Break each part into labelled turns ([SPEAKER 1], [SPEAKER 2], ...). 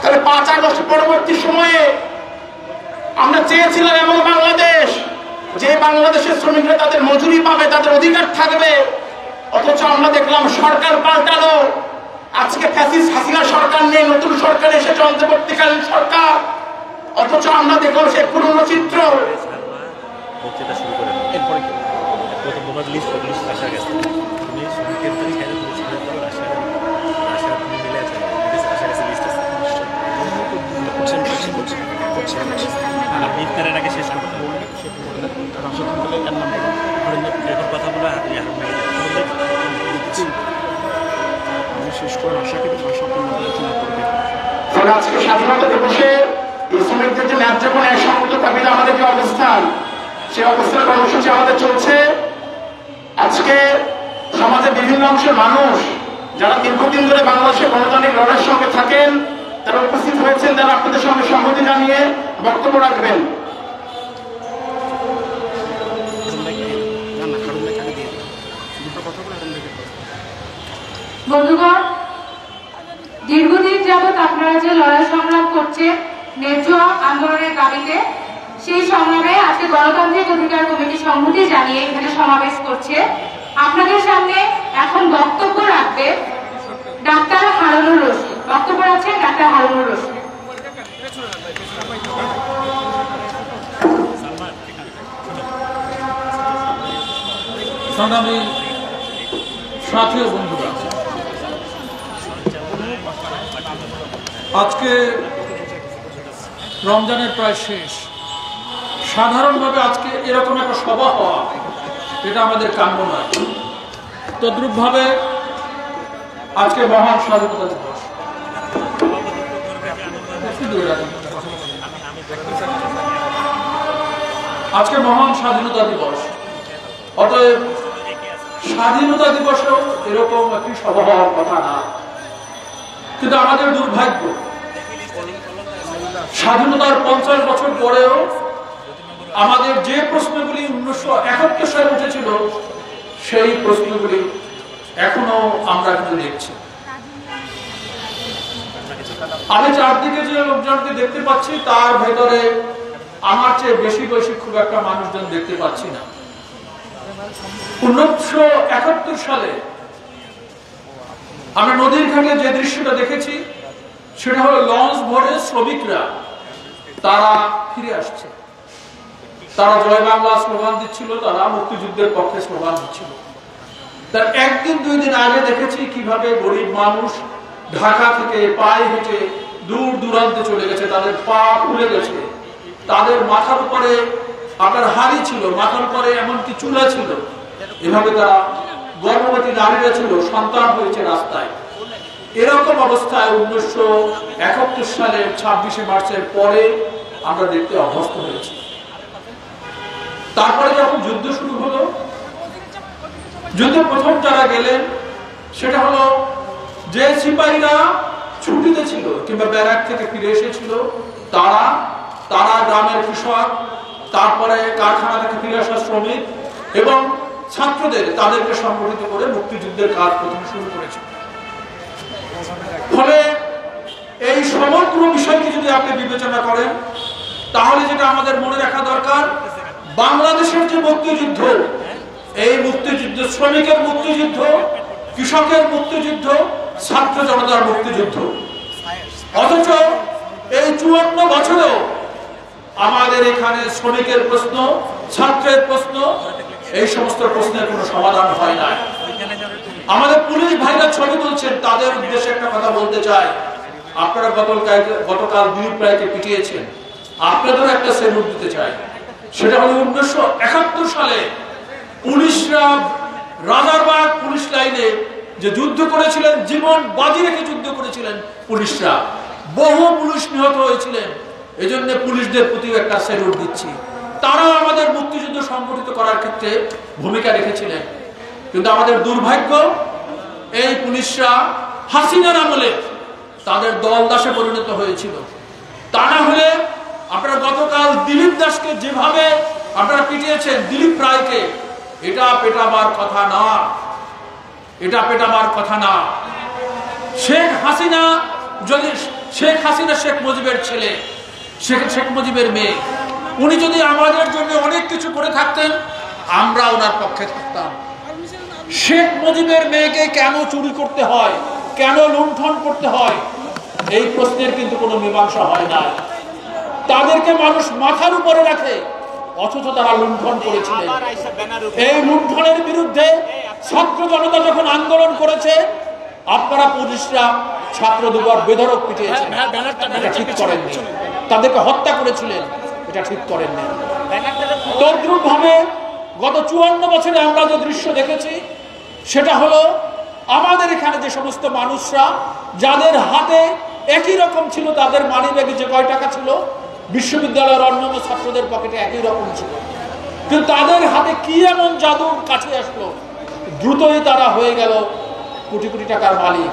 [SPEAKER 1] তাহলে 5 আগস্ট পরবর্তী সময়ে আমরা চেয়েছিলাম এমন বাংলাদেশ, যে বাংলাদেশের শ্রমিকরা তাদের মজুরি পাবে, তাদের অধিকার থাকবে। অথচ আমরা দেখলাম সরকার পাল্টালো। আজকে ফ্যাসিস্ট হাসিনা সরকার নেই, নতুন সরকার এসেছে, অন্তর্বর্তীকালীন সরকার। অথচ আমরা দেখলাম সেই পুরনো চিত্র। আজকে স্বাধীনতা দিবসে শ্রমিকদের যে ন্যায্য ন্যায়সঙ্গত দাবিতে আমাদের যে অবস্থান, সেই অবস্থান কর্মসূচি আমাদের চলছে। আজকে সমাজের বিভিন্ন অংশের মানুষ যারা দীর্ঘদিন ধরে বাংলাদেশের গণতান্ত্রিক লড়াইয়ের সঙ্গে থাকেন, তারা উপস্থিত হয়েছেন, তারা আপনাদের সঙ্গে সংহতি জানিয়ে বক্তব্য রাখবেন।
[SPEAKER 2] বন্ধুগণ, দীর্ঘদিন যাবৎ আপনারা যে লড়াই সংগ্রাম করছেন ন্যায্য আন্দোলনের দাবিতে, সেই সংগ্রামে আজকে গণতান্ত্রিক অধিকার কমিটি সংহতি জানিয়ে এখানে সমাবেশ করছে। আপনাদের সামনে এখন বক্তব্য রাখবে ডাক্তার হারুনুর রশিদ। বক্তব্য রাখছেন ডাক্তার হারুনুর রশিদ।
[SPEAKER 3] সংগ্রামী সাথী ও বন্ধুরা, আজকে রমজানের প্রায় শেষ। সাধারণভাবে আজকে এরকম একটা সভা হওয়া, এটা আমাদের কাম্য নয়। তদ্রূপভাবে আজকে মহান স্বাধীনতা দিবস। আজকে মহান স্বাধীনতা দিবস, অতএব স্বাধীনতা দিবসেও এরকম একটি সভা হওয়ার কথা না। কিন্তু আমাদের দুর্ভাগ্য, স্বাধীনতার 50 বছর পরেও আমাদের যে প্রশ্নগুলি 1971 সালে উঠেছিল, সেই প্রশ্নগুলি এখনো আমরা কিন্তু দেখছি। আমি চারদিকে যে লোকজনকে দেখতে পাচ্ছি, তার ভেতরে আমার চেয়ে বেশি বয়সী খুব একটা মানুষজন দেখতে পাচ্ছি না। 1971 সালে আমরা নদীর ঘাটে যে দৃশ্যটা দেখেছি, সেটা হলো লঞ্চ ভরে শ্রমিকরা তারা ফিরে আসছে। তারা জয় বাংলা স্লোগান দিচ্ছিল, তারা মুক্তিযুদ্ধের পক্ষে স্লোগান দিচ্ছিল। তার একদিন দুই দিন আগে দেখেছি কিভাবে গরিব মানুষ ঢাকা থেকে পায়ে হেঁটে দূর দূরান্তে চলে গেছে, তাদের পা ফুলে গেছে, তাদের মাথার উপরে আপনার হাড়ি ছিল, মাথার উপরে এমনকি চুলা ছিল। এভাবে তারা গর্ভবতী নারীরা ছিল, সন্তান হয়েছে রাস্তায়। এরকম অবস্থায় 1971 সালের 26শে মার্চের পরে আমরা দেখতে অভ্যস্ত হয়েছি। তারপরে যখন যুদ্ধ শুরু হলো, যুদ্ধে প্রথম যারা গেলেন সেটা হলো যে সিপাহীরা ছুটিতে ছিল কিংবা ব্যারাক থেকে ফিরে এসেছিল, তারা গ্রামের কৃষক, তারপরে কারখানা থেকে ফিরে আসা শ্রমিক এবং ছাত্রদের, তাদেরকে সংগঠিত করে মুক্তিযুদ্ধের কাজ প্রথম শুরু করেছিল। ফলে এই সমগ্র বিষয়টি যদি আপনি বিবেচনা করেন, তাহলে যেটা আমাদের মনে রাখা দরকার, বাংলাদেশের যে মুক্তিযুদ্ধ, এই মুক্তিযুদ্ধ শ্রমিকের মুক্তিযুদ্ধ, কৃষকের মুক্তিযুদ্ধ, ছাত্র জনতার মুক্তিযুদ্ধ। অথচ এই 54 বছরেও আমাদের এখানে শ্রমিকের প্রশ্ন, ছাত্রের প্রশ্ন, এই সমস্ত প্রশ্নের কোনো সমাধান হয় না। আমাদের পুলিশ ভাইরা ছবি তুলছেন, তাদের উদ্দেশ্যে একটা কথা বলতে চাই। আপনারা গতকাল দিলীপ রায়কে পিটিয়েছেন, আপনাদেরও একটা সেলুট দিতে চাই। সেটা হলো 1971 সালে পুলিশরা রাজারবাগ পুলিশ লাইনে যে যুদ্ধ করেছিলেন, জীবন বাজি রেখে যুদ্ধ করেছিলেন পুলিশরা, বহু পুলিশ নিহত হয়েছিলেন। এই জন্য পুলিশদের প্রতি একটা সেলুট দিচ্ছি। তারা আমাদের মুক্তিযুদ্ধ সংগঠিত করার ক্ষেত্রে ভূমিকা রেখেছিলেন। কিন্তু আমাদের দুর্ভাগ্য, এই পুলিশরা হাসিনার আমলে তাদের দল দাসে পরিণত হয়েছিল। তা না হলে আপনারা গতকাল দিলীপ দাসকে যেভাবে আপনারা পিটিয়েছেন, দিলীপ রায়কে, এটা পেটাবার কথা না, এটা পেটাবার কথা না। শেখ হাসিনা যদি শেখ হাসিনা শেখ মুজিবের ছেলে, শেখ মুজিবের মেয়ে। উনি যদি আমাদের জন্য অনেক কিছু করে থাকতেন, আমরা ওনার পক্ষে থাকতাম। শেখ মুজিবের মেয়েকে কেন চুরি করতে হয়, কেন লুণ্ঠন করতে হয়, এই প্রশ্নের কিন্তু কোনো মীমাংসা হয় না। তাদেরকে মানুষ মাথার উপরে রাখে, অথচ তারা লুণ্ঠন করেছিলেন। এই লুণ্ঠনের বিরুদ্ধে ছাত্র জনতা যখন আন্দোলন করেছে, আপনারা পুলিশরা ছাত্র দুবার বেধড়ক পিটিয়েছেন, এটা ঠিক করেননি। তাদেরকে হত্যা করেছিলেন, এটা ঠিক করেননি। তদ্রুপ ভাবে গত 54 বছরে আমরা যে দৃশ্য দেখেছি, সেটা হলো আমাদের এখানে যে সমস্ত মানুষরা যাদের হাতে একই রকম ছিল, তাদের মানি ব্যাগে যে কয় টাকা ছিল, বিশ্ববিদ্যালয়ের অন্যান্য ছাত্রদের পকেটে একই রকম ছিল। কিন্তু তাদের হাতে কি এমন জাদু কাছে আসলো, দ্রুতই তারা হয়ে গেল কোটি কোটি টাকার মালিক।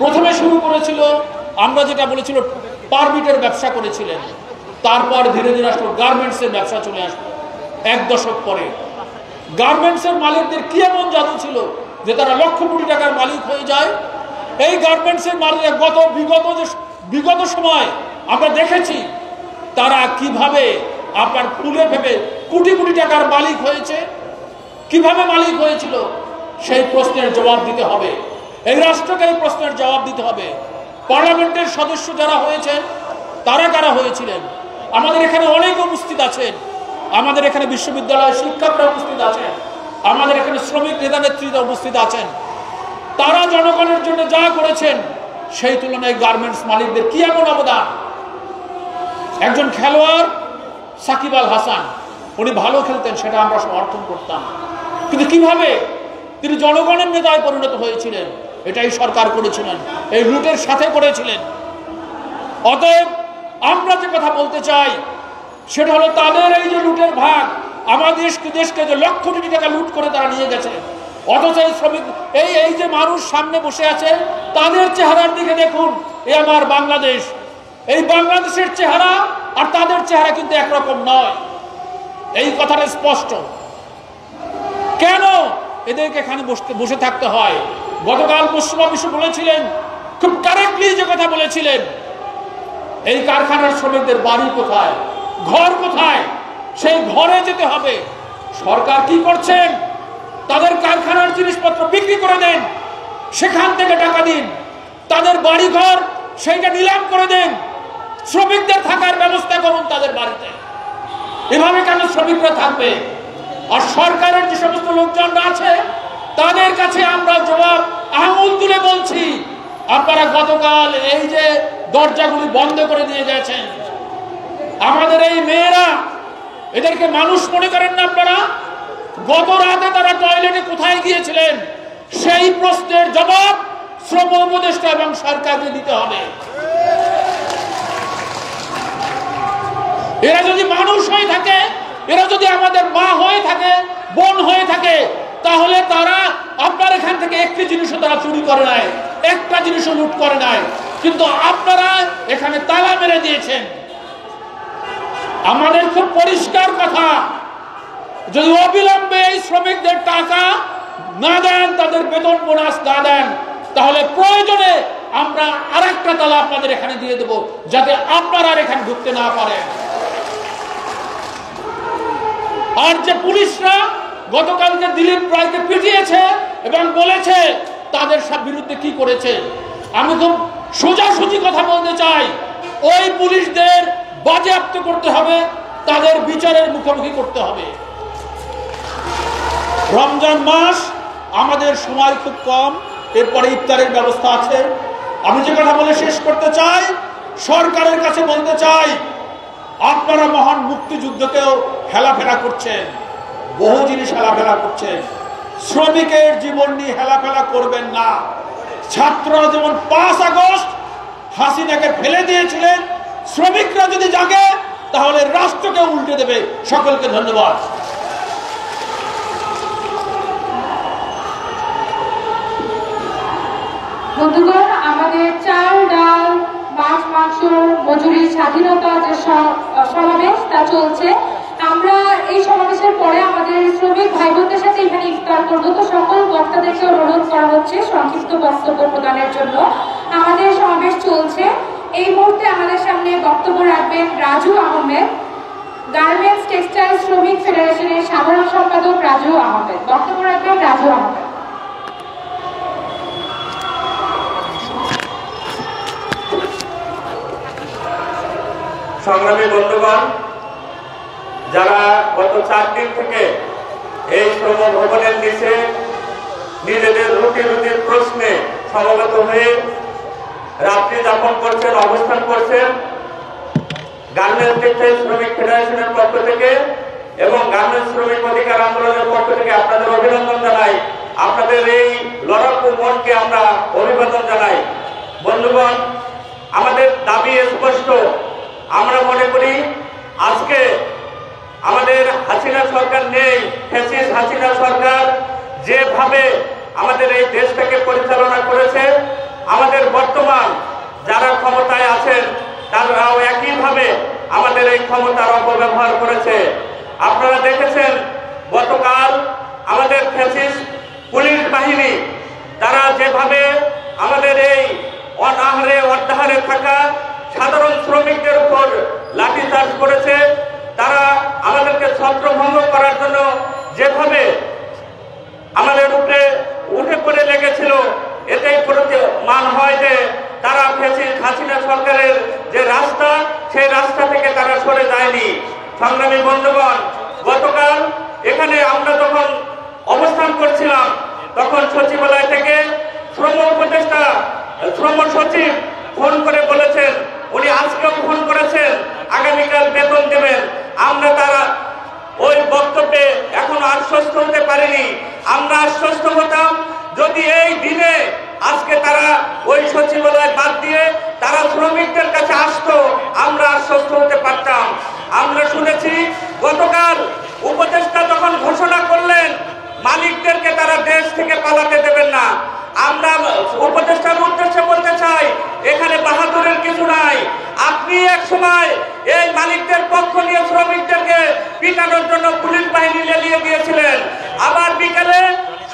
[SPEAKER 3] প্রথমে শুরু করেছিল, আমরা যেটা বলেছিল, পারমিটের ব্যবসা করেছিলেন। তারপর ধীরে ধীরে আসলো গার্মেন্টসের ব্যবসা চলে আসলো। 1 দশক পরে গার্মেন্টসের মালিকদের কি এমন জাদু ছিল যে তারা লক্ষ কোটি টাকার মালিক হয়ে যায়। এই গার্মেন্টসের মালিক বিগত সময় আমরা দেখেছি তারা কিভাবে আপনার ফুলে ভেবে কোটি কোটি টাকার মালিক হয়েছে। কিভাবে মালিক হয়েছিল, সেই প্রশ্নের জবাব দিতে হবে। এই রাষ্ট্রকে এই প্রশ্নের জবাব দিতে হবে। পার্লামেন্টের সদস্য যারা হয়েছেন, তারা কারা হয়েছিলেন? আমাদের এখানে অনেক উপস্থিত আছেন, আমাদের এখানে বিশ্ববিদ্যালয়ের শিক্ষকরা উপস্থিত আছেন, আমাদের এখানে শ্রমিক নেতা নেত্রীরা উপস্থিত আছেন। তারা জনগণের জন্য যা করেছেন, সেই তুলনায় গার্মেন্টস মালিকদের কি এমন অবদান। একজন খেলোয়াড় সাকিব আল হাসান, উনি ভালো খেলতেন, সেটা আমরা সমর্থন করতাম, কিন্তু কিভাবে তিনি জনগণের নেতায় পরিণত হয়েছিলেন, এটাই সরকার করেছিলেন, এই লুটের সাথে করেছিলেন। অতএব আমরা যে কথা বলতে চাই, সেটা হলো তাদের এই যে লুটের ভাগ, আমাদের দেশকে যে লক্ষ কোটি টাকা লুট করে তারা নিয়ে গেছে, অথচ এই শ্রমিক এই যে মানুষ সামনে বসে আছে, তাদের চেহারার দিকে দেখুন। এই আমার বাংলাদেশ, এই বাংলাদেশের চেহারা আর তাদের চেহারা কিন্তু একরকম নয়, এই কথাটা স্পষ্ট। কেন এদেরকে এখানে বসে থাকতে হয়? গতকাল মুস্তফা বিশু বলেছিলেন, খুব কারেক্টলি যে কথা বলেছিলেন, এই কারখানার শ্রমিকদের বাড়ি কোথায়, ঘর কোথায়, সেই ঘরে যেতে হবে। সরকার কি করছেন? তাদের কারখানার জিনিসপত্র বিক্রি করে দেন, সেখান থেকে টাকা দিন, তাদের বাড়ি ঘর সেইটা নিলাম করে দেন, শ্রমিকদের থাকার ব্যবস্থা করুন তাদের বাড়িতে। এভাবে কেন শ্রমিকরা থাকবে? আর সরকারের যে সমস্ত লোকজনরা আছে, তাদের কাছে আমরা জবাব আঙুল তুলে বলছি, আপনারা গতকাল এই যে দরজাগুলি বন্ধ করে দিয়ে গেছেন, আমাদের এই মেয়েরা, এদেরকে মানুষ মনে করেন না আপনারা? গত রাতে তারা টয়লেটে কোথায় গিয়েছিলেন, সেই প্রশ্নের জবাব শ্রম উপদেষ্টা এবং সরকারকে দিতে হবে। এরা যদি মানুষ হয়ে থাকে, এরা যদি আমাদের মা হয়ে থাকে, বোন হয়ে থাকে, তাহলে তারা আপনার এখান থেকে একটি জিনিসও তারা চুরি করে নাই, একটা জিনিসও লুট করে নাই, কিন্তু আপনারা এখানে তালা মেরে দিয়েছেন। আমাদের খুব পরিষ্কার কথা, যদি অবিলম্বে এই শ্রমিকদের টাকা না দেন, তাদের বেতন বোনাস না দেন, তাহলে প্রয়োজনে আমরা আরেকটা তালা আপনাদের এখানে দিয়ে দেব, যাতে আপনারা আর এখানে ঢুকতে না পারেন। আর যে পুলিশরা গতকালকে দিলীপ রায়কে পিটিয়েছে এবং বলেছে তাদের সব বিরুদ্ধে কি করেছে, আমি খুব সোজাসুজি কথা বলতে চাই, ওই পুলিশদের বাজেয়াপ্ত করতে হবে, তাদের বিচারের মুখোমুখি করতে হবে। রমজান মাস, আমাদের সময় খুব কম, এরপরে ইফতারের ব্যবস্থা আছে। আমি যে কথা বলে শেষ করতে চাই, সরকারের কাছে বলতে চাই, আপনারা মহান মুক্তিযুদ্ধকেও হেলাফেলা করছেন, বহু জিনিস হেলাফেলা করছেন। শ্রমিকের জীবন নিয়ে হেলাফেলা করবেন না। ছাত্ররা যেমন 5 আগস্ট হাসিনাকে ফেলে দিয়েছিলেন, শ্রমিকরা যদি জাগে তাহলে রাষ্ট্রকে উল্টে দেবে। সকলকে ধন্যবাদ।
[SPEAKER 2] বন্ধুগণ, আমাদের চাল, ডাল, মাছ, মাংস, মজুরি, স্বাধীনতা যে সমাবেশ তা চলছে। আমরা এই সমাবেশের পরে আমাদের শ্রমিক ভাই বোনদের সাথে এখানে ইফতার করবো, তো সকল বক্তাদেরকে অনুরোধ করা হচ্ছে সংক্ষিপ্ত বক্তব্য প্রদানের জন্য। আমাদের সমাবেশ চলছে, এই মুহূর্তে আমাদের সামনে বক্তব্য রাখবেন রাজু আহমেদ, গার্মেন্টস টেক্সটাইল শ্রমিক ফেডারেশনের সাধারণ সম্পাদক রাজু আহমেদ। বক্তব্য রাখবেন রাজু আহমেদ।
[SPEAKER 4] সংগ্রামী বন্ধুগণ, যারা গত 4 দিন থেকে এই শ্রম ভবনের নিচে নিজেদের রুটির প্রশ্নে সমবেত হয়ে রাত্রি যাপন করছেন, অবস্থান করছেন, গার্মেন্টস টেক্সটাইল শ্রমিক ফেডারেশনের পক্ষ থেকে এবং গার্মেন্টস শ্রমিক অধিকার আন্দোলনের পক্ষ থেকে আপনাদের অভিনন্দন জানাই। আপনাদের এই লড়াকু মনকে আমরা অভিবাদন জানাই। বন্ধুগণ, আমাদের দাবি স্পষ্ট। আমরা মনে করি আজকে আমাদের হাসিনা সরকার নেই, ফ্যাসিস্ট হাসিনা সরকার যেভাবে আমাদের এই দেশটাকে পরিচালনা করেছে, আমাদের বর্তমান যারা ক্ষমতায় আছেন তারাও একইভাবে আমাদের এই ক্ষমতার অপব্যবহার করেছে। আপনারা দেখেছেন গতকাল আমাদের ফ্যাসিস্ট পুলিশ বাহিনী তারা যেভাবে আমাদের এই অনাহারে অর্ধাহারে থাকা সাধারণ শ্রমিকদের উপর লাঠিচার্জ করেছে, তারা আমাদেরকে ছত্রভঙ্গ করার জন্য যেভাবে আমাদের উপরে উঠে পড়ে লেগেছিল, এটাই প্রমাণ হয় যে তারা ফ্যাসিস্ট হাসিনা সরকারের যে রাস্তা, সেই রাস্তা থেকে তারা সরে যায়নি। সংগ্রামী বন্ধুগণ, গতকাল এখানে আমরা যখন অবস্থান করছিলাম তখন সচিবালয় থেকে শ্রম উপদেষ্টা শ্রম সচিব ফোন করে বলেছেন, উনি আজকেও ফোন করেছেন, আগামীকাল বেতন দেবেন। আমরা তারা ওই বক্তব্যে এখনো আশ্বস্ত হতে পারিনি। আমরা আশ্বস্ত হতাম যদি এই দিনে আজকে তারা ওই সচিবালয় বাদ দিয়ে তারা শ্রমিকদের কাছে আসতো, আমরা আশ্বস্ত হতে পারতাম। আমরা শুনেছি গতকাল উপদেষ্টা যখন ঘোষণা করলেন মালিকদেরকে তারা দেশ থেকে পালাতে দেবেন না, আমরা উপদেষ্টার উদ্দেশ্যে বলতে চাই এখানে বাহাদুরের কিছু নাই। আপনি এক সময় এই মালিকদের পক্ষ নিয়ে শ্রমিকদেরকে পিটানোর জন্য পুলিশ বাহিনী লেলিয়ে দিয়েছিলেন, আবার বিকেলে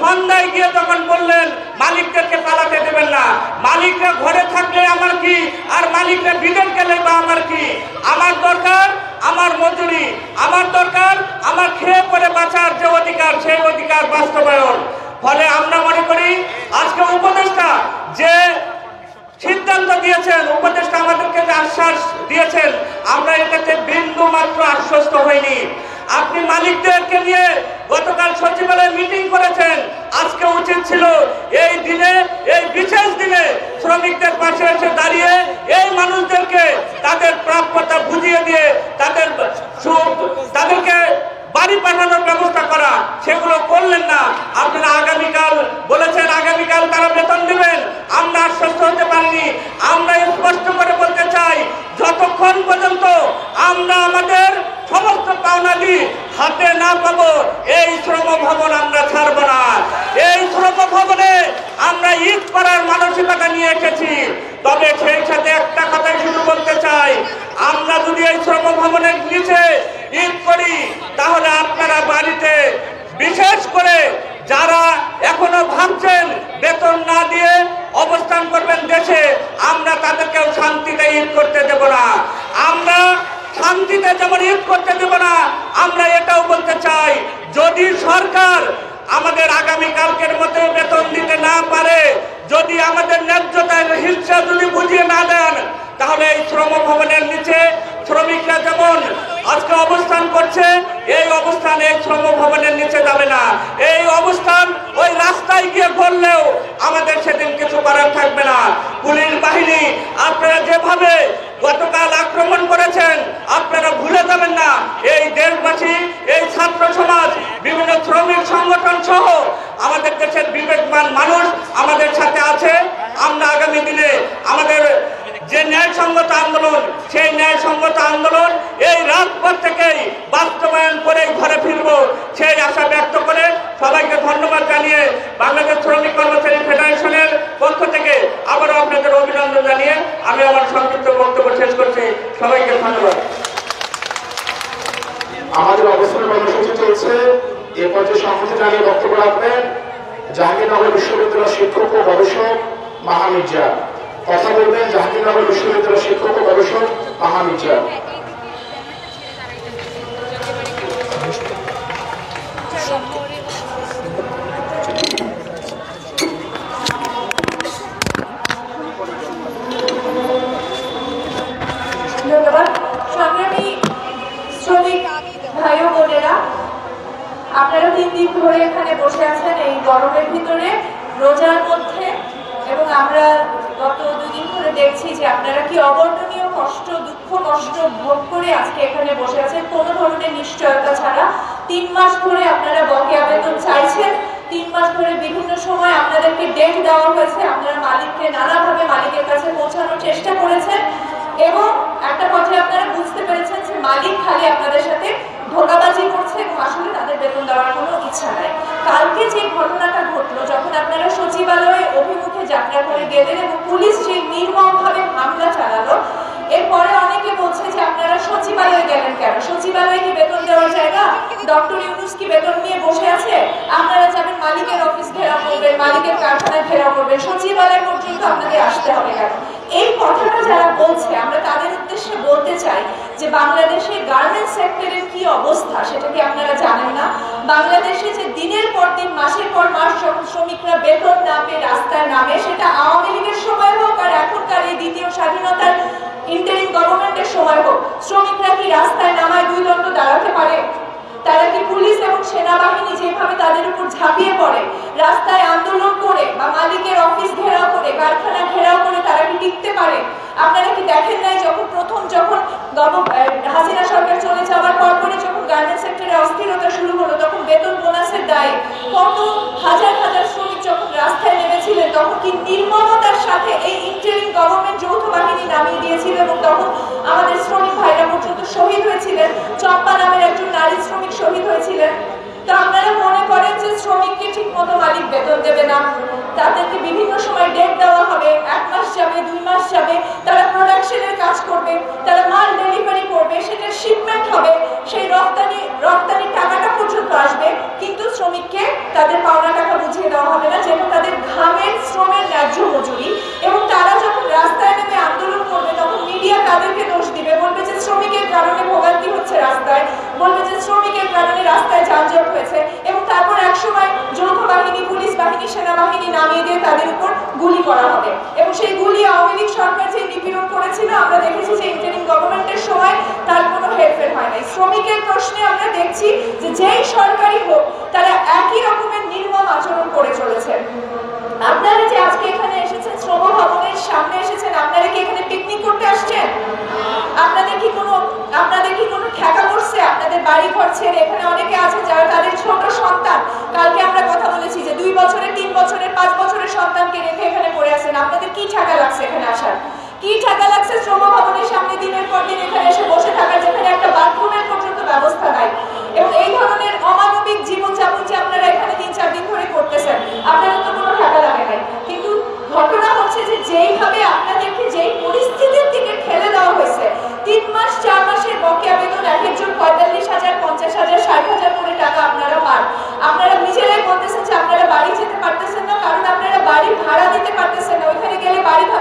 [SPEAKER 4] সন্ধ্যায় গিয়ে যখন বললেন মালিকদেরকে পালাতে দেবেন না, মালিকরা ঘরে থাকলে আমার কি, আর মালিকরা বিদেশ গেলে বা আমার কি? আমার দরকার আমার মজুরি, আমার দরকার আমার খেয়ে পরে বাঁচার যে অধিকার, সেই অধিকার বাস্তবায়ন। ফলে আমরা মনে করি আজকে উপদেষ্টা যে সিদ্ধান্ত দিয়েছেন, উপদেষ্টা আমাদেরকে যে আশ্বাস দিয়েছেন, আমরা এটাতে বিন্দু মাত্র আশ্বস্ত হইনি। আপনি মালিকদেরকে নিয়ে গতকাল সচিবালয়ে মিটিং করেছেন, আজকে উচিত ছিল এই দিনে, এই বিশেষ দিনে শ্রমিকদের পাশে এসে দাঁড়িয়ে এই মানুষদেরকে তাদের প্রাপ্যতা বুঝিয়ে দিয়ে তাদেরকে বাড়ি পাঠানোর ব্যবস্থা করা, সেগুলো করলেন না। আপনারা আগামীকাল বলেছেন আগামীকাল তারা বেতন দেবেন, আমরা আশ্বস্ত হতে পারিনি। আমরা স্পষ্ট করে বলতে চাই যতক্ষণ পর্যন্ত আমরা আমাদের সমস্ত পাওনাদি হাতে না পাবো এই শ্রম ভবন আমরা ছাড়ব না। এই শ্রম ভবনে আমরা ঈদ করার মানসিকতা নিয়ে এসেছি। তবে সেই সাথে একটা কথাই শুধু বলতে চাই, আমরা যদি এই শ্রম ভবনের নিচে ঈদ করি তাহলে আপনারা বাড়িতে, বিশেষ করে যারা এখনো ভাবছেন বেতন না দিয়ে অবস্থান করবেন দেশে, আমরা তাদেরকেও শান্তিতে ঈদ করতে দেব না। আমরা শান্তিতে যেমন ঈদ করতে দেব না, আমরা এটাও বলতে চাই যদি সরকার আমাদের আগামীকালকের মতো বেতন দিতে না পারে, যদি আমাদের ন্যায্যতার হিস্সা যদি বুঝিয়ে না দেন, তাহলে এই শ্রম ভবনের নিচে শ্রমিকরা যেমন আজকে অবস্থান করছে, এই অবস্থান এই শ্রম ভবনের নিচে যাবে না। এই অবস্থান ওই রাস্তায় গিয়ে করলেও আমাদের সেদিন কিছু করার থাকবে না। পুলিশ বাহিনী আপনারা যেভাবে গতকাল আক্রমণ করেছেন, আপনারা ভুলে যাবেন না। এই দেশবাসী, এই ছাত্র সমাজ, বিভিন্ন শ্রমিক সংগঠন সহ আমাদের দেশের বিবেকবান মানুষ আমাদের সাথে আছে। আমরা আগামী দিনে আমাদের যে ন্যায়সঙ্গত আন্দোলন, সেই ন্যায়সঙ্গত আন্দোলন এই রাজপথ থেকেই বাস্তবায়ন করে ঘরে ফিরব, সেই আশা ব্যক্ত করে সবাইকে ধন্যবাদ জানিয়ে বাংলাদেশ শ্রমিক কর্মচারী ফেডারেশনের পক্ষ থেকে আবারও আপনাদের অভিনন্দন জানিয়ে আমি আমার সংক্ষিপ্ত বক্তব্য শেষ করছি। সবাইকে ধন্যবাদ।
[SPEAKER 1] আমাদের অবস্থান কর্মসূচি চলছে। এ পর্যায়ে সংহতি জানিয়ে বক্তব্য রাখবেন জাহাঙ্গীরনগর বিশ্ববিদ্যালয়ের শিক্ষক ও গবেষক মাহা মির্জা। কথা বলবেন জাহাঙ্গীরনগর বিশ্ববিদ্যালয়ের শিক্ষক ও গবেষক আহা মির্জা।
[SPEAKER 5] ধন্যবাদ। সংগ্রামী শ্রমিক ভাই ও বোনেরা, আপনারা 3 দিন ধরে এখানে বসে আছেন এই গরমের ভিতরে, রোজার মধ্যে, এবং আমরা গত 2 দিন ধরে দেখছি যে আপনারা কি অবর্ণনীয় কষ্ট, দুঃখ কষ্ট ভোগ করে আজকে এখানে বসে আছেন কোনো ধরনের নিশ্চয়তা ছাড়া। 3 মাস ধরে আপনারা বকেয়া বেতন চাইছেন, 3 মাস ধরে বিভিন্ন সময় আপনাদেরকে ডেট দেওয়া হয়েছে, আপনারা মালিককে নানাভাবে মালিকের কাছে পৌঁছানোর চেষ্টা করেছেন, এবং একটা পর্যায়ে আপনারা বুঝতে পেরেছেন যে মালিক খালি আপনাদের সাথে ধোঁকাবাজি করছে এবং আসলে তাদের বেতন দেওয়ার কোনো ইচ্ছা নাই। কালকে যে ঘটনাটা ঘটলো, যখন আপনারা সচিবালয়ে অভিমুখে যাত্রা করে গেলেন এবং পুলিশ যে নির্মমভাবে হামলা চালালো, এরপরে অনেকে বলছে যে আপনারা সচিবালয়ে গেলেন কেন? সচিবালয়ে কি বেতন দেওয়ার জায়গা? ডক্টর ইউনূস কি বেতন নিয়ে বসে আছে? আপনারা যাবেন মালিকের অফিস ঘেরাও করবেন, মালিকের কারখানা ঘেরাও করবেন, সচিবালয় পর্যন্ত আপনাদের আসতে হবে কেন? এই কথাটা যারা বলছে, আমরা তাদের উদ্দেশ্যে বলতে চাই যে বাংলাদেশে গার্মেন্টস সেক্টরের কি অবস্থা সেটা কি আপনারা জানেন না? বাংলাদেশে যে দিনের পর দিন, মাসের পর মাস যখন শ্রমিকরা বেতন না পেয়ে রাস্তায় নামে, সেটা আওয়ামী লীগের সময় হোক আর এখনকার এই দ্বিতীয় স্বাধীনতার ইন্টারিম গভর্নমেন্টের সময় হোক, শ্রমিকরা কি রাস্তায় নামায় 2 দণ্ড দাঁড়াতে পারে? তারা কি পুলিশ এবং সেনাবাহিনী যেভাবে তাদের উপর ঝাঁপিয়ে পড়ে, রাস্তায় আন্দোলন করে বা মালিকের অফিস ঘেরাও করে, কারখানা ঘেরাও করে, তারা কি টিকতে পারে? আপনারা কি দেখেন নাই যখন হাসিনা সরকার চলে যাওয়ার পরে যখন গার্মেন্টস সেক্টরে অস্থিরতা শুরু হলো, তখন বেতন বোনাসের দায়ে কত হাজার হাজার শ্রমিক যখন রাস্তায় নেমেছিলেন, তখন কি নির্মমতার সাথে এই ইন্টারিম গভর্নমেন্ট যৌথ বাহিনী নামিয়ে দিয়েছিল এবং তখন আমাদের শ্রমিক ভাইরা পর্যন্ত শহীদ হয়েছিলেন। চম্পা নামের একজন নারী শ্রমিক শহীদ হয়েছিলেন। তো আপনারা মনে করেন যে শ্রমিককে ঠিক মতো মালিক বেতন দেবে না, তাদেরকে বিভিন্ন সময় ডেট দেওয়া হবে, 1 মাস যাবে, 2 মাস যাবে, তারা প্রোডাকশনের কাজ করবে, তারা মাল ডেলিভারি করবে, সেটার শিপমেন্ট হবে, সেই রপ্তানির টাকাটা পর্যন্ত আসবে, কিন্তু শ্রমিককে তাদের পাওনা টাকা বুঝিয়ে দেওয়া হবে না, যেটা তাদের ঘামের শ্রমের ন্যায্য মজুরি। এবং তারা যখন রাস্তায় নেমে আন্দোলন করবে, তখন মিডিয়া তাদেরকে দোষ দিবে, বলবে যে শ্রমিকের কারণে ভোগান্তি হচ্ছে রাস্তায়, বলবে যে শ্রমিকের কারণে রাস্তায় যানজট হয়েছে, এবং তারপর একসময় যৌথ বাহিনী, পুলিশ বাহিনী, সেনাবাহিনী নামিয়ে দিয়ে তাদের উপর গুলি করা হবে। এবং সেই গুলি আওয়ামী লীগ সরকার যে নিপীড়ন করেছিল, আমরা দেখেছি যে ইন্টারিম গভর্নমেন্টের সময় তার কোনো হেরফের হয় নাই। শ্রমিকের প্রশ্নে আমরা দেখছি যে যেই সরকারি হোক, তারা একই রকমের নির্মম আচরণ করে চলেছে। আপনারা যে আজকে এখানে এসেছেন, শ্রম ভবনের সামনে এসেছেন, আপনারা কি এখানে পিকনিক করতে আসছেন? আপনাদের কি কোনো ঠেকা পড়ছে? আপনাদের বাড়ি ঘর ছেড়ে এখানে অনেকে আছে যারা তাদের ছোট সন্তান, কালকে আমরা কথা বলেছি যে 2 বছরের, 3 বছরের, 5 বছরের সন্তানকে রেখে এখানে পড়ে আছেন। আপনাদের কি ঠেকা লাগছে এখানে আসার? কি ঠেকা লাগছে শ্রম ভবনের সামনে দিনের পর দিন এখানে এসে বসে থাকার, যেখানে একটা বাথরুমের পর্যন্ত ব্যবস্থা নাই? এবং এই ধরনের অমানবিক জীবনযাপন যে আপনারা এখানে 3-4 দিন ধরে করতেছেন, আপনাদের তো কোনো ঠেকা লাগে নাই। কিন্তু ঘটনা হচ্ছে যে যেইভাবে আপনাদেরকে যেই পরিস্থিতির দিকে ঠেলে দেওয়া হয়েছে, 3 মাস 4 মাসের বকেয়া বেতন এক একজন 45,000, 50,000, 60,000 করে টাকা আপনারা পান। আপনারা নিজেরাই বলতেছেন যে আপনারা বাড়ি যেতে পারতেছেন না, কারণ আপনারা বাড়ি ভাড়া দিতে পারতেছেন না। ওইখানে গেলে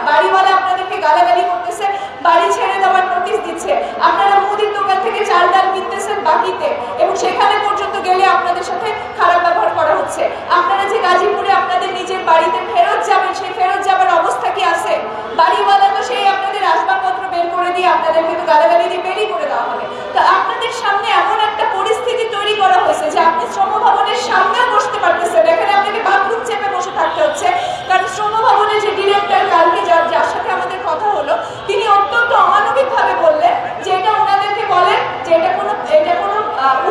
[SPEAKER 5] বাড়িওয়ালা আপনাদেরকে গালাগালি করতেছে, বাড়ি ছেড়ে দেওয়ার নোটিশ দিচ্ছে। আপনারা মুদির দোকান থেকে চাল ডাল কিনতেছেন বাকিতে, এবং সেখানে পর্যন্ত গেলে আপনাদের সাথে খারাপ ব্যবহার করা হচ্ছে। আপনারা যে গাজীপুরে আপনাদের নিজের বাড়িতে ফেরত যাবেন, সেই ফেরত যাবার অবস্থা কি আছে? বাড়িওয়ালা তো সেই আপনাদের আসবাবপত্র বের করে দিয়ে আপনাদেরকে তো গালাগালি দিয়ে বেরিয়ে করে দেওয়া হবে। তো আপনাদের সামনে এমন একটা পরিস্থিতি তৈরি করা হয়েছে যে আপনি শ্রম ভবনের সামনে বসতে পারতেছেন, এখানে আপনাকে বাথরুম চেপে বসে থাকতে হচ্ছে। কারণ শ্রম ভবনের যে ডিরেক্টর, কালকে যার সাথে আমাদের কথা হলো, তিনি অত্যন্ত অমানবিকভাবে বললেন যে এটা ওনাদেরকে বলেন যে এটা কোনো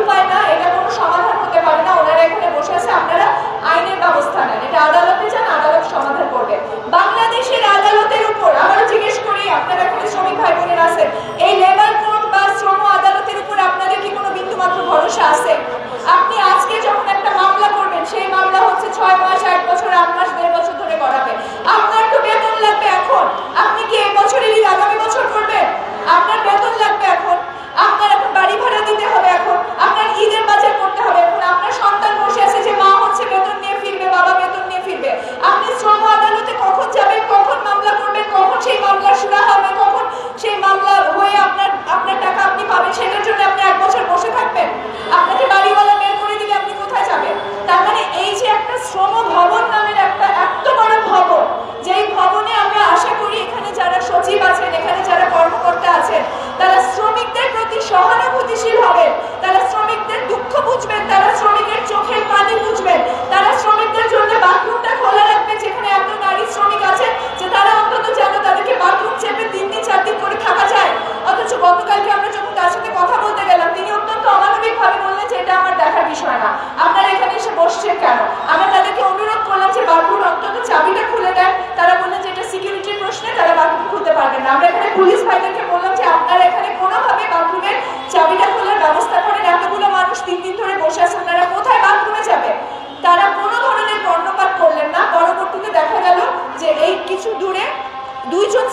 [SPEAKER 5] উপায় না, এটা কোনো সমাধান হতে পারে না, ওনারা এখানে বসে আছে, আপনারা আইনের ব্যবস্থা নেন, এটা আদালতে যান, আদালত সমাধান করবে। বাংলাদেশের আদালতের উপর আবার জিজ্ঞেস করি, আপনারা এখানে শ্রমিক ভাই বোনেরা আছেন, এই লেবার কোর্ট বা শ্রম আদালতের উপর আপনাদের কি কোনো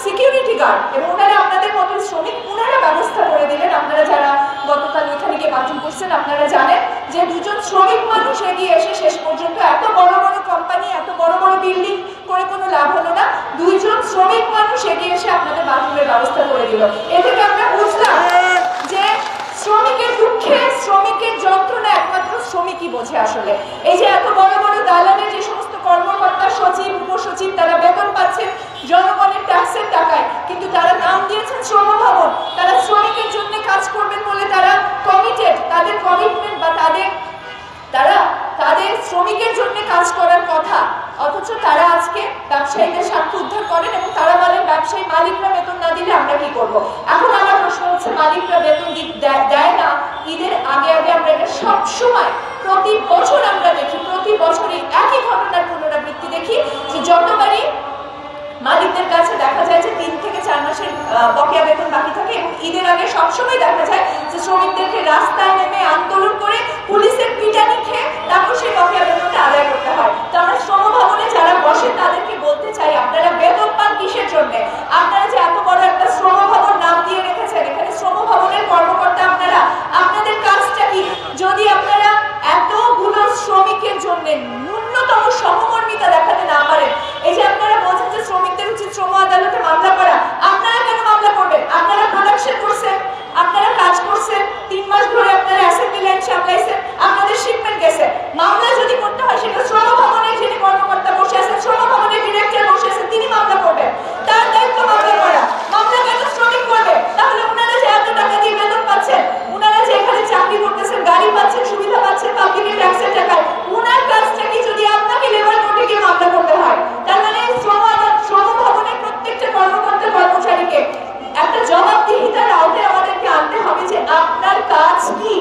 [SPEAKER 5] সিকিউরিটি গার্ড এবং ওনারা আপনাদের মতো শ্রমিক ওনারা ব্যবস্থা করে দিলেন। আপনারা যারা গতকাল ওইখানে গিয়ে বাথরুম করছেন আপনারা জানেন যে দুজন শ্রমিক মানুষ এগিয়ে এসে শেষ পর্যন্ত এত বড় বড় কোম্পানি এত বড় বড় বিল্ডিং করে কোনো লাভ হলো না, দুইজন শ্রমিক মানুষ এগিয়ে এসে আপনাদের বাথরুমের ব্যবস্থা করে দিল। এ থেকে আমরা বুঝলাম যে শ্রমিকের দুঃখে শ্রমিকের যন্ত্রণা একমাত্র শ্রমিকই বোঝে। আসলে এই যে এত বড় বড় দালানের যে সমস্ত কর্মকর্তা সচিব উপসচিব তারা বেতন পাচ্ছেন জনগণের ট্যাক্সের টাকায়, কিন্তু তারা নাম দিয়েছেন শ্রম ভবন, তারা শ্রমিকের জন্য কাজ করবেন বলে তারা কমিটেড, তাদের কমিটমেন্ট বা তাদের শ্রমিকের জন্য কাজ করার কথা, অথচ তারা আজকে ব্যবসায়ীদের স্বার্থ উদ্ধার করেন এবং তারা বলেন ব্যবসায়ী মালিকরা বেতন না দিলে আমরা কি করব। এখন আমার প্রশ্ন হচ্ছে মালিকরা বেতন দেয় না, ঈদের আগে আগে আমরা এটা সবসময় প্রতি বছর আমরা দেখি, প্রতি বছরই একই ঘটনার পুনরাবৃত্তি দেখি যে যতবারই মালিকদের কাছে দেখা যায় যে 3 থেকে 4 মাসের বকেয়া বেতন বাকি থাকে এবং ঈদের আগে সবসময় দেখা যায় যে শ্রমিকদেরকে রাস্তায় নেমে আন্দোলন করে পুলিশের পিটানি খেয়ে তারপর সেই বকেয়া বেতনটা আদায় করতে হয়। তো আমরা শ্রম ভবনে যারা বসে তাদেরকে বলতে চাই আপনারা বেতন পান কিসের জন্য? আপনারা যে এত বড় একটা শ্রম ভবন নাম দিয়ে রেখেছেন, এখানে শ্রম ভবনের কর্মকর্তা আপনারা, আপনাদের কাজটা কি? যদি আপনারা এতগুলো শ্রমিকের জন্য ন্যূনতম সহমর্মিতা দেখাতে না পারেন, এই যে আপনারা বলছেন যে শ্রমিকদের উচিত শ্রম আদালতে মামলা করা, আপনারা কেন মামলা করবেন? আপনারা প্রোডাকশন করছেন, আপনারা কাজ করছেন, 3 মাস ধরে আপনারা অ্যাসেম্বলি লাইন সামলাইছেন, আপনাদের শিপমেন্ট গেছে। মামলা যদি করতে হয় সেটা শ্রম ভবনের যিনি কর্মকর্তা বসে আছেন, শ্রম ভবনের ডিরেক্টর বসে আছেন, তিনি মামলা করবেন, তার দায়িত্ব মামলা করা। মামলা কেন শ্রমিক করবে? তাহলে ওনারা যে এত টাকা দিয়ে বেতন পাচ্ছেন, ওনারা যে এখানে চাকরি করতেছেন, গাড়ি পাচ্ছেন, সুবিধা পাচ্ছেন পাবলিকের ট্যাক্সের টাকায়, ওনার কাজটা কি যদি আপনাকে লেবার কোর্টে গিয়ে মামলা করতে হয়? তার মানে শ্রম ভবনের প্রত্যেকটা কর্মকর্তা কর্মচারীকে একটা জবাবদিহিতার আওতায় আমাদেরকে আনতে হবে যে আপনার কাজ কি।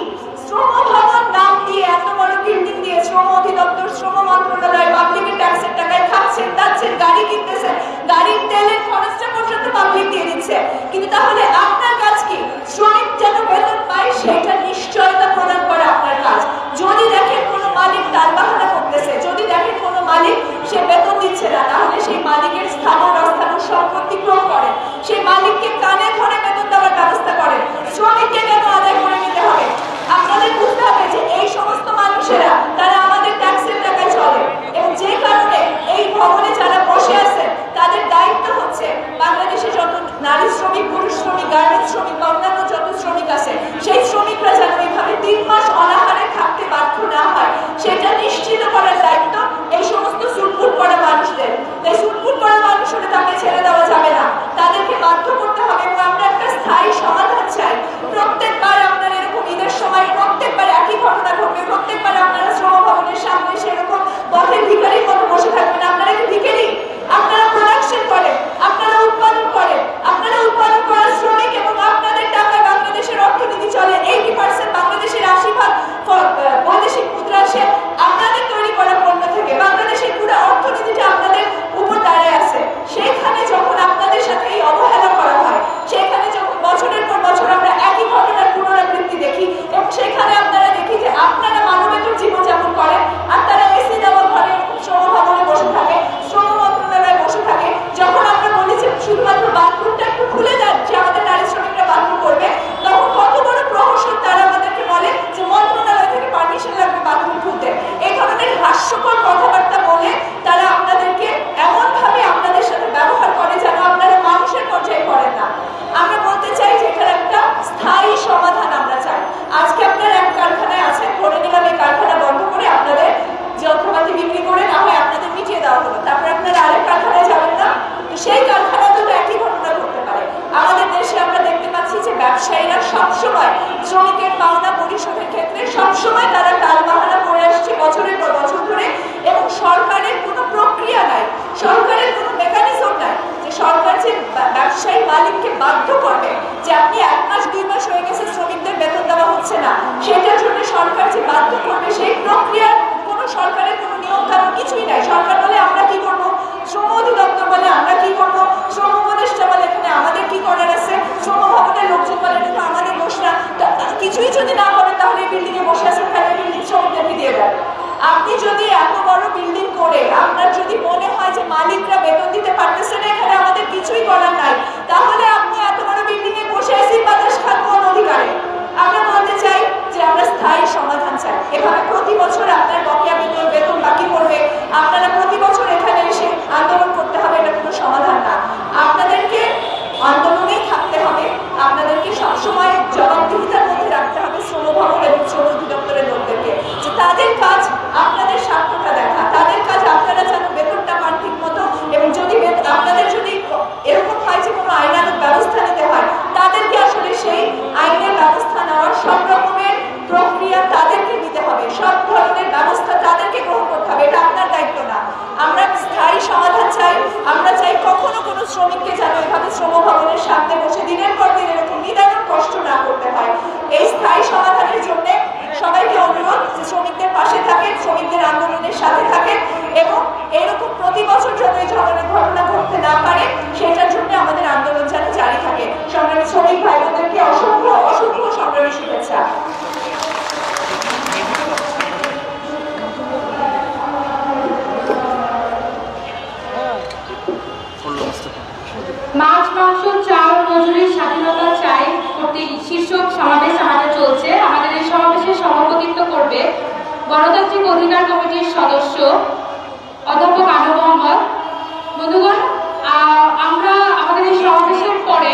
[SPEAKER 5] শ্রম ভবন নাম দিয়ে এত বড় বিল্ডিং দিয়ে শ্রম অধিদপ্তর, শ্রম মন্ত্রণালয় পাবলিকের ট্যাক্সের টাকায় খাচ্ছেন, দাচ্ছেন, গাড়ি কিনতেছেন, গাড়ির তেলের খরচটা পর্যন্ত পাবলিক দিয়ে দিচ্ছে, কিন্তু তাহলে আপনার কাজ কি? শ্রমিক যেন বেতন পায় সেটা নিশ্চয়তা প্রদান করা আপনার কাজ। যদি দেখেন কোনো মালিক টালবাহানা করতেছে, যদি দেখেন কোনো মালিক সে বেতন দিচ্ছে না, তাহলে সেই মালিকের স্থাবর অস্থাবর সম্পত্তি ক্রয় করেন, সেই মালিককে কানে ধরে বেতন দেওয়ার ব্যবস্থা করেন। শ্রমিককে কেন আদায় করে নিতে হবে? আপনাদের বুঝতে হবে যে এই সমস্ত মানুষেরা তারা আমাদের ট্যাক্সের টাকায় চলে এবং যে কারণে এই ভবনে যারা বসে আছেন তাদের দায়িত্ব হচ্ছে বাংলাদেশে যত নারী শ্রমিক, পুরুষ শ্রমিক, গার্মেন্টস শ্রমিক বা অন্যান্য যত শ্রমিক আছে সেই শ্রমিকরা যেন এইভাবে 3 মাস অনাহারে থাকতে বাধ্য না হয় সেটা নিশ্চিত করার দায়িত্ব এই সমস্ত সুটবুট করা মানুষদের। তাই সুটবুট করা মানুষ হলে তাকে ছেড়ে দেওয়া যাবে না, তাদেরকে বাধ্য করতে হবে এবং আমরা একটা স্থায়ী সমাধান চাই। প্রত্যেকবার আপনারা এরকম ঈদের সময় প্রত্যেকবার একই ঘটনা ঘটবে, প্রত্যেকবার আপনারা শ্রম ভবনের সামনে সেরকম পথের ভিখারির মতো বসে থাকবেন। আপনারা কি ভিখারি? আপনারা প্রোডাকশন করেন, আপনারা উৎপাদন করেন, আপনারা উৎপাদন করা শ্রমিক এবং আপনাদের টাকায় বাংলাদেশের অর্থনীতি চলে। 80% বাংলাদেশের 80% বৈদেশিক মুদ্রা আসে আপনাদের তৈরি করা পণ্য থেকে। বাংলাদেশের পুরো অর্থনীতিটা আপনাদের উপর দাঁড়ায় আছে। সেখানে যখন আপনাদের সাথে এই অবহেলা করা হয়, সেখানে যখন বছরের পর বছর আমরা একই ঘটনার পুনরাবৃত্তি দেখি এবং সেখানে আপনারা দেখি যে আপনারা মানবেতর জীবনযাপন করেন আর তারা এসি দেওয়া ঘরে শ্রম ভবনে বসে থাকে, শ্রম মন্ত্রণালয়ে বসে থাকে। যখন আমরা বলি যে শুধুমাত্র বাথরুমটা একটু খুলে দেন যে আমাদের নারী শ্রমিকরা বাথরুম করবে, তখন কত বড় প্রহসন তারা আমাদেরকে বলে যে মন্ত্রণালয় থেকে পারমিশন লাগবে বাথরুম খুলতে। এই ধরনের হাস্যকর কথাবার্তা বলে তারা আপনাদেরকে এমনভাবে আপনাদের সাথে ব্যবহার করে যেন আপনারা মানুষের পর্যায়ে করেন না। আমরা বলতে চাই যে এটার একটা স্থায়ী সমাধান আমরা চাই। আজকে আপনারা এক কারখানায় আছেন, ধরে নিলাম এই কারখানা বন্ধ করে আপনাদের যন্ত্রপাতি বিক্রি করে না হয় আপনাদের মিটিয়ে দেওয়া হলো, তারপর আপনারা আরেক কারখানায় যাবেন না, তো সেই কারখানাতে তো একই ঘটনা ঘটতে পারে। আমাদের দেশে আমরা দেখতে পাচ্ছি যে ব্যবসায়ীরা সবসময় শ্রমিকের পাওনা পরিশোধের ক্ষেত্রে সবসময় তারা টালবাহানা করে আসছে বছরের পর বছর ধরে এবং সরকারের কোনো প্রক্রিয়া নাই, সরকারের কোনো মেকানিজম নাই যে সরকার যে ব্যবসায়ী মালিককে বাধ্য করবে যে আপনি 1 মাস 2 মাস হয়ে গেছে শ্রমিকদের বেতন দেওয়া হচ্ছে না, সেটার জন্য সরকার যে বাধ্য করবে সেই প্রক্রিয়ার কোনো সরকারের কোনো নিয়ম কানুন কিছুই নাই। সরকার বলে আমরা কি করবো, শ্রম অধিদপ্তর বলে আমরা কি করবো, শ্রম উপদেষ্টা বলে এখানে আমাদের কি করার আছে, শ্রম ভবনের লোকজন বলে এটা তো আমাদের দোষ না। কিছুই যদি না করেন তাহলে এই বিল্ডিং এ বসে আছেন, তাহলে বিল্ডিং শ্রমিকদেরকে দিয়ে দেন। আপনি যদি এত বড় বিল্ডিং করে আপনার যদি মনে হয় যে মালিকরা বেতন দিতে পারতেছে না, এখানে আমাদের কিছুই করার নাই, তাহলে আপনি এত বড় বিল্ডিং এ বসে এসি বাতাস খান কোন অধিকারে? আমরা বলতে চাই যে আমরা স্থায়ী সমাধান চাই। এভাবে প্রতি বছর আপনার বকেয়া বেতন বাকি পড়বে, আপনারা প্রতি বছর এখানে এসে আন্দোলন করতে হবে, এটা কোনো সমাধান না। আপনাদেরকে আন্দোলনেই থাকতে হবে, আপনাদেরকে সবসময় জবাবদিহিতার মধ্যে রাখতে হবে শ্রম ভবন এবং শ্রম অধিদপ্তরের লোকদেরকে, যে তাদের কাজ আপনাদের স্বার্থটা দেখা, তাদের কাজ আপনারা যেন বেতনটা পান ঠিক মতো, এবং যদি আপনাদের যদি এরকম হয় যে কোনো আইনানুগ ব্যবস্থা নিতে হয়, তাদেরকে আসলে সেই আইনের ব্যবস্থা নেওয়ার সব রকমের প্রক্রিয়া তাদেরকে নিতে হবে, সব ধরনের ব্যবস্থা তাদেরকে গ্রহণ করতে হবে, এটা আপনার দায়িত্ব না। আমরা স্থায়ী সমাধান চাই, আমরা চাই কখনো কোনো শ্রমিককে যেন এভাবে শ্রম ভবনের সামনে বসে দিনের পর দিন এরকম নিদারুণ কষ্ট না করতে হয়। এই স্থায়ী সমাধানের জন্য সবাইকে অনুরোধ যে শ্রমিকদের পাশে থাকেন, শ্রমিকদের আন্দোলনের সাথে থাকেন, এবং এরকম প্রতি বছর যেন এই ধরনের ঘটনা ঘটতে না পারে সেটার জন্য আমাদের আন্দোলন যেন জারি থাকে। সংগ্রামী শ্রমিক ভাই বোনদেরকে অসংখ্য অসংখ্য সংগ্রামী শুভেচ্ছা।
[SPEAKER 2] মাছ, মাংস, চাল, মজুরির স্বাধীনতা চাই শীর্ষক সমাবেশ আমাদের চলছে। আমাদের এই সমাবেশের সভাপতিত্ব করবে গণতান্ত্রিক অধিকার কমিটির সদস্য অধ্যাপক আনু মোহাম্মদ। বন্ধুগণ, আমরা আমাদের এই সমাবেশের পরে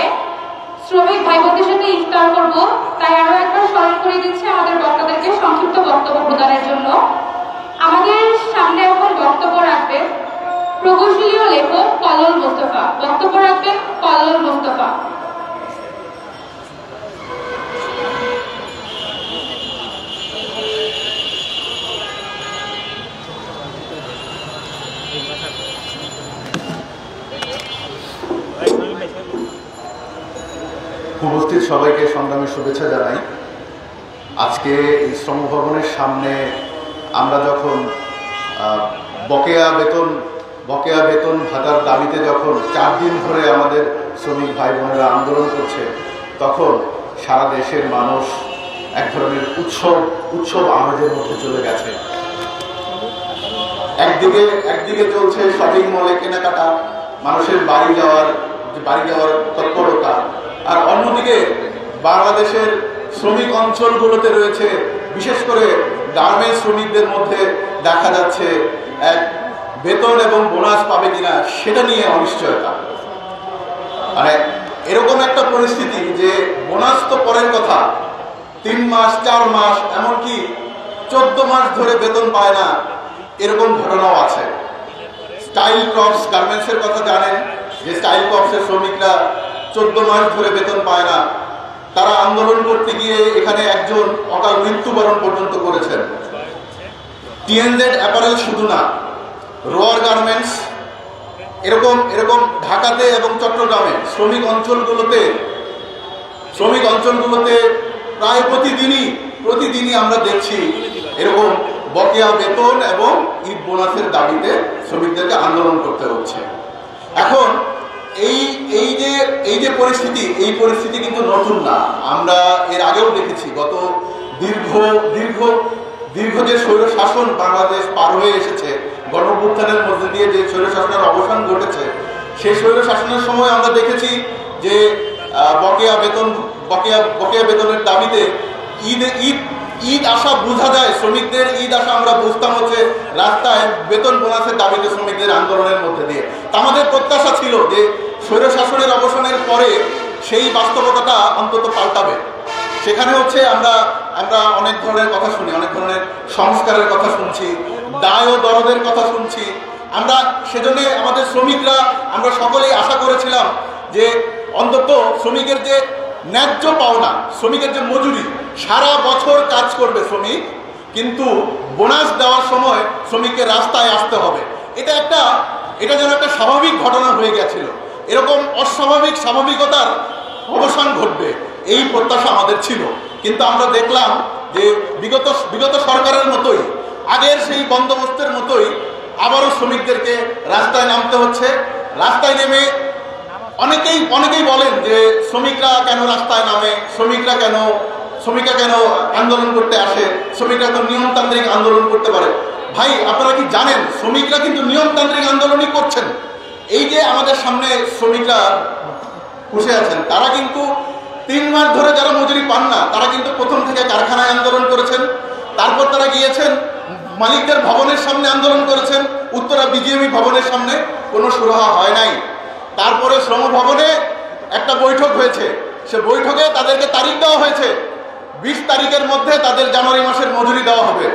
[SPEAKER 2] শ্রমিক ভাই বোনদের সাথে ইফতার করব, তাই আরো একবার স্মরণ করে দিচ্ছি আমাদের বক্তাদেরকে সংক্ষিপ্ত বক্তব্য প্রদানের জন্য। আমাদের সামনে এখন বক্তব্য রাখবেন প্রকৌশলী ও লেখক কল্লোল মোস্তফা। বক্তব্য রাখবেন কল্লোল মোস্তফা।
[SPEAKER 6] উপস্থিত সবাইকে সংগ্রামী শুভেচ্ছা জানাই। আজকে এই শ্রম ভবনের সামনে আমরা যখন বকেয়া বেতন ভাতার দাবিতে যখন 4 দিন ধরে আমাদের শ্রমিক ভাই বোনেরা আন্দোলন করছে, তখন সারা দেশের মানুষ এক ধরনের উৎসব আমেজের মধ্যে চলে গেছে। একদিকে চলছে শপিং মলে কেনাকাটা, মানুষের বাড়ি যাওয়ার তৎপরতা, আর অন্যদিকে বাংলাদেশের শ্রমিক অঞ্চলগুলোতে রয়েছে, বিশেষ করে গার্মেন্টস শ্রমিকদের মধ্যে দেখা যাচ্ছে এক বেতন এবং বোনাস পাবে কিনা সেটা নিয়ে অনিশ্চয়তা। মানে এরকম একটা পরিস্থিতি যে বোনাস তো পরের কথা, 3 মাস 4 মাস এমনকি 14 মাস ধরে বেতন পায় না, এরকম ঘটনাও আছে। স্টাইল ক্রপস গার্মেন্টসের কথা জানেন যে স্টাইল ক্রপসের শ্রমিকরা 14 মাস ধরে বেতন পায় না। তারা আন্দোলন করতে গিয়ে এখানে একজন অকাল মৃত্যুবরণ পর্যন্ত করেছেন। টিএনজেড অ্যাপারেল শুধু না, রোয়ার গার্মেন্টস, এরকম ঢাকাতে এবং চট্টগ্রামে শ্রমিক অঞ্চলগুলোতে প্রায় প্রতিদিনই আমরা দেখছি এরকম বকেয়া বেতন এবং ঈদ বোনাসের দাবিতে শ্রমিকদেরকে আন্দোলন করতে হচ্ছে। এখন এই যে পরিস্থিতি কিন্তু নতুন না, আমরা এর আগেও দেখেছি। গত দীর্ঘ যে স্বৈর শাসন বাংলাদেশ পার হয়ে এসেছে, গণঅভ্যুত্থানের মধ্যে দিয়ে যে স্বৈর শাসনের অবসান ঘটেছে, সেই স্বৈর শাসনের সময় আমরা দেখেছি যে বকেয়া বেতনের দাবিতে ঈদ আসা বোঝা যায়, শ্রমিকদের ঈদ আসা আমরা বুঝতাম হচ্ছে রাস্তায় বেতন বোনাসের দাবিতে শ্রমিকদের আন্দোলনের মধ্যে দিয়ে। আমাদের প্রত্যাশা ছিল যে স্বৈর শাসনের অবসানের পরে সেই বাস্তবতাটা অন্তত পাল্টাবে। সেখানে হচ্ছে আমরা অনেক ধরনের কথা শুনি, অনেক ধরনের সংস্কারের কথা শুনছি, দায় ও দরদের কথা শুনছি। আমরা সেজন্য আমাদের শ্রমিকরা আমরা সকলেই আশা করেছিলাম যে অন্তত শ্রমিকের যে ন্যায্য পাওনা, শ্রমিকের যে মজুরি, সারা বছর কাজ করবে শ্রমিক, কিন্তু বোনাস দেওয়ার সময় শ্রমিককে রাস্তায় আসতে হবে। এটা যেন একটা স্বাভাবিক ঘটনা হয়ে গেছিল। এরকম স্বাভাবিকতার অবসান ঘটবে এই প্রত্যাশা আমাদের ছিল। কিন্তু আমরা দেখলাম যে বিগত সরকারের মতোই, আগের সেই বন্দোবস্তের মতোই আবারও শ্রমিকদেরকে রাস্তায় নামতে হচ্ছে। রাস্তায় নেমে অনেকেই বলেন যে শ্রমিকরা কেন রাস্তায় নামে, শ্রমিকরা কেন আন্দোলন করতে আসে, শ্রমিকরা তো নিয়মতান্ত্রিক আন্দোলন করতে পারে। ভাই আপনারা কি জানেন শ্রমিকরা কিন্তু নিয়মতান্ত্রিক আন্দোলনই করছেন। এই যে আমাদের সামনে শ্রমিকরা বসে আছেন, তারা কিন্তু 3 মাস ধরে যারা মজুরি পান না, তারা কিন্তু প্রথম থেকে কারখানায় আন্দোলন করেছেন, তারপর তারা গিয়েছেন মালিকদের ভবনের সামনে আন্দোলন করেছেন, উত্তরা বিজিএমই ভবনের সামনে, কোনো সুরাহা হয় নাই। তারপরে শ্রম ভবনে একটা বৈঠক হয়েছে, সে বৈঠকে তাদেরকে তারিখ দেওয়া হয়েছে 20 তারিখের মধ্যে তাদের জানুয়ারি মাসের মজুরি দেওয়া হবে।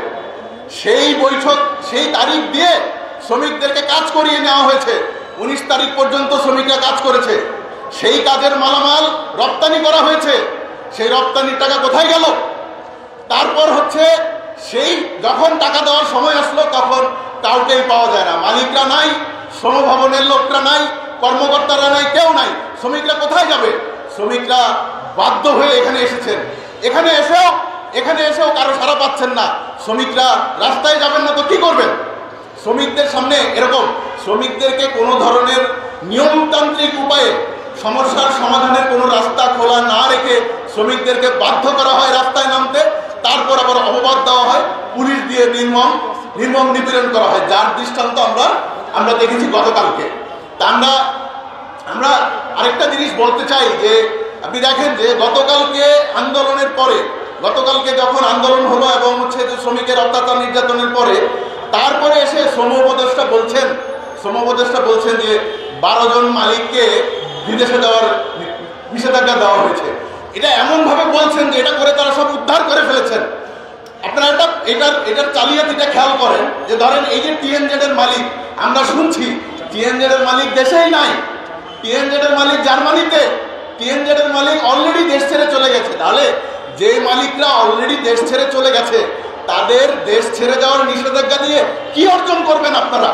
[SPEAKER 6] সেই বৈঠক, সেই তারিখ দিয়ে শ্রমিকদেরকে কাজ করিয়ে নেওয়া হয়েছে। 19 তারিখ পর্যন্ত শ্রমিকরা কাজ করেছে। সেই কাজের মালামাল রপ্তানি করা হয়েছে, সেই রপ্তানির টাকা কোথায় গেল? তারপর হচ্ছে সেই যখন টাকা দেওয়ার সময় আসলো তখন কাউকেই পাওয়া যায় না, মালিকরা নাই, শ্রমভবনের লোকরা নাই, কর্মকর্তারা নাই, কেউ নাই। শ্রমিকরা কোথায় যাবে? শ্রমিকরা বাধ্য হয়ে এখানে এসেছেন। এখানে এসেও কারো সাড়া পাচ্ছেন না। শ্রমিকরা রাস্তায় যাবেন না তো কি করবেন? শ্রমিকদের সামনে এরকম শ্রমিকদেরকে কোনো ধরনের নিয়মতান্ত্রিক উপায়ে সমস্যার সমাধানের কোনো রাস্তা খোলা না রেখে শ্রমিকদেরকে বাধ্য করা হয় রাস্তায় নামতে। তারপর আবার অপবাদ দেওয়া হয়, পুলিশ দিয়ে নির্মম নিপীড়ন করা হয়, যার দৃষ্টান্ত আমরা দেখেছি গতকালকে। তা আমরা আরেকটা জিনিস বলতে চাই যে আপনি দেখেন যে গতকালকে আন্দোলনের পরে, গতকালকে যখন আন্দোলন হলো এবং হচ্ছে যে শ্রমিকের অত্যাচার নির্যাতনের পরে, তারপরে এসে শ্রম উপদেষ্টা বলছেন যে 12 জন মালিককে বিদেশে যাওয়ার নিষেধাজ্ঞা দেওয়া হয়েছে। এটা এমনভাবে বলছেন যে এটা করে তারা সব উদ্ধার করে ফেলেছেন। আপনারা এটার চালিয়াতিটা খেয়াল করেন যে ধরেন এই যে টিএনজেড এর মালিক, আমরা শুনছি টিএনজেড এর মালিক দেশেই নাই, টিএনজেড এর মালিক জার্মানিতে, টিএনজেড এর মালিক অলরেডি দেশ ছেড়ে চলে গেছে। তাহলে যে মালিকরা অলরেডি দেশ ছেড়ে চলে গেছে তাদের দেশ ছেড়ে যাওয়ার নিষেধাজ্ঞা দিয়ে কি অর্জন করবেন আপনারা?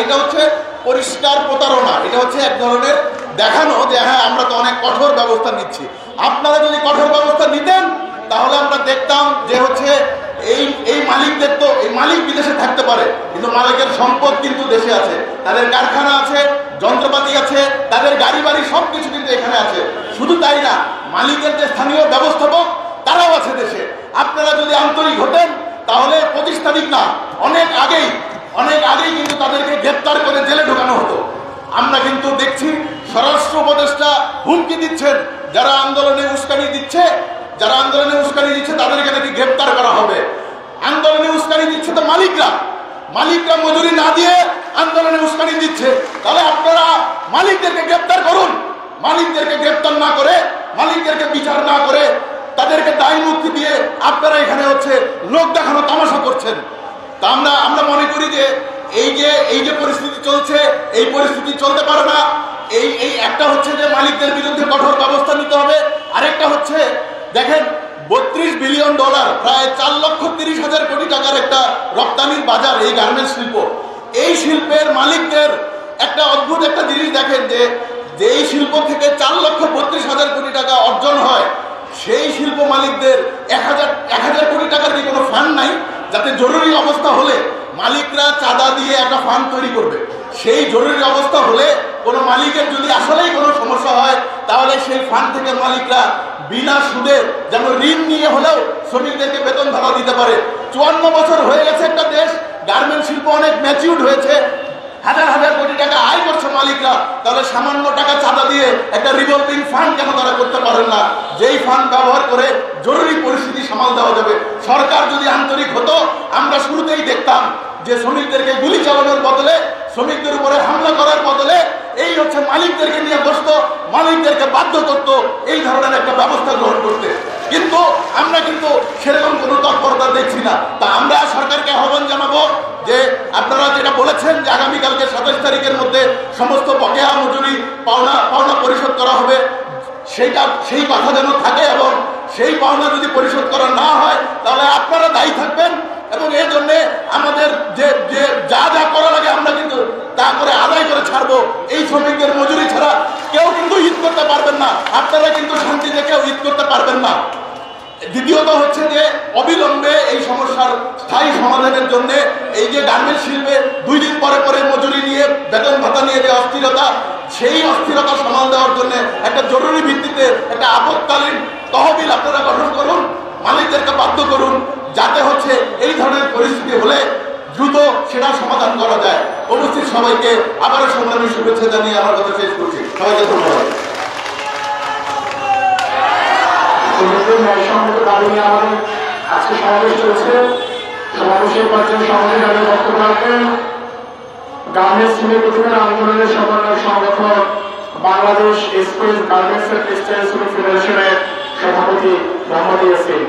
[SPEAKER 6] এটা হচ্ছে পরিষ্কার প্রতারণা। এটা হচ্ছে এক ধরনের দেখানো যে হ্যাঁ আমরা তো অনেক কঠোর ব্যবস্থা নিচ্ছি। আপনারা যদি কঠোর ব্যবস্থা নিতেন তাহলে আমরা দেখতাম যে হচ্ছে এই মালিকদের তো এই মালিক বিদেশে থাকতে পারে কিন্তু মালিকের সম্পদ কিন্তু দেশে আছে, তাদের কারখানা আছে, যন্ত্রপাতি আছে, তাদের গাড়ি বাড়ি সবকিছু কিন্তু এখানে আছে। শুধু তাই না, মালিকের যে স্থানীয় ব্যবস্থাপক তারাও আছে দেশে। আপনারা যদি আন্তরিক হতেন তাহলে 25 তারিখ না, অনেক আগেই কিন্তু তাদেরকে গ্রেপ্তার করে জেলে ঢোকানো হতো। আমরা কিন্তু দেখছি স্বরাষ্ট্র উপদেষ্টা হুমকি দিচ্ছেন যারা আন্দোলনে উস্কানি দিচ্ছে তাদেরকে নাকি গ্রেপ্তার করা হবে। আন্দোলনে উস্কানি দিচ্ছে তো মালিকরা মজুরি না দিয়ে আন্দোলনে উস্কানি দিচ্ছে। তাহলে আপনারা মালিকদেরকে গ্রেপ্তার করুন। মালিকদেরকে গ্রেপ্তার না করে, মালিকদেরকে বিচার না করে, তাদেরকে দায় মুক্তি দিয়ে আপনারা এখানে হচ্ছে লোক দেখানো তামাশা করছেন। তা আমরা মনে করি যে এই যে পরিস্থিতি চলছে, এই পরিস্থিতি চলতে পারে না। এই একটা হচ্ছে যে মালিকদের বিরুদ্ধে কঠোর ব্যবস্থা নিতে হবে, আরেকটা হচ্ছে দেখেন $32 বিলিয়ন, প্রায় 4,30,000 কোটি টাকার একটা রপ্তানির বাজার এই গার্মেন্টস শিল্প। এই শিল্পের মালিকদের একটা অদ্ভুত একটা জিনিস দেখেন যে এই শিল্প থেকে 4,32,000 কোটি টাকা অর্জন হয়, সেই শিল্প মালিকদের 1,000 কোটি টাকার কি কোনো ফান্ড নাই যাতে জরুরি অবস্থা হলে মালিকরা চাঁদা দিয়ে একটা ফান্ড তৈরি করবে? সেই জরুরি অবস্থা হলে কোনো মালিকের যদি আসলেই কোনো সমস্যা হয় তাহলে সেই ফান্ড থেকে মালিকরা বিনা সুদে যেন ঋণ নিয়ে হলেও শ্রমিকদেরকে বেতন ভাতা দিতে পারে। 54 বছর হয়ে গেছে একটা দেশ, গার্মেন্টস শিল্প অনেক ম্যাচিউরড হয়েছে, হাজার কোটি টাকা আয় করছে মালিকরা, তাহলে সামান্য টাকা চাঁদা দিয়ে একটা রিভলভিং ফান্ড কেন তারা করতে পারেন না, যেই ফান্ড ব্যবহার করে জরুরি পরিস্থিতি সামাল দেওয়া যাবে? সরকার যদি আন্তরিক হতো আমরা শুরুতেই দেখতাম যে শ্রমিকদেরকে গুলি চালানোর বদলে, শ্রমিকদের উপরে হামলা করার বদলে এই হচ্ছে মালিকদেরকে নিয়ে বসত, মালিকদেরকে বাধ্য করত এই ধরনের একটা ব্যবস্থা গ্রহণ করতে। কিন্তু আমরা সেরকম কোনো তৎপরতা দেখছি না। তা আমরা সরকারকে আহ্বান জানাবো যে আপনারা যেটা বলেছেন যে আগামীকালকে 27 তারিখের মধ্যে সমস্ত বকেয়া মজুরি পাওনা পরিশোধ করা হবে, সেই কথা যেন থাকে এবং সেই পাওনা যদি পরিশোধ করা না হয় তাহলে আপনারা দায়ী থাকবেন এবং এর জন্যে আমাদের যে যা করা লাগে আমরা কিন্তু তা করে আদায় করে ছাড়বো। এই শ্রমিকদের মজুরি ছাড়া কেউ কিন্তু ঈদ করতে পারবেন না, আপনারা কিন্তু শান্তিতে কেউ ঈদ করতে পারবেন না। দ্বিতীয়ত হচ্ছে যে অবিলম্বে এই সমস্যার স্থায়ী সমাধানের জন্য এই যে গার্মেন্টস শিল্পে 2 দিন পরে মজুরি নিয়ে বেতন ভাতা নিয়ে যে অস্থিরতা, সেই অস্থিরতা সামাল দেওয়ার জন্য একটা জরুরি ভিত্তিতে একটা আপৎকালীন তহবিল আপনারা গঠন করুন। মালিক মন্ত্রীদেরকে বাধ্য করুন, যাতে হচ্ছে এই ধরনের পরিস্থিতি হলে দ্রুত সেটা সমাধান করা যায়। উপস্থিত সবাইকে আবারও সংগ্রামী শুভেচ্ছা জানিয়ে আমার কথা শেষ করছি। সবাইকে ধন্যবাদ।
[SPEAKER 1] আমাদের আজকে সমাবেশ চলছে। সমাবেশের মাধ্যমে সমাবেশ আগে বক্তব্য রাখবেন গার্মেন্টস শ্রমিক অধিকার আন্দোলনের সমন্বয় সংগঠন Bangladesh express garments and textile শ্রমিক ফেডারেশনের সভাপতি মোহাম্মদ ইয়াসিন।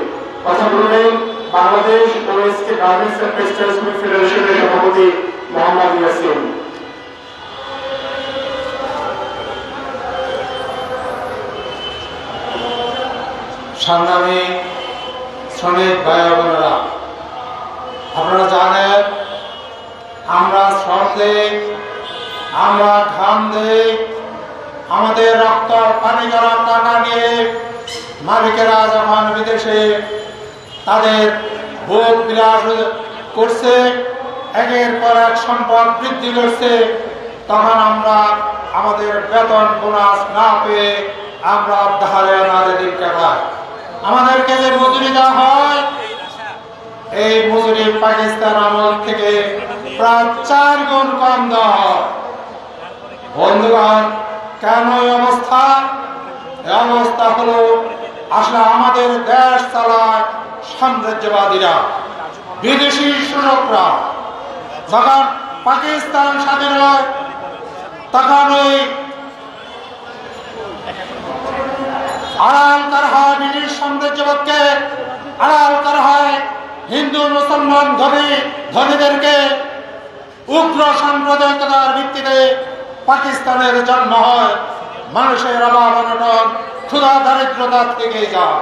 [SPEAKER 1] কথা বলবেন Bangladesh OSK garments and textile শ্রমিক ফেডারেশনের সভাপতি মোহাম্মদ ইয়াসিন।
[SPEAKER 7] সংগ্রামী শ্রমিক ভাই বোনেরা, আপনারা জানেন আমরা শ্রম দিই, আমরা ঘাম দিই, আমাদের রক্ত পানি করা টাকা নিয়ে মালিকেরা যখন বিদেশে তাদের ভোগ বিলাস করছে, একের পর এক সম্পদ বৃদ্ধি করছে, তখন আমরা আমাদের বেতন বোনাস না পেয়ে আমরা ধারে নারে দিন কাটাই। আমাদেরকে যে মজুরি দেওয়া হয়, এই মজুরি পাকিস্তান আমল থেকে প্রায় 4 গুণ কম দেওয়া হয়। বন্ধুগণ, কেন এই অবস্থা? এই অবস্থা হলো আসলে আমাদের দেশ চালায় সাম্রাজ্যবাদীরা, বিদেশি শাসকরা। যখন পাকিস্তান স্বাধীন হয় তখন ওই আড়াল করা হয় ব্রিটিশ সাম্রাজ্যবাদকে, আড়াল করা হয় হিন্দু মুসলমান ধনীদেরকে। উগ্র সাম্প্রদায়িকতার ভিত্তিতে পাকিস্তানের জন্ম হয়। মানুষের অভাব অনটন ক্ষুধা দারিদ্রতা থেকে যায়।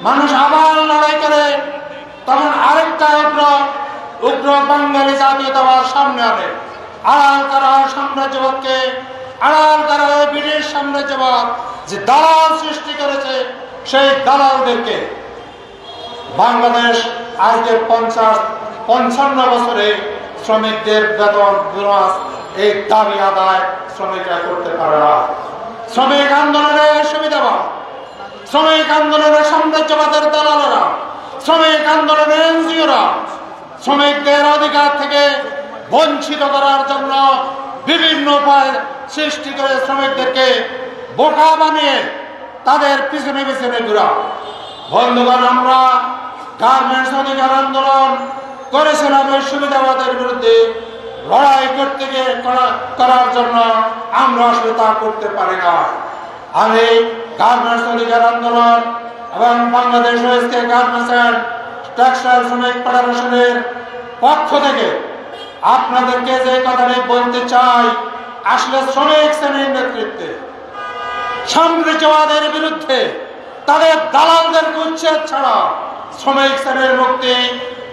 [SPEAKER 7] মানুষ আবার লড়াই করে, তখন আরেকটা উগ্র বাঙালি জাতীয়তাবাদ সামনে আনে। আড়াল করা হয় সাম্রাজ্যবাদকে, আড়াল করা হয় ব্রিটিশ সাম্রাজ্যবাদ যে দালাল সৃষ্টি করেছে, সেই দালালদেরকে। বাংলাদেশ আজকে 55 বছরে শ্রমিকদের বেতন বোনাস এই দাবি আদায় শ্রমিকরা করতে পারে না। শ্রমিক আন্দোলনের সুবিধাবাদ, শ্রমিক আন্দোলনের সাম্রাজ্যবাদের দালালেরা, শ্রমিক আন্দোলনের এনজিওরা শ্রমিকদের অধিকার থেকে বঞ্চিত করার জন্য বিভিন্ন উপায় সৃষ্টি করে শ্রমিকদেরকে বোকা বানিয়ে তাদের পিছনে পিছনে ঘুরা। বন্ধুগণ, আমরা গার্মেন্টস অধিকার আন্দোলন করেছিলাম এই সুবিধাবাদের বিরুদ্ধে। লড়াই করতে গিয়ে করার জন্য আমরা আসলে তা করতে পারি না। আমি গার্মেন্টস অধিকার আন্দোলন এবং Bangladesh OSK garments and textile শ্রমিক ফেডারেশনের পক্ষ থেকে আপনাদেরকে যে কথাটি বলতে চাই, আসলে শ্রমিক শ্রেণীর নেতৃত্বে সাম্রাজ্যবাদের বিরুদ্ধে তাদের দালালদেরকে উচ্ছেদ ছাড়া শ্রমিক শ্রেণীর মুক্তি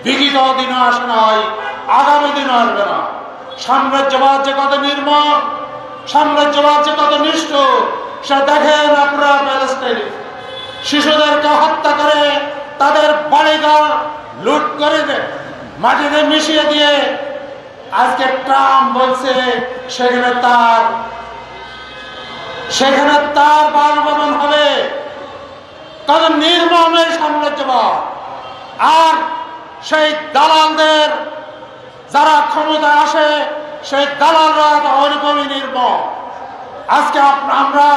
[SPEAKER 7] বিগত দিনে আসে নাই, আগামী দিনে আসবে না। সাম্রাজ্যবাদ যে কত নির্মম, সাম্রাজ্যবাদ যে কত নিষ্ঠুর, সে দেখেন আপনারা প্যালেস্টাইনে শিশুদেরকে হত্যা করে তাদের বাড়িঘর লুট করে মাটিতে মিশিয়ে দিয়ে আজকে ট্রাম্প বলছে সেখানে তার বাসভবন হবে। কত নির্মম এই সাম্রাজ্যবাদ। আর সেই দালালদের যারা ক্ষমতা আসে, সেই দালালরা ওরকমই নির্মম। আজকে আমরা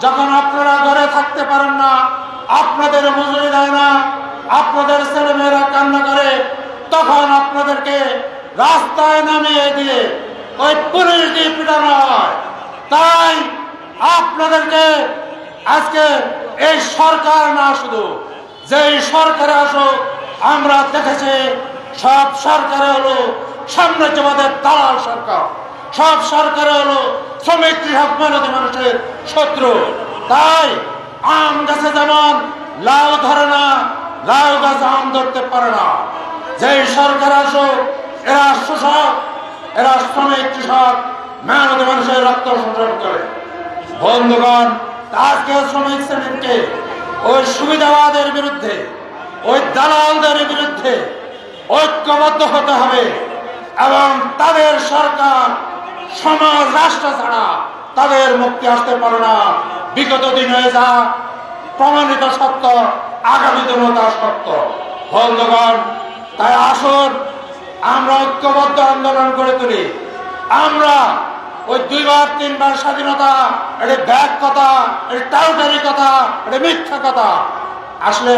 [SPEAKER 7] যখন আপনারা ঘরে থাকতে পারেন না, আপনাদের মজুরি দেয় না, আপনাদের ছেলেমেয়েরা কান্না করে, তখন আপনাদেরকে রাস্তায় নামিয়ে দিয়ে ওই পুলিশ দিয়ে পিটানো হয়। তাই আপনাদেরকে আজকে এই সরকার না, শুধু যেই সরকারে আসুক, আমরা দেখেছি সব সরকারে হলো সাম্রাজ্যবাদের দালাল সরকার, সব সরকারে হলো শ্রমিক কৃষক মেহনতি মানুষের শত্রু। তাই আম গাছে যেমন লাউ ধরে না, লাউ গাছ আম ধরতে পারে না। যেই সরকার আসুক, এরা শোষক, এরা শ্রমিক কৃষক মেহনতি মানুষের রক্ত সংগ্রহ করে। বন্ধুগণ, আজকে শ্রমিক শ্রেণীকে ওই সুবিধাবাদের বিরুদ্ধে, ওই দালালদের বিরুদ্ধে ঐক্যবদ্ধ হতে হবে এবং তাদের সরকার সমাজ রাষ্ট্র ছাড়া তাদের মুক্তি আসতে পারে না। বিগত দিনে যা প্রমাণিত সত্য, আগামী দিনও তা সত্য। বন্ধুগণ, তাই আসুন আমরা ঐক্যবদ্ধ আন্দোলন করে তুলি। আমরা ওই 2বার 3বার স্বাধীনতা, এটা ব্যাগ কথা, এটা টাউটারি কথা, এটা মিথ্যা কথা। আসলে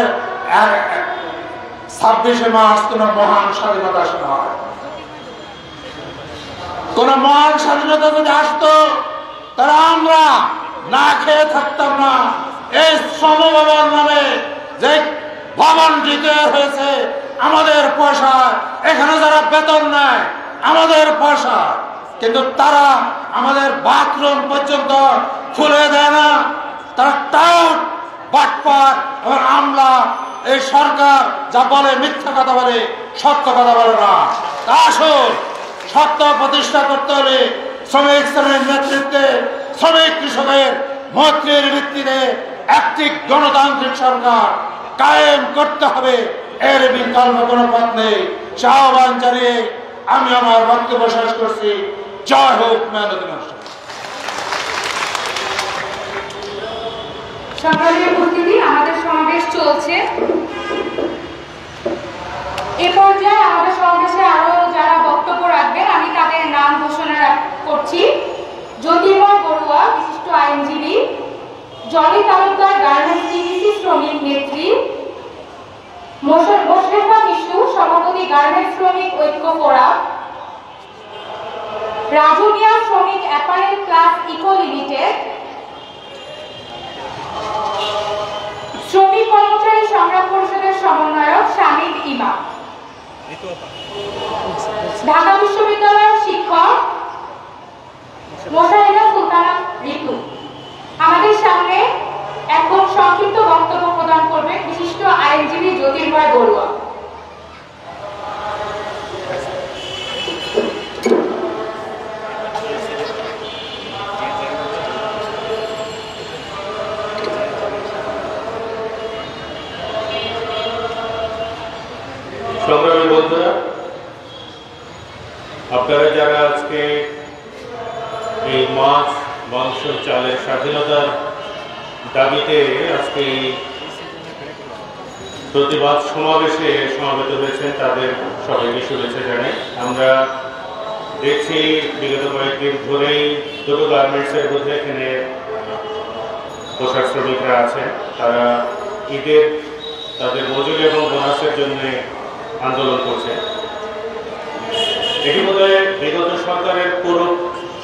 [SPEAKER 7] 26শে মার্চ কোন মহান স্বাধীনতা আসলে হয়, কোন মহান স্বাধীনতা যদি আসতো তাহলে আমরা না খেয়ে থাকতাম না। এই শ্রম ভবন নামে যে ভবনটি তৈরি হয়েছে আমাদের পয়সা, এখানে যারা বেতন নেয় আমাদের পয়সা, কিন্তু তারা আমাদের বাথরুম পর্যন্ত খুলে দেয় না। তারা টাউট, বাটপার এবং আমলা। এই সরকার যা বলে মিথ্যা কথা বলে, সত্য কথা বলে না। আসুন, সত্য প্রতিষ্ঠা করতে হলে শ্রমিক শ্রেণীর নেতৃত্বে, শ্রমিক কৃষকের মৈত্রীর ভিত্তিতে একটি গণতান্ত্রিক সরকার কায়েম করতে হবে। এর বিকল্প কোনো পথ নেই। আহ্বান জানিয়ে আমি আমার বক্তব্য শেষ করছি। জয় হোক মেহনতি মানুষ।
[SPEAKER 2] সংগ্রামী উপস্থিতি, আমাদের সমাবেশ চলছে। এ পর্যায়ে আমাদের সমাবেশে আরো যারা বক্তব্য রাখবেন আমি তাদের নাম ঘোষণা করছি। জ্যোতির্ময় বড়ুয়া, বিশিষ্ট আইনজীবী। জলি তালুকদার, গার্মেন্টস টিভিসি শ্রমিক নেত্রী। মোশরেফা মিশু, সভাপতি গার্মেন্টস শ্রমিক ঐক্য ফোরাম। রাজু মিয়া, শ্রমিক অ্যাপারেল ক্লাস ইকো লিমিটেড। শ্রমিক কর্মচারী সংগ্রাম পরিষদের সমন্বয়ক শামিদ ইমাম। ঢাকা বিশ্ববিদ্যালয়ের শিক্ষক মোশাহিদা সুলতানা ঋতু। আমাদের সামনে এখন সংক্ষিপ্ত বক্তব্য প্রদান করবেন বিশিষ্ট আইনজীবী জ্যোতির্ময় বড়ুয়া।
[SPEAKER 4] সংগ্রামী বন্ধুরা, আপনারা যারা আজকে এই মাছ, মাংস, চালের স্বাধীনতার দাবিতে আজকে প্রতিবাদ সমাবেশে সমবেত হয়েছেন, তাদের সবাইকে শুভেচ্ছা জানাই। আমরা দেখছি বিগত কয়েকদিন ধরেই দুটো গার্মেন্টসের মধ্যে এখানে পোশাক শ্রমিকরা আছেন। তারা ঈদের তাদের মজুরি এবং বোনাসের জন্য আন্দোলন করছে। এটি বোধহয় বিগত সরকারের পুরো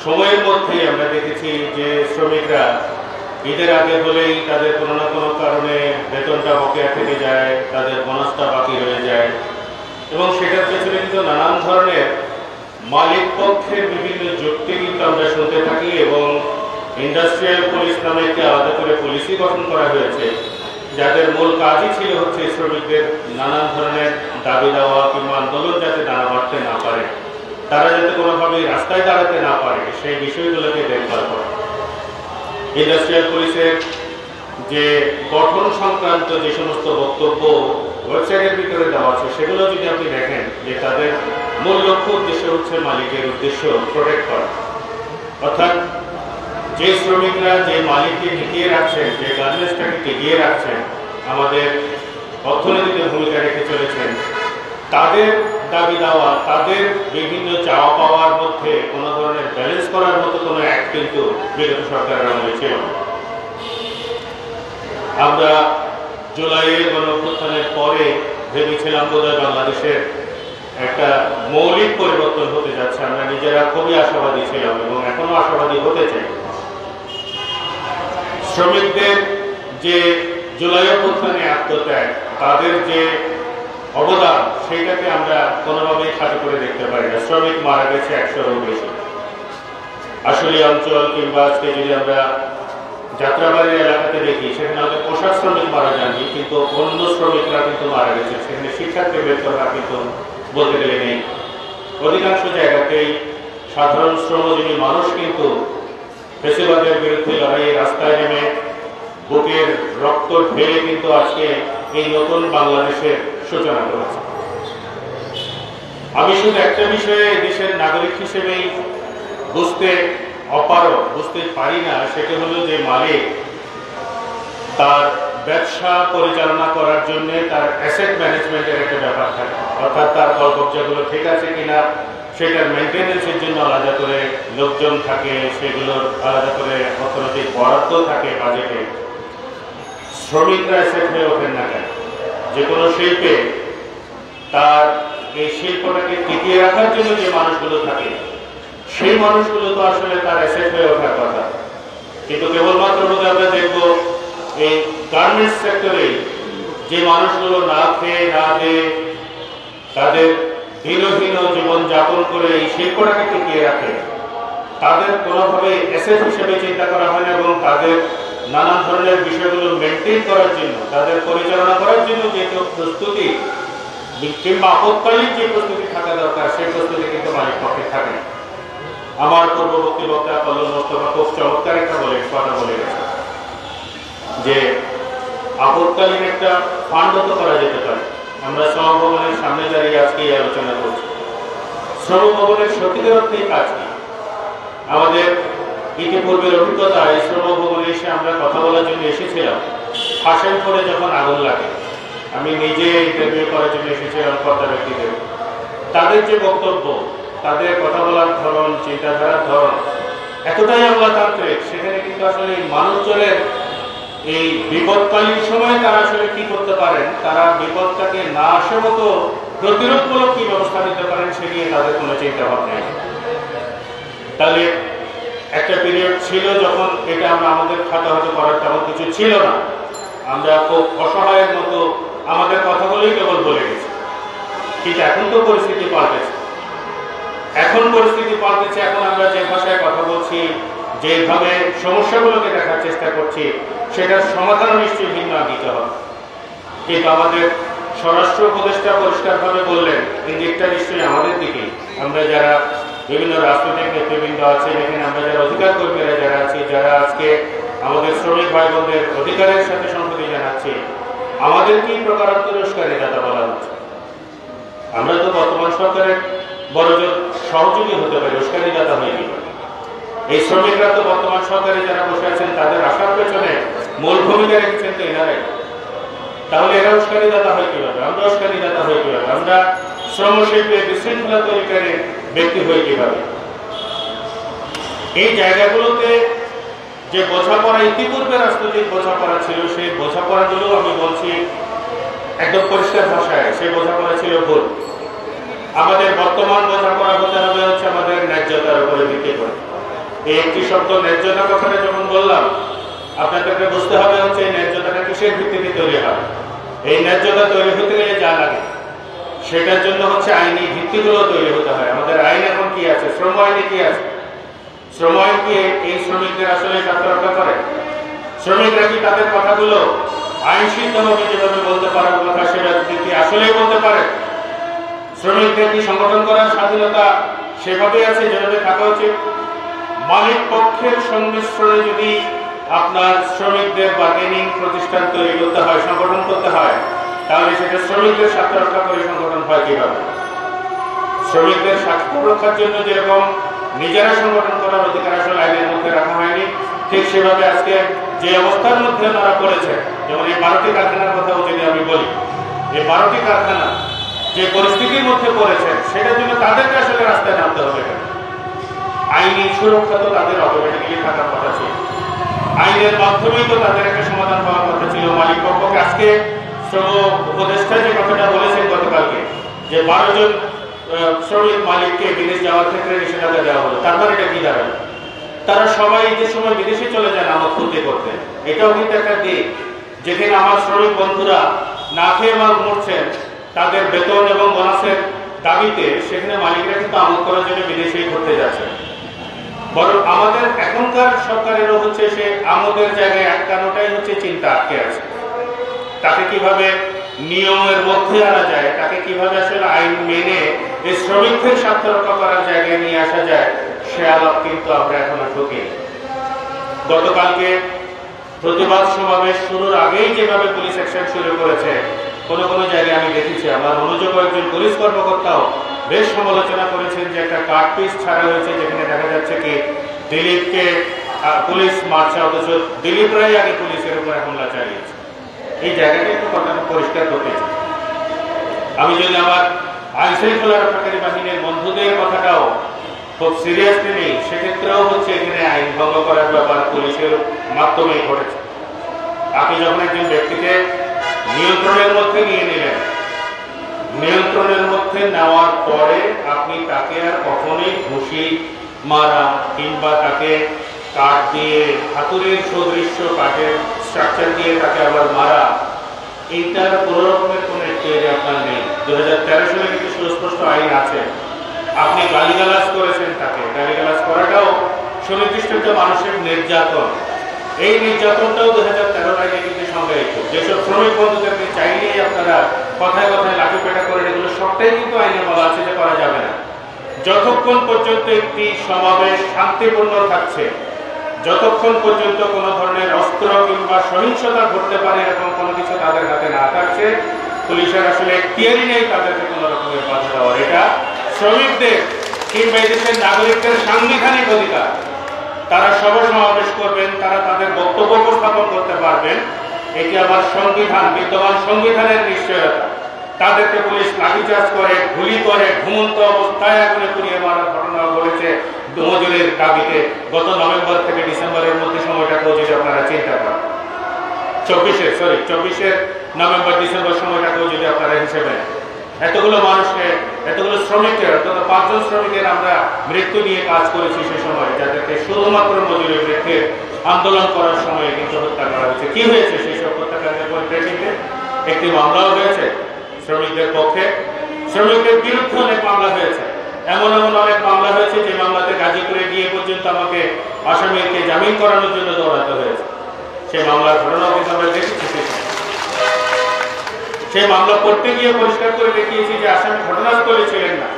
[SPEAKER 4] সময়ের মধ্যে আমরা দেখেছি যে শ্রমিকরা ঈদের আগে হলেই তাদের কোনো না কোনো কারণে বেতনটা বকেয়া থেকে যায়, তাদের বোনাসটা বাকি রয়ে যায়, এবং সেটার পেছনে কিন্তু নানান ধরনের মালিক পক্ষের বিভিন্ন যুক্তি কিন্তু আমরা শুনতে থাকি। এবং ইন্ডাস্ট্রিয়াল পুলিশ নামে একটি আলাদা করে পুলিশই গঠন করা হয়েছে, যাদের মূল কাজই ছিল হচ্ছে শ্রমিকদের নানান ধরনের দাবি দেওয়া কিংবা আন্দোলন যাতে দাঁড়া বাড়তে না পারে, তারা যাতে কোনোভাবে রাস্তায় দাঁড়াতে না পারে সেই বিষয়গুলোকে দেখভাল করে। ইন্ডাস্ট্রিয়াল পুলিশের যে গঠন সংক্রান্ত যে সমস্ত বক্তব্য ওয়েবসাইটের ভিতরে দেওয়া আছে, সেগুলো যদি আপনি দেখেন যে তাদের মূল লক্ষ্য উদ্দেশ্য হচ্ছে মালিকের উদ্দেশ্য প্রোটেক্ট করা। অর্থাৎ যে শ্রমিকরা যে মালিককে টিকিয়ে রাখছেন, যে গার্মেন্টসটাকে টিকিয়ে রাখছেন, আমাদের অর্থনীতিতে ভূমিকা রেখে চলেছেন, তাদের দাবি দেওয়া, তাদের বিভিন্ন চাওয়া পাওয়ার মধ্যে কোনো ধরনের ব্যালেন্স করার মতো কোনো অ্যাক্ট কিন্তু বিগত সরকারের আমলে ছিল। আমরা জুলাইয়ের গণঅভ্যুত্থানের পরে ভেবেছিলাম বোধহয় বাংলাদেশের একটা মৌলিক পরিবর্তন হতে যাচ্ছে। আমরা নিজেরা খুবই আশাবাদী ছিলাম এবং এখনো আশাবাদী হতে চাই। শ্রমিকদের যে জুলাই অভ্যুত্থানে আত্মত্যাগ, তাদের যে অবদান, সেইটাকে আমরা কোনোভাবেই খাটো করে দেখতে পারি না। শ্রমিক মারা গেছে 100-এরও বেশি। আসলে অঞ্চল কিংবা আজকে যদি আমরা যাত্রাবাড়ির এলাকাতে দেখি, সেখানে আমাদের পোশাক শ্রমিক মারা যাননি, কিন্তু অন্য শ্রমিকরা কিন্তু মারা গেছে। সেখানে শিক্ষার্থী বেতনটা কিন্তু বলতে গেলে নেই। অধিকাংশ জায়গাতেই সাধারণ শ্রমজীবী মানুষ কিন্তু ফেসিবাদের বিরুদ্ধে লড়াইয়ে রাস্তায় নেমে বুকের রক্ত ঢেলে কিন্তু আজকে এই নতুন বাংলাদেশের সূচনা করেছে। আমি শুধু একটা বিষয়ে দেশের নাগরিক হিসেবেই বুঝতে পারি না, সেটা হলো যে মালিক তার
[SPEAKER 8] ব্যবসা পরিচালনা করার জন্য তার অ্যাসেট ম্যানেজমেন্টের একটা ব্যাপার থাকে, অর্থাৎ তার কলকবজাগুলো ঠিক আছে কিনা সেটার মেনটেন্যান্সের জন্য আলাদা করে লোকজন থাকে, সেগুলোর আলাদা করে অর্থনৈতিক বরাদ্দ থাকে বাজেটে। শ্রমিকরা অ্যাসেট হয়ে ওঠেন না কেন? যে কোনো শিল্পে তার এই শিল্পটাকে টিকিয়ে রাখার জন্য যে মানুষগুলো থাকে সেই মানুষগুলো তো আসলে তার অ্যাসেট হয়ে ওঠার কথা। কিন্তু কেবলমাত্র আমরা দেখবো এই গার্মেন্টস সেক্টরে যে মানুষগুলো না খেয়ে না দিয়ে তাদের হীন জীবন যাপন করে এই শিল্পটাকে টিকিয়ে রাখে, তাদের কোনোভাবে অ্যাসেট হিসেবে চিন্তা করা হয় না এবং তাদের নানান ধরনের বিষয়গুলো মেনটেন করার জন্য, তাদের পরিচালনা করার জন্য যে প্রস্তুতি কিংবা আপৎকালীন যে প্রস্তুতি থাকা দরকার সেই প্রস্তুতি কিন্তু মালিক পক্ষে থাকে না। আমার পূর্ববর্তী বক্তা কল্লোল মোস্তফা খুব চমৎকার একটা কথা বলে গেছে যে আপৎকালীন একটা ফান্ড তো করা যেতে পারে। আমরা শ্রম ভবনের সামনে দাঁড়িয়ে আজকে এই আলোচনা করছি। শ্রম ভবনের সত্যিকার অর্থে কাজ কি? আমাদের ইতিপূর্বের অভিজ্ঞতা, এই শ্রম ভবনে এসে আমরা কথা বলার জন্য এসেছিলাম ফাঁসের পরে যখন আগুন লাগে। আমি নিজে ইন্টারভিউ করার জন্য এসেছিলাম কর্তা ব্যক্তিদের। তাদের যে বক্তব্য, তাদের কথা বলার ধরন, চিন্তাধারার ধরন এতটাই আমলাতান্ত্রিক, সেখানে কিন্তু আসলে মানুষজনের এই বিপদকালীন সময়ে তারা আসলে কি করতে পারেন, তারা বিপদটাকে না আসার মতো প্রতিরোধমূলক কি ব্যবস্থা নিতে পারেন সে নিয়ে তাদের কোনো চিন্তা ভাবনা নেই। তাহলে একটা পিরিয়ড ছিল যখন এটা আমরা আমাদের খাতা হয়তো করার তেমন কিছু ছিল না, আমরা খুব অসহায়ের মতো আমাদের কথাগুলোই কেবল বলে গেছি। কিন্তু এখন তো পরিস্থিতি পাল্টেছে, এখন আমরা যে ভাষায় কথা বলছি, যেভাবে সমস্যাগুলোকে দেখার চেষ্টা করছি, সেটার সমাধানও নিশ্চয়ই ভিন্ন দিতে হবে। কিন্তু আমাদের স্বরাষ্ট্র উপদেষ্টা পরিষ্কারভাবে বললেন ইঙ্গিতটা নিশ্চয়ই আমাদের দিকেই। আমরা যারা বিভিন্ন রাজনৈতিক নেতৃবৃন্দ আছে, এখানে আমরা যারা অধিকার কর্মীরা যারা আছি, যারা আজকে আমাদের শ্রমিক ভাই বোনদের অধিকারের সাথে সংহতি জানাচ্ছি, আমাদের কি প্রকারান্তর উস্কানিদাতা বলা হচ্ছে? আমরা তো বর্তমান সরকারের বড়জোর সহযোগী হতে পারি, উস্কানিদাতা হয়ে কি? এই শ্রমিকরা তো বর্তমান সরকারে যারা বসে আছেন তাদের আসার পেছনে মূল ভূমিকা রেখেছেন তো এনারাই। তাহলে এরা উস্কানিদাতা হয় কিভাবে? আমরা উস্কানিদাতা হয়ে কিভাবে? আমরা শ্রমশিল্পে বিশৃঙ্খলা তৈরিকারী ব্যক্তি হয়ে কিভাবে? এই জায়গাগুলোতে যে বোঝাপড়া, ইতিপূর্বে রাজনৈতিক বোঝাপড়া ছিল, সেই বোঝাপড়াগুলো আমি বলছি একদম পরিষ্কার ভাষায়, সেই বোঝাপড়া ছিল ভুল। আমাদের বর্তমান বোঝাপড়া হতে হবে হচ্ছে আমাদের ন্যায্যতার উপরে ভিত্তি করে। এই একটি শব্দ ন্যায্যতা কথাটা যখন বললাম, আপনাদেরকে বুঝতে হবে হচ্ছে এই ন্যায্যতাটা কিসের ভিত্তিতে তৈরি হয়। এই ন্যায্যতা তৈরি হতে গেলে যা লাগে সেটার জন্য হচ্ছে আইনি ভিত্তিগুলো তৈরি হতে হয়। আমাদের আইন এখন কি আছে? শ্রম আইনে কি আছে? শ্রম আইন কি এই শ্রমিকদের আসলে স্বার্থ রক্ষা করে? শ্রমিকরা কি তাদের কথাগুলো আইনসিদ্ধভাবে যেভাবে বলতে পারার কথা সেটা কি আসলেই বলতে পারে? শ্রমিকদের কি সংগঠন করার স্বাধীনতা সেভাবে আছে যেভাবে থাকা উচিত? মালিক পক্ষের সংমিশ্রণে যদি আপনার শ্রমিকদের বার্গেনিং প্রতিষ্ঠান তৈরি করতে হয়, সংগঠন করতে হয়, তাহলে সেটা শ্রমিকদের স্বার্থ রক্ষা করে সংগঠন হয় কিভাবে? শ্রমিকদের স্বার্থ রক্ষার জন্য যেরকম নিজেরা সংগঠন করার অধিকার আসলে আইনের মধ্যে রাখা হয়নি, ঠিক সেভাবে আজকে যে অবস্থার মধ্যে তারা পড়েছে, যেমন এই 12টি কারখানার কথাও যদি আমি বলি, এই 12টি কারখানা যে পরিস্থিতির মধ্যে পড়েছে সেটার জন্য তাদেরকে আসলে রাস্তায় নামতে হবে। আইনি সুরক্ষা তো তাদের অটোমেটিক্যালি থাকার কথা ছিল, আইনের মাধ্যমেই তো তাদের একটা সমাধান হওয়ার কথা ছিল। মালিক পক্ষকে আজকে শ্রম উপদেষ্টা যে কথাটা বলেছেন গতকালকে, যে 12 জন শ্রমিক মালিককে বিদেশ যাওয়ার ক্ষেত্রে নিষেধাজ্ঞা দেওয়া হলো, তার মানে এটা কি দাঁড়ায়? তারা সবাই ঈদের সময় বিদেশে চলে যান আমোদ ফুর্তি করতে। এটাও কিন্তু একটা দিক যেখানে আমার শ্রমিক বন্ধুরা না খেয়ে মরছেন তাদের বেতন এবং বোনাসের দাবিতে, সেখানে মালিকরা কিন্তু আমোদ করার জন্য বিদেশেই ঘুরতে যাচ্ছে। বরং আমাদের এখনকার সরকারেরও হচ্ছে সে আমোদের জায়গায় আটকানোটাই হচ্ছে চিন্তা আটকে আছে। তাকে কিভাবে নিয়মের মধ্যে আনা যায়, তাকে কিভাবে আসলে আইন মেনে এই শ্রমিকদের স্বার্থ রক্ষা করার জায়গায় নিয়ে আসা যায়, সে আলাপ কিন্তু আমরা এখনো ঢুকি। গতকালকে প্রতিবাদ সমাবেশ শুরুর আগেই যেভাবে পুলিশ অ্যাকশন শুরু করেছে, কোনো কোনো জায়গায় আমি দেখেছি আমার অনুযোগ একজন পুলিশ কর্মকর্তাও বেশ সমালোচনা করেছেন যে একটা কাট পিস ছাড়া হয়েছে, যেখানে দেখা যাচ্ছে কি দিলীপকে পুলিশ মারছে, অথচ দিলীপরাই আগে পুলিশের উপরে হামলা চালিয়েছে। এই জায়গাটা একটু কথা পরিষ্কার করতে চাই। আমি যদি আমার আইন শৃঙ্খলা রক্ষাকারী বাহিনীর বন্ধুদের কথাটাও খুব সিরিয়াসলি নেই, সেক্ষেত্রেও হচ্ছে এখানে আইন ভঙ্গ করার ব্যাপার পুলিশের মাধ্যমেই ঘটেছে। আপনি যখন একজন ব্যক্তিকে নিয়ন্ত্রণের মধ্যে নিয়ে নিলেন, নিয়ন্ত্রণের মধ্যে নেওয়ার পরে আপনি তাকে আর কখনোই ঘুষি মারা কিংবা তাকে কাঠ দিয়ে হাতুড়ির সদৃশ্য কাঠের স্ট্রাকচার দিয়ে তাকে আবার মারা, এইটার কোনো রকমের কোনো তৈরি আপনার নেই। 2013 সালে কিন্তু সুস্পষ্ট আইন আছে। আপনি গালিগালাজ করেছেন, তাকে গালিগালাজ করাটাও সুনির্দিষ্ট একটা মানুষের নির্যাতন। এই নির্যাতনটাও 2013 আইনে কিন্তু সংজ্ঞায়িত। যেসব শ্রমিক বন্ধুদেরকে চাইলেই আপনারা কথায় কথায় লাঠিপেটা করেন, এগুলো সবটাই কিন্তু আইনে বলা আছে যে করা যাবে না। যতক্ষণ পর্যন্ত একটি সমাবেশ শান্তিপূর্ণ থাকছে, যতক্ষণ পর্যন্ত কোনো ধরনের অস্ত্র কিংবা সহিংসতা ঘটতে পারে এরকম কোনো কিছু তাদের হাতে না থাকছে, পুলিশের আসলে এখতিয়ারই নেই তাদেরকে কোনো রকমের বাধা দেওয়ার। এটা শ্রমিকদের কিংবা এই দেশের নাগরিকদের সাংবিধানিক অধিকার। তারা সভা সমাবেশ করবেন, তারা তাদের বক্তব্য উপস্থাপন করতে পারবেন, এটি আবার সংবিধান, বিদ্যমান সংবিধানের নিশ্চয়তা। তাদেরকে পুলিশ লাঠিচার্জ করে, গুলি করে, ঘুমন্ত অবস্থায় আগুনে পুড়িয়ে মারার ঘটনা ঘটেছে মজুরির দাবিতে গত নভেম্বর থেকে ডিসেম্বরের মধ্যে সময়টাকেও যদি আপনারা চিন্তা করেন, 24 নভেম্বর ডিসেম্বর সময়টাকেও যদি আপনারা হিসেবে, এতগুলো মানুষকে, এতগুলো শ্রমিকের, অন্তত 5 জন শ্রমিকের আমরা মৃত্যু নিয়ে কাজ করেছি সে সময়, যাদেরকে শুধুমাত্র মজুরি বৃদ্ধির আন্দোলন করার সময় কিন্তু হত্যা করা হয়েছে। কি হয়েছে সেই সব হত্যাকাণ্ডের পরিপ্রেক্ষিতে? একটি মামলাও হয়েছে শ্রমিকদের পক্ষে, শ্রমিকদের বিরুদ্ধে অনেক মামলা হয়েছে। এমন অনেক মামলা হয়েছে যে মামলাতে গাজীপুরে গিয়ে পর্যন্ত আমাকে আসামিকে জামিন করানোর জন্য দৌড়াতে হয়েছে। সেই মামলার ঘটনাও কিন্তু আমরা দেখেছি। সেই মামলা করতে গিয়ে পরিষ্কার করে দেখিয়েছি যে আসামি ঘটনাস্থলে ছিলেন না,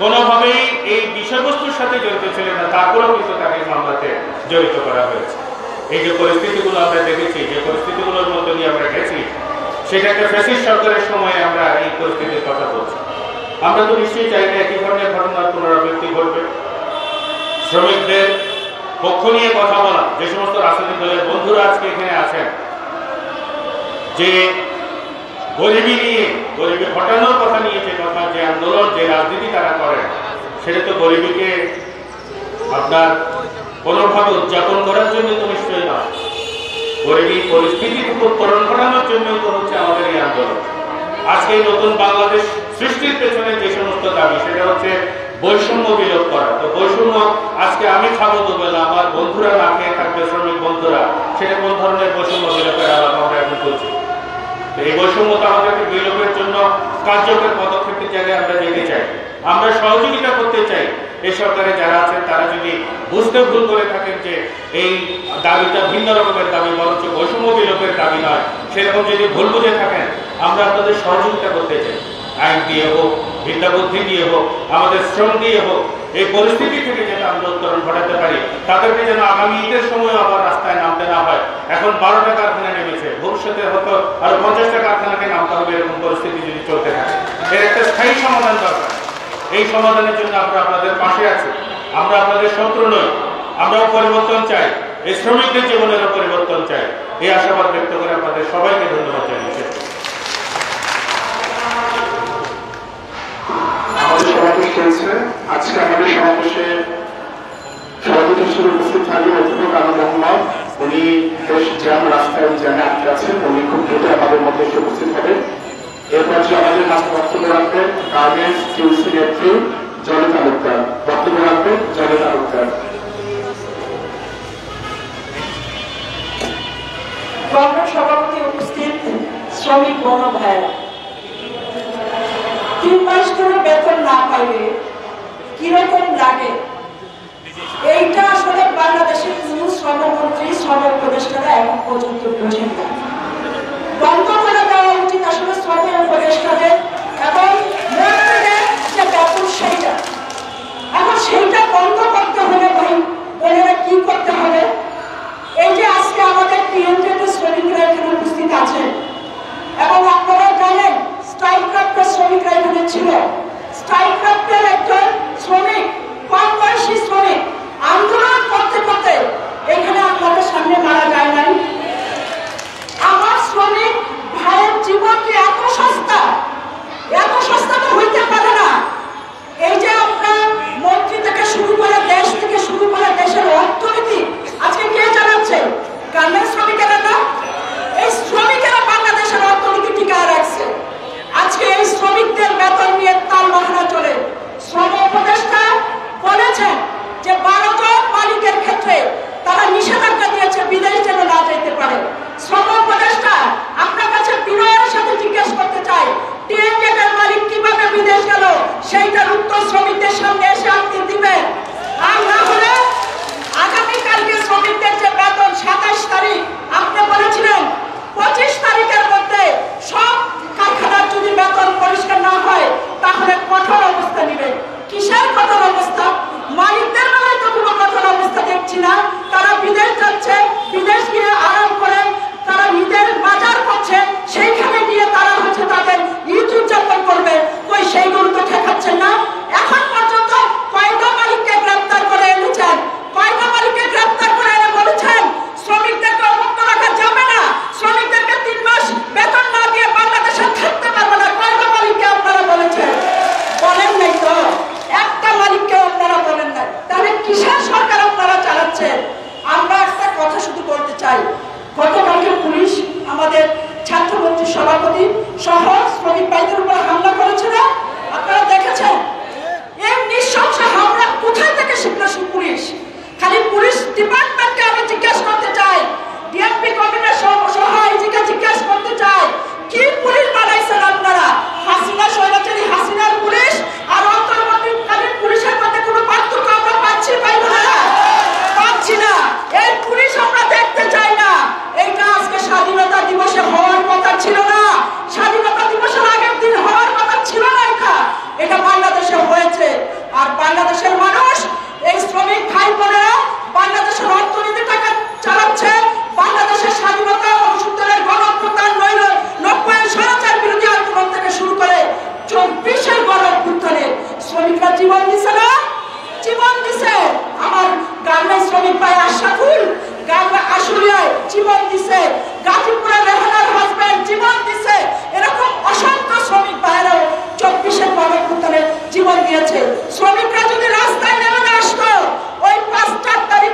[SPEAKER 8] কোনোভাবেই এই বিষয়বস্তুর সাথে জড়িত ছিলেন না, তারপরেও কিন্তু তাকে মামলাতে জড়িত করা হয়েছে। এই যে পরিস্থিতিগুলো আমরা দেখেছি, যে পরিস্থিতিগুলোর মধ্যে দিয়ে আমরা গেছি, সেটা একটা ফ্যাসিস্ট সরকারের সময় আমরা এই পরিস্থিতির কথা বলছি। আমরা তো নিশ্চয়ই চাই না একই ধরনের ঘটনার পুনরাবৃত্তি ঘটবে। শ্রমিকদের পক্ষ নিয়ে কথা বলা যে সমস্ত রাজনৈতিক দলের বন্ধুরা আজকে এখানে আছেন, যে গরিবি নিয়ে, গরিবি হটানোর কথা নিয়ে যে কথা, যে আন্দোলন, যে রাজনীতি তারা করেন, সেটা তো গরিবিকে আপনার কোনোভাবে উদযাপন করার জন্য তো নিশ্চয়ই নয়। গরিবী পরিস্থিতির উত্তরণ ঘটানোর জন্য তো হচ্ছে আমাদের এই আন্দোলন। আজকে নতুন বাংলাদেশ সৃষ্টির পেছনে যে সমস্ত দাবি, সেটা হচ্ছে বৈষম্য বিলোপ করা। তো বৈষম্য, আজকে আমি খাবো দুবেলা, আমার বন্ধুরা না খেয়ে থাকবে, শ্রমিক বন্ধুরা, সেটা কোন ধরনের বৈষম্য বিলোপের আলাপ আমরা এখন করছি? এই বৈষম্যতা আমাদেরকে বিলোপের জন্য কার্যকর পদক্ষেপের জায়গায় আমরা যেতে চাই, আমরা সহযোগিতা করতে চাই। এই সরকারে যারা আছেন তারা যদি বুঝতে ভুল করে থাকেন যে এই দাবিটা ভিন্ন রকমের দাবি, বরঞ্চ বৈষম্য বিলোপের দাবি নয়, সেরকম যদি ভুল বুঝে থাকেন, আমরা আপনাদের সহযোগিতা করতে চাই। আইন দিয়ে হোক, বিদ্যা বুদ্ধি দিয়ে হোক, আমাদের শ্রম দিয়ে হোক, এই পরিস্থিতি থেকে যেটা আমরা উত্তরণ ঘটাতে পারি, তাদেরকে যেন আগামী ঈদের সময় আবার রাস্তায় নামতে না হয়। এখন 12টা কারখানা নেমেছে, ভবিষ্যতে হয়তো আরো 50টা কারখানাকে নামতে হবে। এরকম পরিস্থিতি যদি চলতে থাকে, এর একটা স্থায়ী সমাধান দরকার। এই সমাধানের জন্য আমরা আপনাদের পাশে আছি, আমরা আপনাদের শত্রু নই, আমরাও পরিবর্তন চাই, এই শ্রমিকদের জীবনেরও পরিবর্তন চাই। এই আশাবাদ ব্যক্ত করে আপনাদের সবাইকে ধন্যবাদ জানিয়েছি।
[SPEAKER 9] আমাদের সমাবেশ চলছে। আজকে আমাদের সমাবেশে সভাপতি হিসেবে উপস্থিত থাকবেন অধ্যাপক আনন্দ মোহাম্মদ। উনি বেশ জ্যাম, রাস্তায় জ্যামে আটকে আছেন, উনি খুব দ্রুত আমাদের মধ্যে এসে উপস্থিত হবেন। এরপর যে আমাদের মাঝে বক্তব্য রাখবেন গার্মেন্টস টিউসি নেত্রী জলে তালুকদার, বক্তব্য রাখবেন জলে তালুকদার।
[SPEAKER 5] গভর্নমেন্ট সভাপতি উপস্থিত, শ্রমিক বন ভাইয়েরা, 3 মাস ধরে বেতন না পাইলে কিরকম লাগে, এইটা আসলে বাংলাদেশের কোন শ্রমমন্ত্রী, শ্রম উপদেষ্টারা এখন পর্যন্ত বোঝেন না। বন্ধ করে দেওয়া উচিত আসলে শ্রম উপদেষ্টাদের এবং মন্ত্রীদের যে বেতন, সেইটা এখন সেইটা বন্ধ করতে হলে ভাই বোনেরা কি করতে হবে? এই যে আজকে আমাদের পিএনজিতে শ্রমিকরা এখানে উপস্থিত আছেন এবং আপনারা জানেন স্ট্রাইকক্রাফটের শ্রমিকরা এখানে ছিল। স্ট্রাইকক্রাফটের একজন শ্রমিক, কম বয়সী শ্রমিক, আন্দোলন করতে করতে এখানে আপনাদের সামনে মারা যায় নাই।
[SPEAKER 10] 27 তারিখ আপনি বলেছিলেন 25 তারিখের মধ্যে সব কারখানার যদি বেতন পরিষ্কার না হয় তাহলে কঠোর অবস্থা নেবেন। কিসের কঠোর অবস্থা? মালিকদের বেলায় তো কোনো কঠোর অবস্থা দেখছি না। তারা বিদেশ যাচ্ছে, বিদেশ গিয়ে আরাম করে তারা ঈদের বাজার করছে, সেইখানে গিয়ে তারা হচ্ছে তাদের ঈদ উদযাপন করবে। কই সেইগুলো তো ঠেকাচ্ছেন না। এখন পর্যন্ত কয়টা মালিককে গ্রেপ্তার করে এনেছেন? কয়টা মালিককে গ্রেপ্তার করে এনে বলেছেন শ্রমিকদেরকে অবমুক্ত রাখা যাবে না, শ্রমিকদেরকে 3 মাস বেতন না দিয়ে বাংলাদেশে থাকতে পারবে না? কয়টা মালিককে আপনারা বলেছেন? বলেন নাই তো, একটা মালিককে আপনারা বলেন নাই। তাহলে কিসের সরকার আপনারা চালাচ্ছেন? আমরা একটা কথা শুধু বলতে চাই, গতকালকে পুলিশ আমাদের ছাত্রমন্ত্রীর সভাপতি সহ শ্রমিক ভাইদের উপর হামলা করেছে না? আপনারা দেখেছেন? এই নৃশংস হামলা কোথায় থেকে শিখলো পুলিশ? খালি পুলিশ ডিপার্টমেন্টকে আমি জিজ্ঞেস করতে চাই, ডিএমপি কমিটির সহ আইজিকে জিজ্ঞেস করতে চাই, কি পুলিশ বানাইছেন আপনারা? হাসিনা স্বৈরাচারী হাসিনার পুলিশ আর অন্তর্বর্তীকালীন পুলিশের মধ্যে কোনো পার্থক্য আমরা পাচ্ছি পাচ্ছি না। এই পুলিশ আমরা দেখতে চাই না। এইটা আজকে স্বাধীনতা দিবসে হওয়ার কথা ছিল না, স্বাধীনতা দিবসের আগের দিন হওয়ার কথা ছিল না। এটা বাংলাদেশে হয়েছে। আর বাংলাদেশের মানুষ, এই শ্রমিক ভাই বোনেরা বাংলাদেশের অর্থনীতিটাকে চালাচ্ছে। বাংলাদেশের স্বাধীনতা ও সত্তরের গণঅভ্যুত্থান, 90-এর স্বৈরাচার বিরোধী আন্দোলন থেকে শুরু করে 24-এর গণঅভ্যুত্থানে শ্রমিকরা জীবন দিছে না? জীবন দিছে। আমার গার্মেন্টস শ্রমিক ভাই আশরাফুল আশুলিয়ায় জীবন দিছে, গাজীপুরের রেহানার হাজবেন্ড জীবন দিছে। এরকম অসংখ্য শ্রমিক ভাইরাও 24-এর গণঅভ্যুত্থানে জীবন দিয়েছে। শ্রমিকরা যদি রাস্তায় নেমে না আসতো ওই 5 তারিখ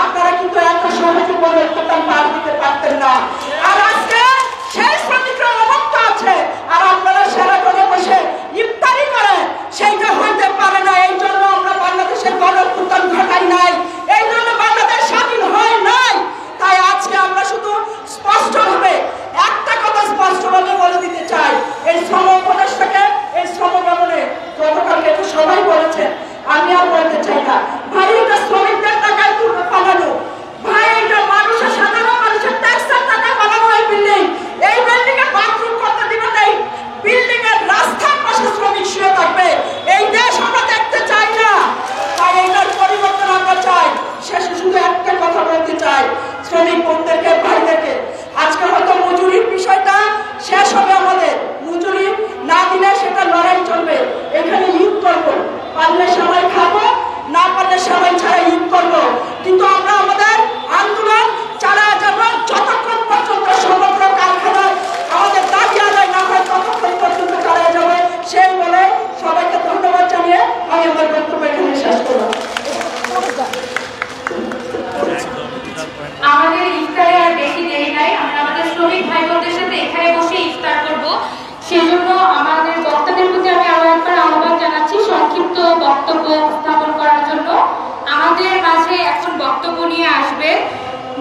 [SPEAKER 10] আপনারা কিন্তু এত সহজে গণঅভ্যুত্থান পার দিতে পারতেন না। আর আজকে সেই শ্রমিকরা অবক্ত আছে আর আপনারা সারাক্ষণে বসে ইফতারি করেন, সেইটা হইতে পারে না। এই জন্য আমরা বাংলাদেশের গণঅভ্যুত্থান ঘটাই নাই, এই জন্য বাংলাদেশ স্বাধীন হয় নাই। তাই আজকে আমরা শুধু স্পষ্টভাবে একটা কথা স্পষ্টভাবে বলে দিতে চাই, এই শ্রম উপদেষ্টাকে, এই শ্রম ভবনে গতকালকে তো সবাই বলেছেন, আমি আর বলতে চাই না। ভাই এটা শ্রমিকদের টাকায় বানানো, ভাই এটা মানুষের, সাধারণ মানুষের ট্যাক্সের টাকা বানানো এই বিল্ডিং। এই বিল্ডিং এ বাথরুম করতে দিবেন না, বিল্ডিং এর রাস্তার পাশে শ্রমিক শুয়ে থাকবে। এই দেশ আমরা দেখতে চাই না। তাই এইটার পরিবর্তন আমরা চাই। শেষে শুধু একটা কথা বলতে চাই শ্রমিক বোনদেরকে, ভাইদেরকে, আজকে হয়তো মজুরির বিষয়টা শেষ হবে, আমাদের মজুরি না দিলে সেটা লড়াই চলবে। এখানে ঈদ করবো, পারলে সবাই খাবো, না পারলে সবাই ছাড়া ঈদ করবো। কিন্তু আমরা আমাদের আন্দোলন চালা যাব যতক্ষণ পর্যন্ত সমগ্র কারখানা আমাদের দাবি আদায় না হয় ততক্ষণ পর্যন্ত চালিয়ে যাবে। সেই বলে সবাইকে ধন্যবাদ জানিয়ে আমি আমার বক্তব্য এখানে শেষ করলাম।
[SPEAKER 2] আমাদের ইফতারে আর বেশি দেরি নাই, আমরা আমাদের শ্রমিক ভাই বোনদের সাথে এখানে বসে ইফতার করব। সেজন্য আমাদের বক্তাদের প্রতি আমি আরো একবার আহ্বান জানাচ্ছি সংক্ষিপ্ত বক্তব্য স্থাপন করার জন্য। আমাদের মাঝে এখন বক্তব্য নিয়ে আসবে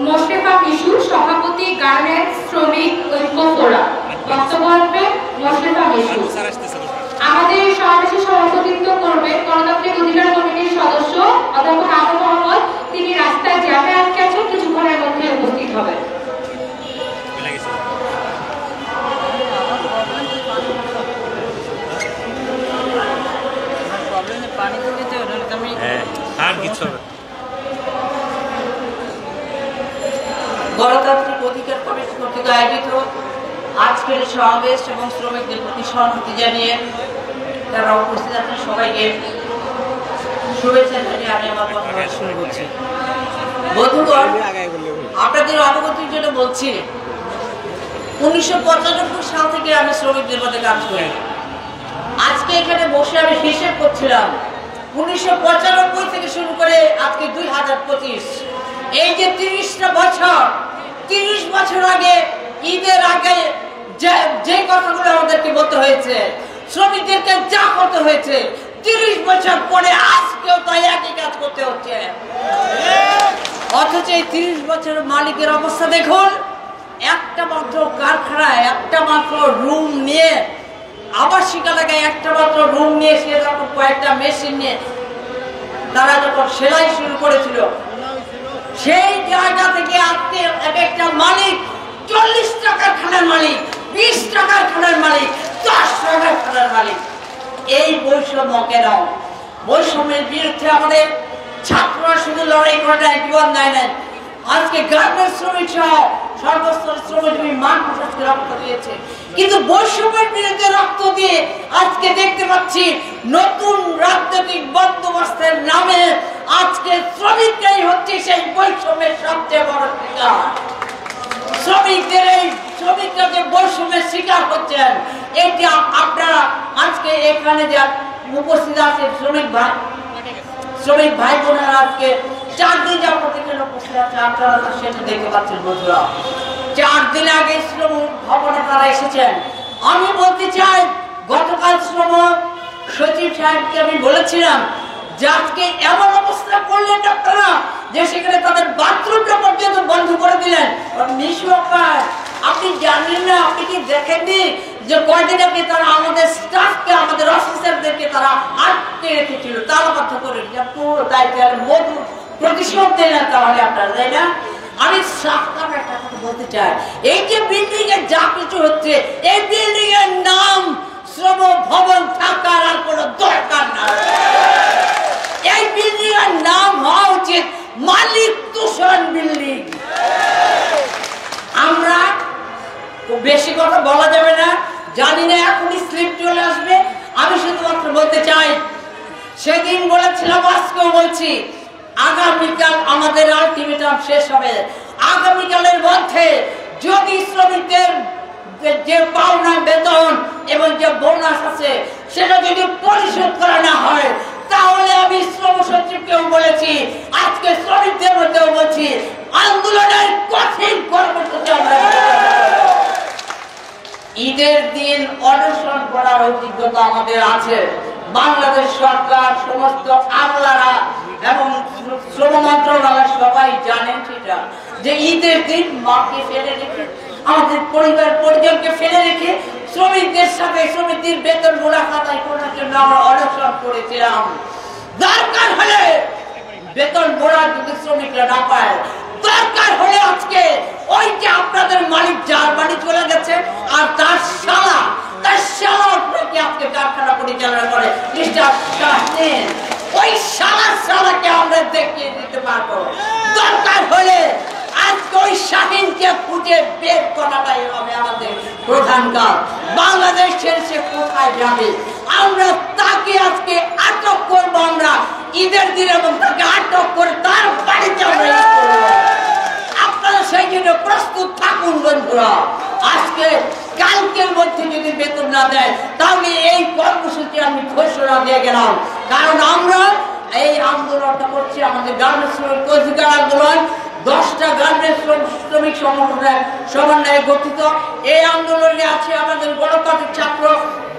[SPEAKER 2] মোশরেফা মিশু, সভাপতি গার্মেন্টস শ্রমিক ঐক্য ফোরাম। বক্তব্য রাখবে মোশরেফা মিশু। আমাদের সমাবেশে সভাপতিত্ব করবে গণতান্ত্রিক অধিকার কমিটির সদস্য অধ্যাপক আবু মোহাম্মদ। তিনি রাস্তায় জ্যামে আটকে আছেন, কিছুক্ষণের মধ্যে উপস্থিত হবেন।
[SPEAKER 11] গণতান্ত্রিক অধিকার কমিটি কর্তৃক আয়োজিত আজকের সমাবেশ এবং শ্রমিকদের প্রতি সহানুভূতি জানিয়ে যারা উপস্থিত আছেন সবাইকে শুভেচ্ছা জানিয়ে আমি আমার কথা শুরু করছি। বন্ধুগণ, আপনাদের অবগতির জন্য বলছি, 1995 সাল থেকে আমি শ্রমিকদের মধ্যে কাজ করি। আজকে এখানে বসে আমি হিসেব করছিলাম, 1995 থেকে শুরু করে আজকে 2025, এই যে 30টা বছর, 30 বছর আগে ঈদের আগে যে কথাগুলো আমাদেরকে বলতে হয়েছে, শ্রমিকদেরকে যা করতে হয়েছে, 30 বছর পরে আজকেও তাই একই কাজ করতে হচ্ছে। অথচ এই 30 বছরের মালিকের অবস্থা দেখুন, একটা মাত্র কারখানায় একটা মাত্র রুম নিয়ে, আবাসিক এলাকায় একটা মাত্র রুম নিয়ে, সে যখন কয়েকটা মেশিন নিয়ে তারা যখন সেলাই শুরু করেছিল, সেই জায়গা থেকে আজকে একটা মালিক 40 টাকার খানার মালিক, 20 টাকার খানার মালিক, 10 টাকার খানার মালিক। এই বৈষম্য কেন? বৈষম্যের বিরুদ্ধে আমাদের ছাত্ররা শুধু লড়াই করে না, জীবন দেয় না। আজকে গার্মেন্টস শ্রমিক সহ সর্বস্তরের শ্রমজীবী মানুষ আজকে রক্ত দিয়েছে, কিন্তু বৈষম্যের বিরুদ্ধে রক্ত দিয়ে আজকে দেখতে পাচ্ছি নতুন রাজনৈতিক বন্দোবস্তের নামে আজকে শ্রমিকরাই হচ্ছে সেই বৈষম্যের সবচেয়ে বড় শিকার। শ্রমিকরা যে বৈষম্যের শিকার হচ্ছেন, এটা আপনারা আজকে এখানে যা উপস্থিত আছে শ্রমিক ভাই বোনেরা আজকে 4 দিন যাবত এখানে উপস্থিত আছে, আপনারা সেটা দেখতে পাচ্ছেন বন্ধুরা। 4 দিন আগে শ্রম ভবনে তারা এসেছেন। আমি বলতে চাই, গতকাল শ্রম সচিব সাহেবকে আমি বলেছিলাম যে আজকে এমন অবস্থা করলেন আপনারা যে সেখানে তাদের বাথরুমটা পর্যন্ত বন্ধ করে দিলেন। আপনি জানেন না, আপনি কি দেখেননি যে কয়দিন আগে তারা আমাদের স্টাফকে, আমাদের অফিসারদেরকে তারা আটকে রেখেছিল, তালাবদ্ধ করে পুরো দায়িত্ব মজুর প্রতিশোধ দেয় না, তাহলে আপনারা তাই না? আমি সাফকার একটা কথা বলতে চাই, এই যে বিল্ডিং এর যা কিছু হচ্ছে, এই বিল্ডিং এর নাম শ্রম ভবন থাকার আর কোনো দরকার নাই। এই বিল্ডিং এর নাম হওয়া উচিত মালিক তুষার বিল্ডিং। আমরা বেশি কথা বলা যাবে না, জানি না এখনই স্লিপ চলে আসবে। আমি শুধুমাত্র বলতে চাই, সেদিন বলেছিলাম, আজকেও বলছি, আগামীকাল আমাদের আলটিমেটাম শেষ হবে। আগামীকালের মধ্যে যদি শ্রমিকদের যে পাওনা বেতন এবং যে বোনাস আছে সেটা যদি পরিশোধ করা না হয়, তাহলে আমি শ্রম সচিবকেও বলেছি, আজকে শ্রমিকদের মধ্যেও বলছি, আন্দোলনের কঠিন কর্মসূচি আমরা। ঈদের দিন অনশন করার অভিজ্ঞতা আমাদের আছে। বাংলাদেশ সরকার, সমস্ত আমলারা এবং শ্রম মন্ত্রণালয় সবাই জানেন সেটা, যে ঈদের দিন মাকে ফেলে রেখে, আমাদের পরিবার পরিজনকে ফেলে রেখে শ্রমিকদের সাথে শ্রমিকদের বেতন মোড়া খাতায় করার জন্য আমরা অনশন করেছিলাম। দরকার হলে বেতন মোড়া যদি শ্রমিকরা না পায়, দরকার হলে আজকে ওই যে আপনাদের মালিক জার্মানি চলে গেছে আর তার শালা আপনাকে আজকে কারখানা পরিচালনা করে, ওই শালাকে আমরা দেখিয়ে দিতে পারবো। দরকার হলে আজকে ওই শাহিনকে খুঁজে বের করাটাই হবে আমাদের প্রধান কাজ। বাংলাদেশের সে কোথায় যাবে, আমরা তাকে আজকে আটক করবো আমরা ঈদের দিন, এবং তাকে আটক করে তার বাড়িতে আমরা ঈদ করবো। আপনারা সেই জন্য প্রস্তুত থাকুন বন্ধুরা। আজকে কালকের মধ্যে যদি বেতন না দেয়, তাহলে এই কর্মসূচি আমি ঘোষণা দিয়ে গেলাম। কারণ আমরা এই আন্দোলনটা করছি, আমাদের গার্মেন্টস শ্রমিক অধিকার আন্দোলন 10টা গার্মেন্টস শ্রমিক সংগঠনের সমন্বয়ে গঠিত। এই আন্দোলনে আছে আমাদের গণতান্ত্রিক ছাত্র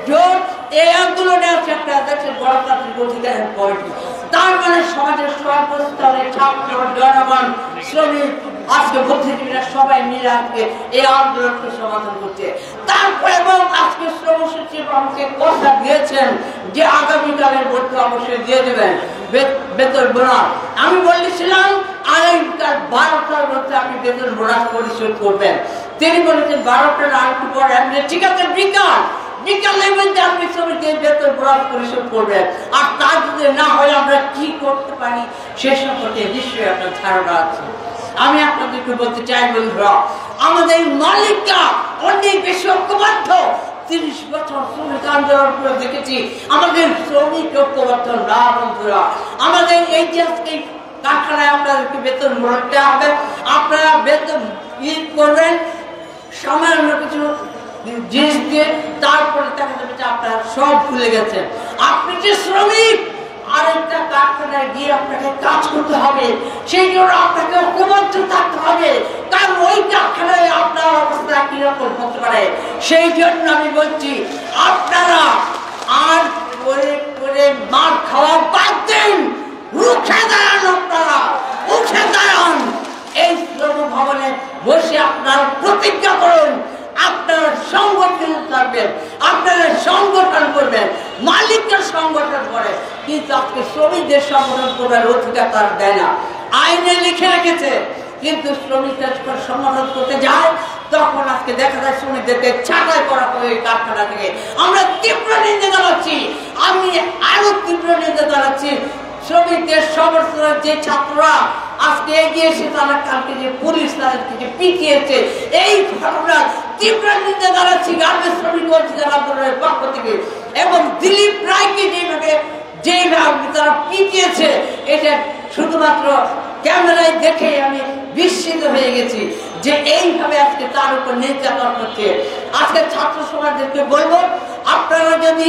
[SPEAKER 11] জোট, এই আন্দোলনে আছে একটা দেশের গণতান্ত্রিক অধিকার কমিটি। তার মানে সমাজের সর্বস্তরের ছাত্র, জনগণ, শ্রমিক, আজকে বুদ্ধিজীবীরা সবাই মিলে আজকে এই আন্দোলনকে সমাধান করছে। তারপর এবং আজকে শ্রম সচিব আমাকে কথা দিয়েছেন যে আগামীকালের মধ্যে অবশ্যই দিয়ে দেবেন বেতন বোনাস। আমি বলেছিলাম আগামীকাল 12টার মধ্যে আপনি বেতন বোনাস পরিশোধ করবেন। তিনি বলেছেন 12টার আরেকটু পরে। আমি ঠিক আছে, বিকালের মধ্যে আপনি শ্রমিকদের বেতন বোনাস পরিশোধ করবেন। আর তা যদি না হয় আমরা কি করতে পারি সে সম্পর্কে নিশ্চয়ই আপনার ধারণা আছে। আমি আপনাদেরকে বলতে চাই বন্ধুরা, আমাদের মালিকরা অনেক বেশি ঐক্যবদ্ধ। 30 বছর শ্রমিক আন্দোলন করে দেখেছি আমাদের শ্রমিক ঐক্যবদ্ধ না বন্ধুরা। আমাদের এই যে আজকে কারখানায় আপনাদেরকে বেতন বলতে হবে, আপনারা বেতন ঈদ করবেন সামান্য কিছু জিনিস দিয়ে, তারপরে দেখা যাবে যে আপনারা সব ভুলে গেছেন। আপনি যে শ্রমিক, আরেকটা কারখানায় গিয়ে আপনাকে কাজ করতে হবে, সেই জন্য আপনাকে ঐক্যবদ্ধ থাকতে হবে। কারণ ওই কারখানায় আপনার অবস্থা কিরকম হতে পারে। সেই জন্য আমি বলছি, আপনারা আর করে মার খাওয়া বাদ দিন, রুখে দাঁড়ান, আপনারা উঠে দাঁড়ান। এই শ্রম ভবনে বসে আপনারা প্রতিজ্ঞা করুন, আপনারা সংগঠন থাকবেন, আপনারা সংগঠন করবেন। মালিকদের সংগঠন করে, কিন্তু আজকে শ্রমিকদের সংগঠন করার অধিকার তারা দেয় না। আইনে লিখে রেখেছে, কিন্তু শ্রমিকরা যখন সমাধান করতে যায় তখন আজকে দেখা যায় শ্রমিকদেরকে ছাঁটাই করা হবে কারখানা থেকে। আমরা তীব্র নিন্দা জানাচ্ছি। আমি আরো তীব্র নিন্দা জানাচ্ছি শ্রমিকদের সমর্থনের যে ছাত্ররা আজকে এগিয়ে এসে তারা কালকে যে পুলিশ তাদেরকে যে পিটিয়েছে, এই ঘটনার তীব্র নিন্দা জানাচ্ছি গার্মেন্টস শ্রমিক অধিকার আন্দোলনের পক্ষ থেকে। এবং দিলীপ রায়কে যেভাবে তারা পিটিয়েছে, এটা শুধুমাত্র ক্যামেরায় দেখে আমি বিস্মিত হয়ে গেছি যে এইভাবে আজকে তার উপর নির্যাতন হচ্ছে। আজকে ছাত্র সমাজদেরকে বলবো, আপনারা যদি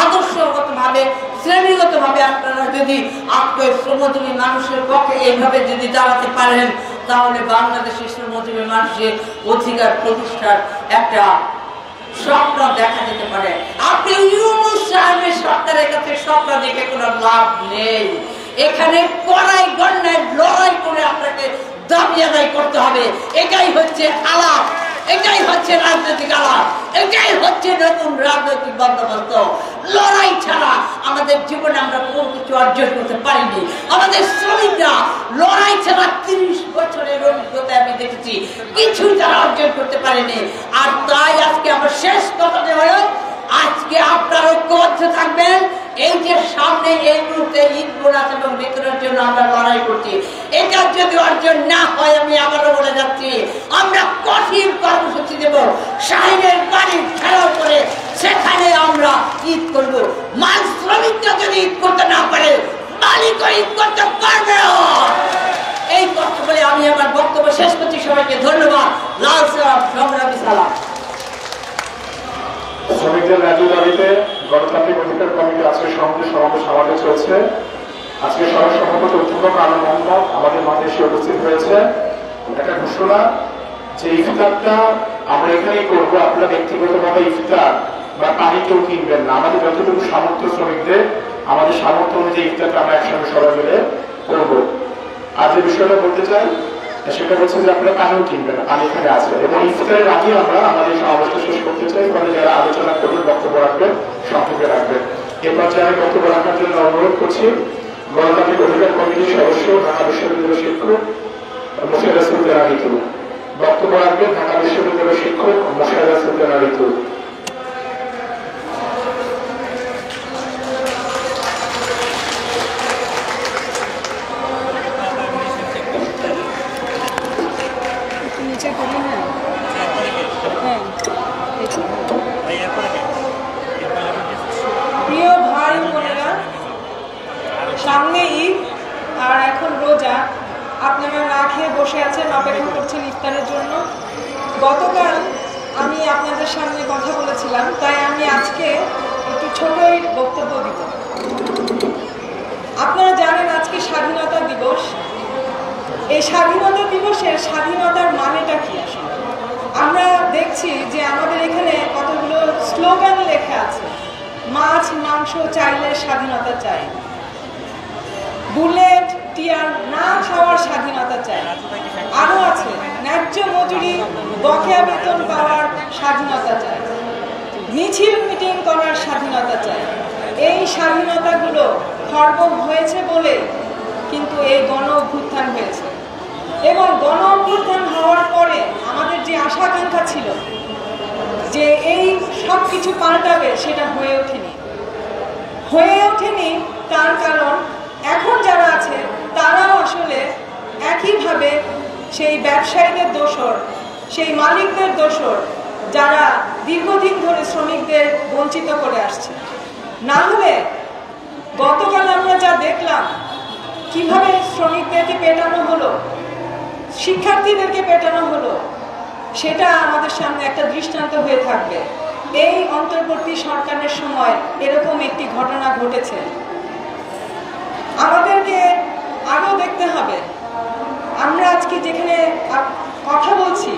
[SPEAKER 11] আদর্শগত ভাবে শ্রেণীগত ভাবে আপনারা যদি আপনার শ্রমজীবী মানুষের পক্ষে এইভাবে যদি দাঁড়াতে পারেন, তাহলে বাংলাদেশের শ্রমজীবী মানুষের অধিকার প্রতিষ্ঠার একটা স্বপ্ন দেখা যেতে পারে। আপনি ইউনূস সাহেবের সরকারের কাছে স্বপ্ন দেখে কোনো লাভ নেই। এখানে কড়াই গন্ডায় লড়াই করে আপনাকে দাবি আদায় করতে হবে। এটাই হচ্ছে আলাপ, এটাই হচ্ছে রাজনৈতিক আলাপ, এটাই হচ্ছে নতুন রাজনৈতিক বন্দোবস্ত। লড়াই ছাড়া আমাদের জীবনে আমরা কোনো কিছু অর্জন করতে পারিনি। আমাদের শ্রমিকরা লড়াই ছাড়া 30 বছরের অভিজ্ঞতায় আমি দেখেছি কিছুই তারা অর্জন করতে পারেনি। আর তাই আজকে আমার শেষ কথাটা হলো, আজকে আপনারা ঐক্যবদ্ধ থাকবেন। এই যে সামনে এই মুহূর্তে ঈদ বোনাস এবং বেতনের জন্য আমরা লড়াই করছি, এটা যদি অর্জন না হয়, আমি আবারও বলে যাচ্ছি, আমরা কঠিন কর্মসূচি দেব। শাহিনের বাড়ি ঘেরাও করে সেখানে আমরা ঈদ করব। মাল শ্রমিকরা যদি ঈদ করতে না পারে, মালিকও ঈদ করতে পারবে। এই কথা বলে আমি আমার বক্তব্য শেষ করছি। সবাইকে ধন্যবাদ। লাল সালাম, সংগ্রামী সালাম।
[SPEAKER 9] শ্রমিকদের ন্যায্য দাবিতে গণতান্ত্রিক অধিকার কমিটি আজকে সমাবেশ আমাদের চলছে। আজকে সভার সভাপতি অধ্যাপক আনন্দ মোহাম্মদ আমাদের মাঝে এসে উপস্থিত হয়েছে। একটা ঘোষণা যে ইফতারটা আমরা এখানেই করবো। আপনারা ব্যক্তিগতভাবে ইফতার বা পানি কেউ কিনবেন না। আমাদের যতটুকু সামর্থ্য শ্রমিকদের, আমাদের সামর্থ্য অনুযায়ী ইফতারটা আমরা একসঙ্গে সবাই মিলে করবো। আর যে বিষয়টা বলতে চাই সেটা হচ্ছে যে আপনারা পানিও কিনবেন না, পানি এখানে আছে। এবং ইফতারের আগে আমরা আমাদের সমাবেশটা শেষ করতে চাই। ফলে যারা আলোচনা করবেন, বক্তব্য রাখবেন, সংক্ষেপে রাখবেন। এরপর যে আমি বক্তব্য রাখার জন্য অনুরোধ করছি গণতান্ত্রিক অধিকার কমিটির সদস্য ঢাকা বিশ্ববিদ্যালয়ের শিক্ষক মোশাররফ সুলতানা ঋতু বক্তব্য রাখবেন। ঢাকা বিশ্ববিদ্যালয়ের শিক্ষক মোশাররফ সুলতানা ঋতু।
[SPEAKER 10] প্রিয় ভাই বোনেরা, সামনে ঈদ আর এখন রোজা। আপনারা না খেয়ে বসে আছেন, অপেক্ষা করছেন ইফতারের জন্য। গতকাল আমি আপনাদের সামনে কথা বলেছিলাম, তাই আমি আজকে একটু ছোটই বক্তব্য দিব। আপনারা জানেন আজকে স্বাধীনতা দিবস। এই স্বাধীনতা দিবসের স্বাধীনতার মানেটা কি আসলে? আমরা দেখছি যে আমাদের এখানে কতগুলো স্লোগান লেখা আছে। মাছ মাংস চাইলে স্বাধীনতা চাই, বুলেট টিয়ার না খাওয়ার স্বাধীনতা চাই, আরো আছে ন্যায্য মজুরি বকেয়া বেতন পাওয়ার স্বাধীনতা চাই, মিছিল মিটিং করার স্বাধীনতা চাই। এই স্বাধীনতাগুলো খর্ব হয়েছে বলে কিন্তু এই গণ অভ্যুত্থান হয়েছে। এবং গণ অভ্যুত্থান হওয়ার পরে আমাদের যে আশা আকাঙ্ক্ষা ছিল যে এই সব কিছু পাল্টাবে, সেটা হয়ে ওঠেনি। তার কারণ এখন যারা আছে তারাও আসলে একইভাবে সেই ব্যবসায়ীদের দোসর, সেই মালিকদের দোসর, যারা দীর্ঘদিন ধরে শ্রমিকদের বঞ্চিত করে আসছে। না হলে গতকাল আমরা যা দেখলাম কিভাবে শ্রমিকদেরকে পেটানো হলো, শিক্ষার্থীদেরকে পেটানো হলো, সেটা আমাদের সামনে একটা দৃষ্টান্ত হয়ে থাকবে। এই অন্তর্বর্তী সরকারের সময় এরকম একটি ঘটনা ঘটেছে। আমাদেরকে আরও দেখতে হবে, আমরা আজকে যেখানে কথা বলছি,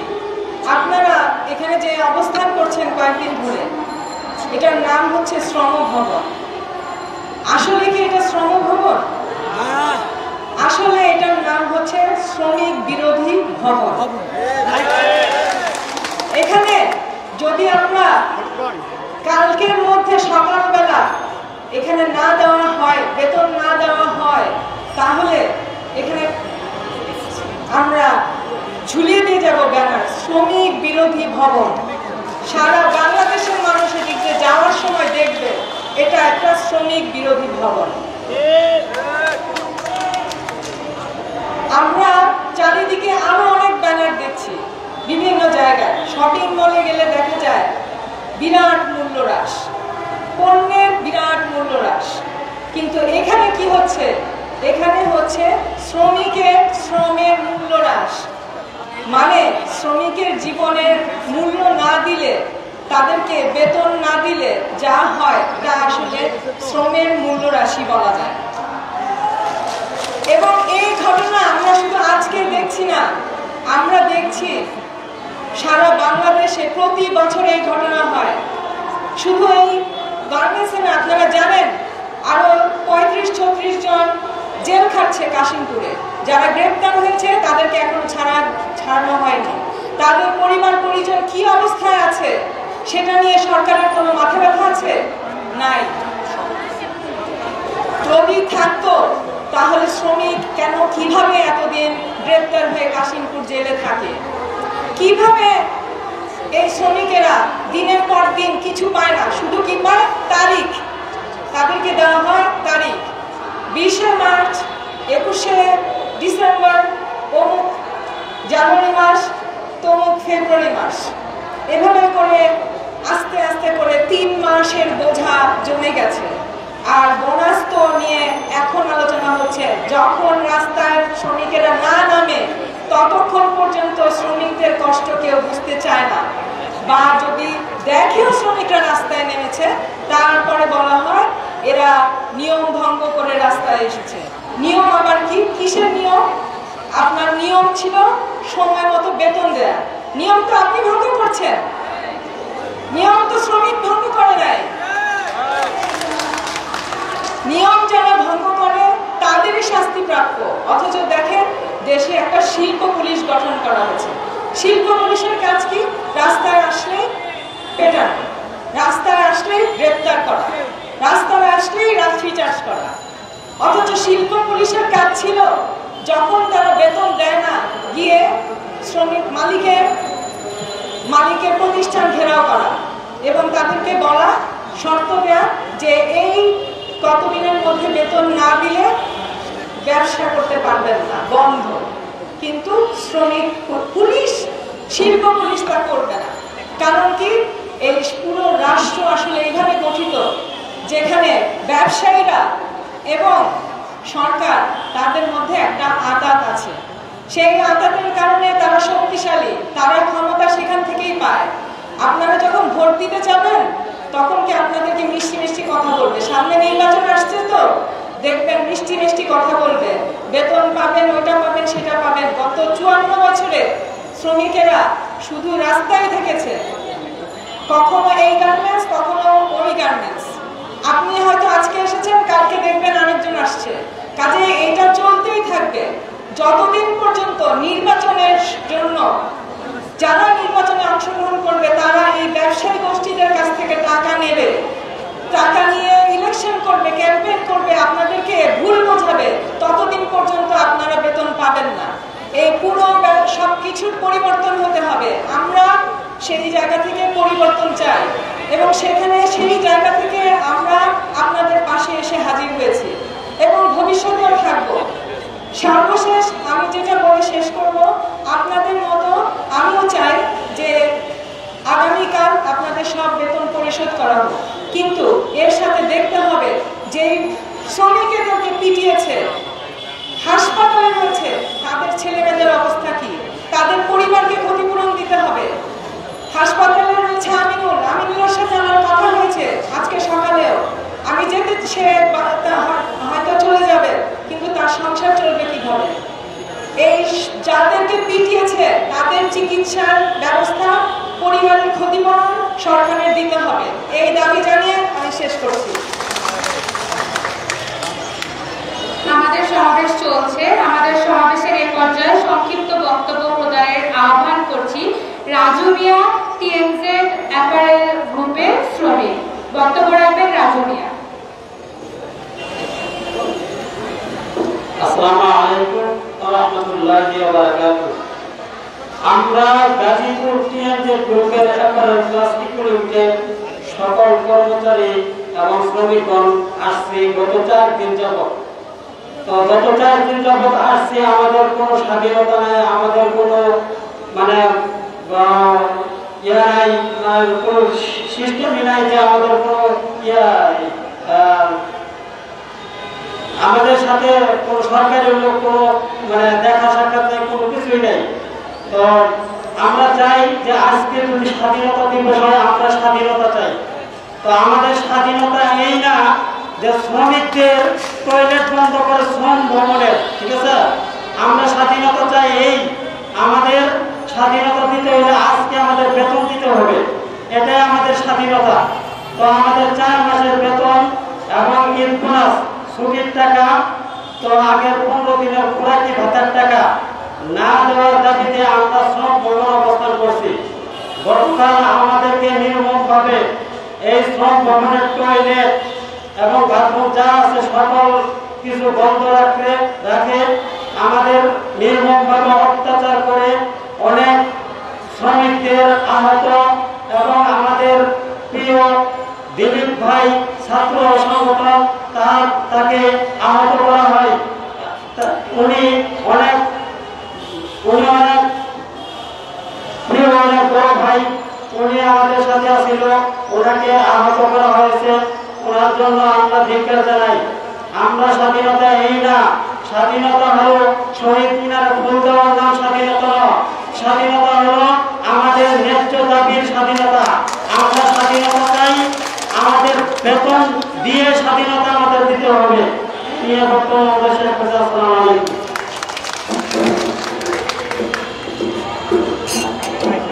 [SPEAKER 10] আপনারা এখানে যে অবস্থান করছেন কয়েকদিন ধরে, এটার নাম হচ্ছে শ্রম ভবন। আসলে কি এটা শ্রম ভবন? আসলে এটার নাম হচ্ছে শ্রমিক বিরোধী ভবন। এখানে যদি আমরা কালকের মধ্যে সকালবেলা এখানে না দেওয়া হয়, বেতন না দেওয়া হয়, তাহলে এখানে আমরা ঝুলিয়ে দিয়ে যাব ব্যানার শ্রমিক বিরোধী ভবন। সারা বাংলাদেশের মানুষ এদিকে যাওয়ার সময় দেখবে এটা একটা শ্রমিক বিরোধী ভবন। আমরা চারিদিকে আরো অনেক ব্যানার দেখছি বিভিন্ন জায়গায়। শপিং মলে গেলে দেখা যায় বিরাট মূল্য হ্রাস, পণ্যের বিরাট মূল্য হ্রাস। কিন্তু এখানে কি হচ্ছে? এখানে হচ্ছে শ্রমের মূল্য হ্রাস। মানে শ্রমিকের জীবনের মূল্য না দিলে, তাদেরকে বেতন না দিলে যা হয় তা আসলে শ্রমের মূল্য রাশি বলা যায়। এবং এই ঘটনা আমরা শুধু আজকে দেখছি না, আমরা দেখছি সারা বাংলাদেশে প্রতি বছর এই ঘটনা হয়। শুধু এই গার্মেন্টসে না, আপনারা জানেন আরো 35-36 জন জেল খাটছে কাশিমপুরে। যারা গ্রেপ্তার হয়েছে তাদেরকে এখনো ছাড়ানো হয়নি। তাদের পরিবার পরিজন কি অবস্থায় আছে সেটা নিয়ে সরকারের কোনো মাথা ব্যথা আছে? নাই। যদি থাকতো তাহলে শ্রমিক কেন কিভাবে এতদিন গ্রেপ্তার হয়ে কাশিমপুর জেলে থাকে? কিভাবে এই শ্রমিকেরা দিনের পর দিন কিছু পায় না, শুধু কি পায়? তারিখ। তাদেরকে দেওয়া হয় তারিখ, 20শে মার্চ, 21শে ডিসেম্বর, অমুক জানুয়ারি মাস, তমুক ফেব্রুয়ারি মাস। এভাবে করে আস্তে আস্তে করে 3 মাসের বোঝা জমে গেছে। আর বোনাস তো নিয়ে এখন আলোচনা হচ্ছে। যখন রাস্তায় শ্রমিকেরা না নামে ততক্ষণ পর্যন্ত শ্রমিকদের কষ্ট কেউ বুঝতে চায় না, বা যদি দেখেও শ্রমিকরা রাস্তায় নেমেছে তারপরে বলা হয় এরা নিয়ম ভঙ্গ করে রাস্তায় এসেছে। নিয়ম আবার কি? কিসের নিয়ম? আপনার নিয়ম ছিল সময় মতো বেতন দেয়া। নিয়ম তো আপনি ভঙ্গ করছেন, নিয়ম তো শ্রমিক ভঙ্গ করে নাই। নিয়ম যারা ভঙ্গ করে তাদেরই শাস্তি প্রাপ্য। অথচ দেখেন দেশে একটা শিল্প পুলিশ গঠন করা হয়েছে। শিল্প পুলিশের কাজ কি? রাস্তায় আসলে পেটানো, রাস্তায় আসলে গ্রেপ্তার করা, রাস্তায় আসলেই লাঠিচার্জ করা। অথচ শিল্প পুলিশের কাজ ছিল যখন তারা বেতন দেয় না গিয়ে শ্রমিক মালিকের প্রতিষ্ঠান ঘেরাও করা এবং তাদেরকে বলা, শর্ত দেয়া যে এই কতদিনের মধ্যে বেতন না দিলে ব্যবসা করতে পারবেন না, বন্ধ। কিন্তু শ্রমিক পুলিশ, শিল্প পুলিশ তা করবে না। কারণ কি? এই পুরো রাষ্ট্র আসলে এইভাবে গঠিত যেখানে ব্যবসায়ীরা এবং সরকার তাদের মধ্যে একটা আঁতাত আছে। সেই আঁতাতের কারণে তারা শক্তিশালী, তারা ক্ষমতা সেখান থেকেই পায়। আপনারা যখন ভোট দিতে যাবেন তখন কি আপনাদেরকে মিষ্টি মিষ্টি কথা বলবে? সামনে নির্বাচন আসছে তো দেখবেন মিষ্টি মিষ্টি কথা বলবে, বেতন পাবেন, ওইটা পাবেন, সেটা পাবেন। গত 54 বছরে শ্রমিকেরা শুধু রাস্তায় থেকেছে, কখনো এই গার্মেন্টস, কখনো ওই গার্মেন্টস। আপনি হয়তো আজকে এসেছেন, কালকে দেখবেন আরেকজন আসছে। কাজে এটা চলতেই থাকবে যতদিন পর্যন্ত নির্বাচনের জন্য যারা নির্বাচনে অংশগ্রহণ করবে তারা এই ব্যবসায়ী গোষ্ঠীদের কাছ থেকে টাকা নেবে, টাকা নিয়ে ইলেকশন করবে, ক্যাম্পেইন করবে, আপনাদেরকে ভুল বোঝাবে, ততদিন পর্যন্ত আপনারা বেতন পাবেন না। এই পুরো সবকিছুর পরিবর্তন হতে হবে। আমরা সেই জায়গা থেকে পরিবর্তন চাই এবং সেখানে সেই জায়গা থেকে আমরা আপনাদের পাশে এসে হাজির হয়েছি এবং ভবিষ্যতেও থাকবো। সর্বশেষ আমি যেটা বলে শেষ করব, আপনাদের মতো আমিও চাই যে আগামীকাল আপনাদের সব বেতন পরিশোধ করা হোক, কিন্তু এর সাথে দেখতে হবে যে শ্রমিকদেরকে পিটিয়েছে, হাসপাতালে রয়েছে, তাদের ছেলেমেয়েদের অবস্থা কি, তাদের পরিবারকে ক্ষতিপূরণ দিতে হবে। হাসপাতালে রয়েছে আমিনুলের সাথে আমার কথা হয়েছে আজকে সকালেও। আমি যেতে সে হয়তো চলে যাবে, কিন্তু তার সংসার চলবে কিভাবে? এই যাদেরকে পিটিয়েছে তাদের চিকিৎসার ব্যবস্থা, পরিবারের ক্ষতিপূরণ সরকারের দিতে হবে। এই দাবি জানিয়ে আমি শেষ করছি।
[SPEAKER 2] আমাদের সমাবেশ চলছে। আমাদের সমাবেশের এই পর্যায়ে সংক্ষিপ্ত বক্তব্য প্রদানের আহ্বান করছি রাজু মিয়া, টিএমজেড অ্যাপারেল গ্রুপের শ্রমিক। বক্তব্য রাখবেন রাজু মিয়া।
[SPEAKER 12] আসসালামু আলাইকুম ওয়া রাহমাতুল্লাহি ওয়া বারাকাতুহু। আমরা গাজীপুর টিএনজে গ্রুপের এপারেল প্লাস্টিক লিমিটেড সকল কর্মচারী এবং শ্রমিকগণ আসছি গত 4 দিন যাবত। তো গত 4 দিন যাবত আসছি, আমাদের কোনো স্বাধীনতা নাই, আমাদের কোনো মানে নাই, কোনো সিস্টেমই নাই যে আমাদের কোনো আমাদের সাথে কোনো সরকারি লোক কোনো মানে দেখা সাক্ষাৎ নেই, কোনো কিছুই নেই। তো আমরা চাই যে আজকে যদি স্বাধীনতা দিবস হয়, আমরা স্বাধীনতা চাই। তো আমাদের স্বাধীনতা এই না যে শ্রমিকদের টয়লেট বন্ধ করে শ্রম ভবনের, ঠিক আছে? আমরা স্বাধীনতা চাই এই, আমাদের স্বাধীনতা দিতে হলে আজকে আমাদের বেতন দিতে হবে, এটাই আমাদের স্বাধীনতা। তো আমাদের 4 মাসের বেতন এবং ঈদ বোনাস, ছুটির টাকা, তো আগের 15 দিনের খোরাকি ভাতার টাকা না দেওয়ার দাবিতে আমরা শ্রম ভবন অবস্থান করছি। গতকাল আমাদেরকে নির্মমভাবে এই শ্রম ভবনের টয়লেট এবং বাথরুম যা আছে সকল কিছু বন্ধ রাখে আমাদের নির্মমভাবে অত্যাচার করে অনেক শ্রমিকদের আহত, এবং আমাদের প্রিয় দিলীপ ভাই ছাত্র সংগঠন তাকে আহত করা হয়। উনি অনেক প্রিয়, অনেক বড় ভাই, উনি আমাদের সাথে ছিল, ওনাকে আহত করা হয়েছে। ওনার জন্য আমরা ধিক্কার জানাই। আমরা স্বাধীনতা এই না, স্বাধীনতা হলো শহীদ মিনারে ফুল দেওয়ার নাম স্বাধীনতা না। স্বাধীনতা হলো আমাদের ন্যায্য দাবির স্বাধীনতা। আমরা স্বাধীনতা চাই, আমাদের বেতন দিয়ে স্বাধীনতা আমাদের দিতে হবে। নিয়ে বর্তমান দেশের কাছে আসসালামু আলাইকুম।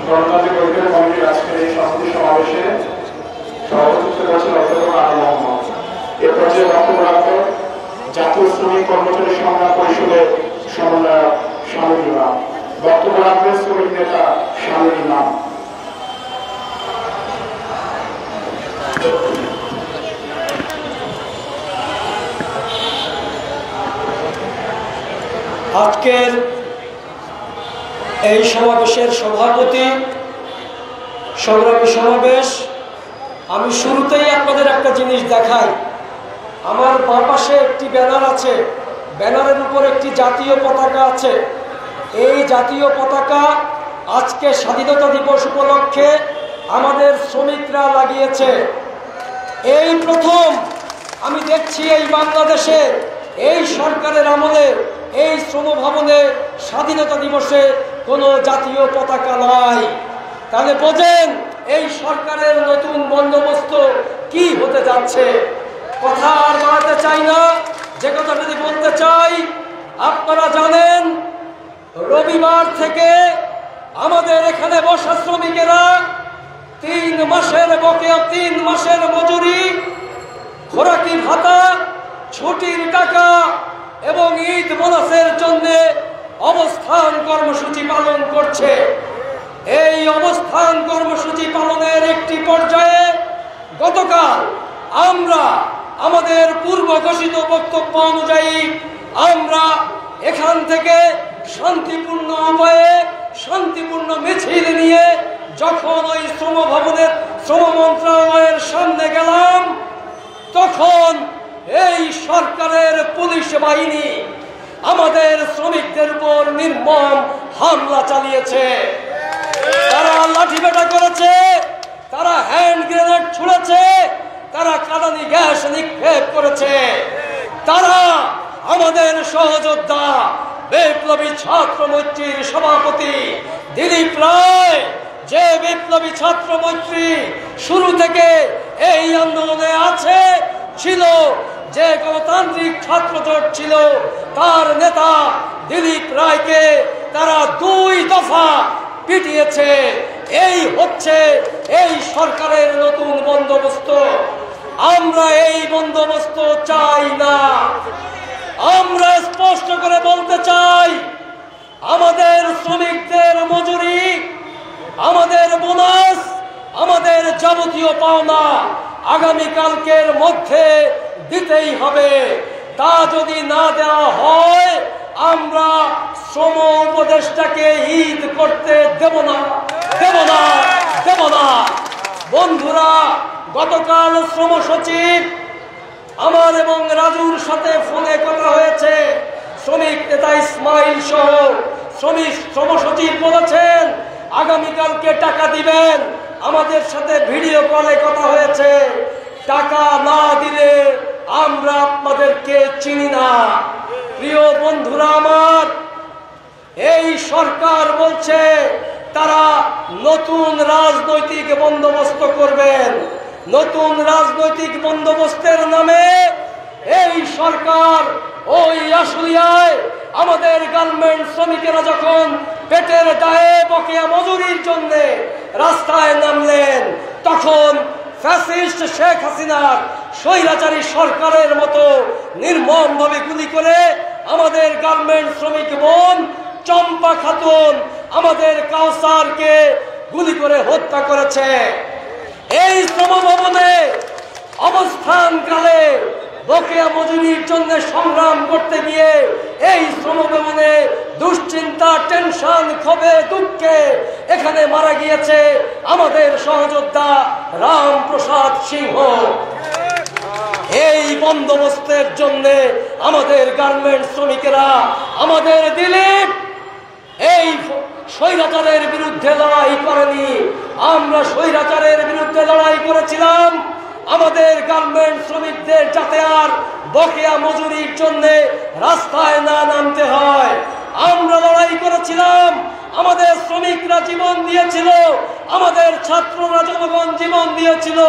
[SPEAKER 9] গণতান্ত্রিক অধিকার কমিটির আজকের এই সংহতি সমাবেশে সভাপতিত্ব করেছেন অধ্যাপক আলী মোহাম্মদ। এ পর্যায়ে বক্তব্য রাখবেন জাতীয় শ্রমিক কর্মচারী সংগ্রাম পরিষদের সমন্বয়ক শামীম ইমাম। বক্তব্য রাখবেন শ্রমিক নেতা শামীম ইমাম।
[SPEAKER 13] আজকের এই সমাবেশের সভাপতি, সংগ্রামী সমাবেশ, আমি শুরুতেই আপনাদের একটা জিনিস দেখাই। আমার বাঁ পাশে একটি ব্যানার আছে, ব্যানারের উপর একটি জাতীয় পতাকা আছে। এই জাতীয় পতাকা আজকে স্বাধীনতা দিবস উপলক্ষে আমাদের শ্রমিকরা লাগিয়েছে। এই প্রথম আমি দেখছি এই বাংলাদেশে এই সরকারের আমলে এই শ্রম ভবনে স্বাধীনতা দিবসে কোনো জাতীয় পতাকা নাই। তাহলে বোঝেন এই সরকারের নতুন বন্দোবস্ত কি হতে যাচ্ছে। কথা আর বাড়াতে চাই না, যে কথা যদি বলতে চাই, আপনারা জানেন রবিবার থেকে আমাদের এখানে বসা শ্রমিকেরা 3 মাসের বকেয়া, 3 মাসের মজুরি, খোরাকি ভাতা, ছুটির টাকা এবং ঈদ বোনাসের জন্য অবস্থান কর্মসূচি পালন করছে। এই অবস্থান কর্মসূচি পালনের একটি পর্যায়ে গতকাল আমরা আমাদের পূর্ব ঘোষিত বক্তব্য অনুযায়ী আমরা এখান থেকে শান্তিপূর্ণ উপায়ে শান্তিপূর্ণ মিছিল নিয়ে যখন ওই শ্রম ভবনের শ্রম মন্ত্রণালয়ের সামনে গেলাম, তখন এই সরকারের পুলিশ বাহিনী আমাদের শ্রমিকদের উপর নির্মম হামলা চালিয়েছে। তারা লাঠিপেটা করেছে, তারা হ্যান্ড গ্রেনেড ছুঁড়েছে, তারা কাঁদানি গ্যাস নিক্ষেপ করেছে। তারা আমাদের সহযোদ্ধা বিপ্লবী ছাত্র মৈত্রীর সভাপতি দিলীপ রায়, যে বিপ্লবী ছাত্র মৈত্রী শুরু থেকে এই আন্দোলনে আছে, ছিল, যে গণতান্ত্রিক ছাত্র জোট ছিল, তার নেতা দিলীপ রায়কে তারা 2 দফা পিটিয়েছে। এই হচ্ছে এই সরকারের নতুন বন্দোবস্ত। আমরা এই বন্দোবস্ত চাই না। আমরা স্পষ্ট করে বলতে চাই, আমাদের শ্রমিকদের মজুরি, আমাদের বোনাস, আমাদের যাবতীয় পাওনা আগামীকালকের মধ্যে দিতেই হবে। তা যদি না দেওয়া হয় আমরা শ্রম উপদেষ্টাকে ঈদ করতে দেব না। বন্ধুরা, গতকাল শ্রম সচিব আমার এবং রাজুর সাথে ফোনে কথা হয়েছে। শ্রমিক নেতা ইসমাইল সহ শ্রম সচিব বলেছেন আগামীকালকে টাকা দিবেন। আমাদের সাথে ভিডিও কলে কথা হয়েছে, টাকা না দিলে আমরা আপনাদেরকে চিনি না। প্রিয় বন্ধুরা আমার, এই সরকার বলছে তারা নতুন রাজনৈতিক বন্দোবস্ত করবেন। নতুন রাজনৈতিক বন্দোবস্তের নামে এই সরকার ওই আশুলিয়ায় আমাদের গার্মেন্টস শ্রমিকেরা যখন পেটের দায়ে বকেয়া মজুরির জন্য রাস্তায় নামলেন, তখন ফ্যাসিস্ট শেখ হাসিনার স্বৈরাচারী সরকারের মতো নির্মমভাবে গুলি করে আমাদের গার্মেন্টস শ্রমিক বোন চম্পা খাতুন, আমাদের কাউসারকে গুলি করে হত্যা করেছে। এই শ্রমভবনে অবস্থানকালে বকেয়া মজুরির জন্য সংগ্রাম করতে গিয়ে এই শ্রমভবনে দুশ্চিন্তা, টেনশন, ক্ষোভে, দুঃখে এখানে মারা গিয়েছে আমাদের সহযোদ্ধা রামপ্রসাদ সিংহ। এই বন্দোবস্তের জন্য আমাদের গার্মেন্টস শ্রমিকেরা, আমাদের দিলীপ এই স্বৈরাচারের বিরুদ্ধে লড়াই করেনি। আমরা স্বৈরাচারের বিরুদ্ধে লড়াই করেছিলাম আমাদের গার্মেন্টস শ্রমিকদের যাতে আর বকেয়া মজুরির জন্য রাস্তায় না নামতে হয়। আমরা লড়াই করেছিলাম, আমাদের শ্রমিকরা জীবন দিয়েছিল, আমাদের ছাত্ররা জনগণ জীবন দিয়েছিল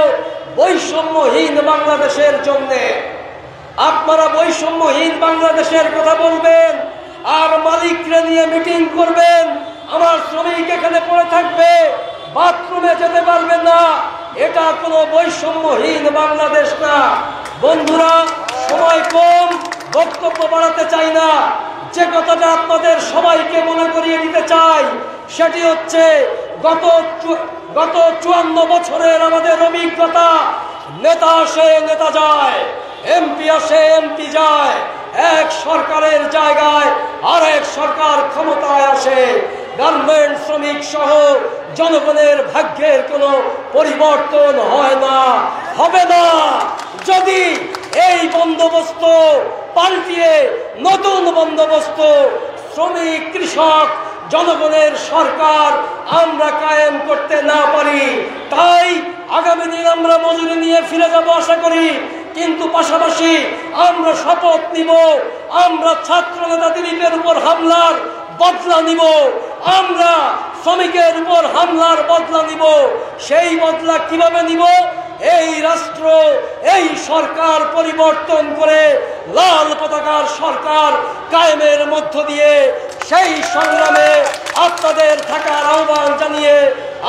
[SPEAKER 13] বৈষম্যহীন বাংলাদেশের জন্য। আপনারা বৈষম্যহীন বাংলাদেশের কথা বলবেন আর মালিকরা নিয়ে মিটিং করবেন, আমার শ্রমিক এখানে পড়ে থাকবে, বাথরুমে যেতে পারবে না। এটা কোনো বৈষম্যহীন বাংলাদেশ না। বন্ধুরা, সময় কম, বক্তব্য বাড়াতে চাই না। যে কথাটা আপনাদের সবাইকে মনে করিয়ে দিতে চাই সেটি হচ্ছে গত 54 বছরের আমাদের অভিজ্ঞতা, নেতা আসে নেতা যায়, এমপি আসে এমপি যায়, এক সরকারের জায়গায় আরেক সরকার ক্ষমতায় আসে। গার্মেন্টস শ্রমিক সহ জনগণের ভাগ্যের কোনো পরিবর্তন হয় না, হবে না। যদি এই বন্দোবস্ত পাল্টিয়ে নতুন বন্দোবস্ত শ্রমিক, কৃষক, জনগণের সরকার আমরা কায়েম করতে না পারি, তাই আগামী দিন আমরা মজুরি নিয়ে ফিরে যাব আশা করি। কিন্তু পাশাপাশি আমরা শপথ নিব, আমরা ছাত্র নেতা দিলীপের উপর হামলার বদলা নিব, আমরা শ্রমিকের উপর হামলার বদলা নিব। সেই বদলা কিভাবে নিব? এই রাষ্ট্র, এই সরকার পরিবর্তন করে লাল পতাকার সরকার কায়েমের মধ্য দিয়ে সেই সংগ্রামে আপনাদের থাকার আহ্বান জানিয়ে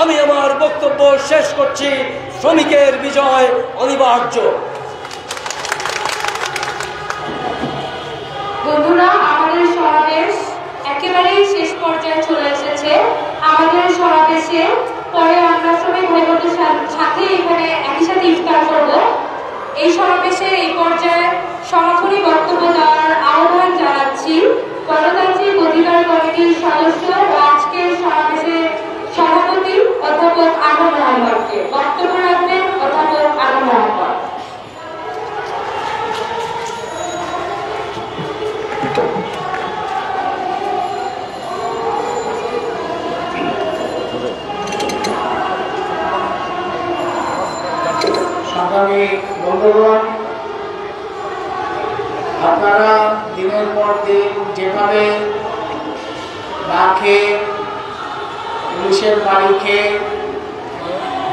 [SPEAKER 13] আমি আমার বক্তব্য শেষ করছি। শ্রমিকের বিজয় অনিবার্য।
[SPEAKER 2] বন্ধুরা, আমাদের সমাবেশ একেবারেই শেষ পর্যায়ে চলে এসেছে। আমাদের সমাবেশে পরে আমরা শ্রমিক ভাই বোনদের সাথে এখানে একই সাথে ইফতার করব। এই সমাবেশে এই পর্যায়ে সমাপনী বক্তব্য দেওয়ার আহ্বান জানাচ্ছি গণতান্ত্রিক অধিকার কমিটির সদস্য ও আজকের সমাবেশের সভাপতি অধ্যাপক আনন্দ মোহাম্মদকে। বক্তব্য রাখবেন অধ্যাপক আনন্দ মোহাম্মদ।
[SPEAKER 12] সংগ্রামী বন্ধুগণ, আপনারা দিনের পর দিন যেভাবে না খেয়ে, পুলিশের বাড়ি খেয়ে,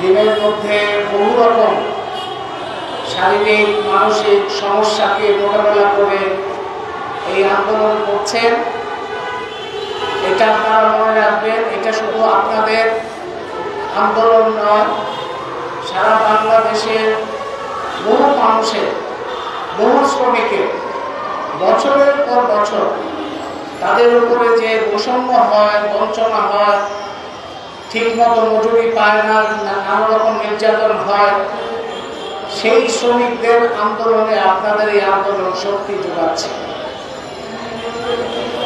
[SPEAKER 12] দিনের মধ্যে বহু রকম শারীরিক মানসিক সমস্যাকে মোকাবেলা করে এই আন্দোলন করছেন, এটা আপনারা মনে রাখবেন। এটা শুধু আপনাদের আন্দোলন নয়, সারা বাংলাদেশের বহু মানুষের, বহু শ্রমিকের বছরের পর বছর তাদের উপরে যে বৈষম্য হয়, বঞ্চনা হয়, ঠিকমতো মজুরি পায় না, নানা রকম নির্যাতন হয়,
[SPEAKER 14] সেই শ্রমিকদের আন্দোলনে আপনাদের এই আন্দোলন শক্তি যোগাচ্ছে।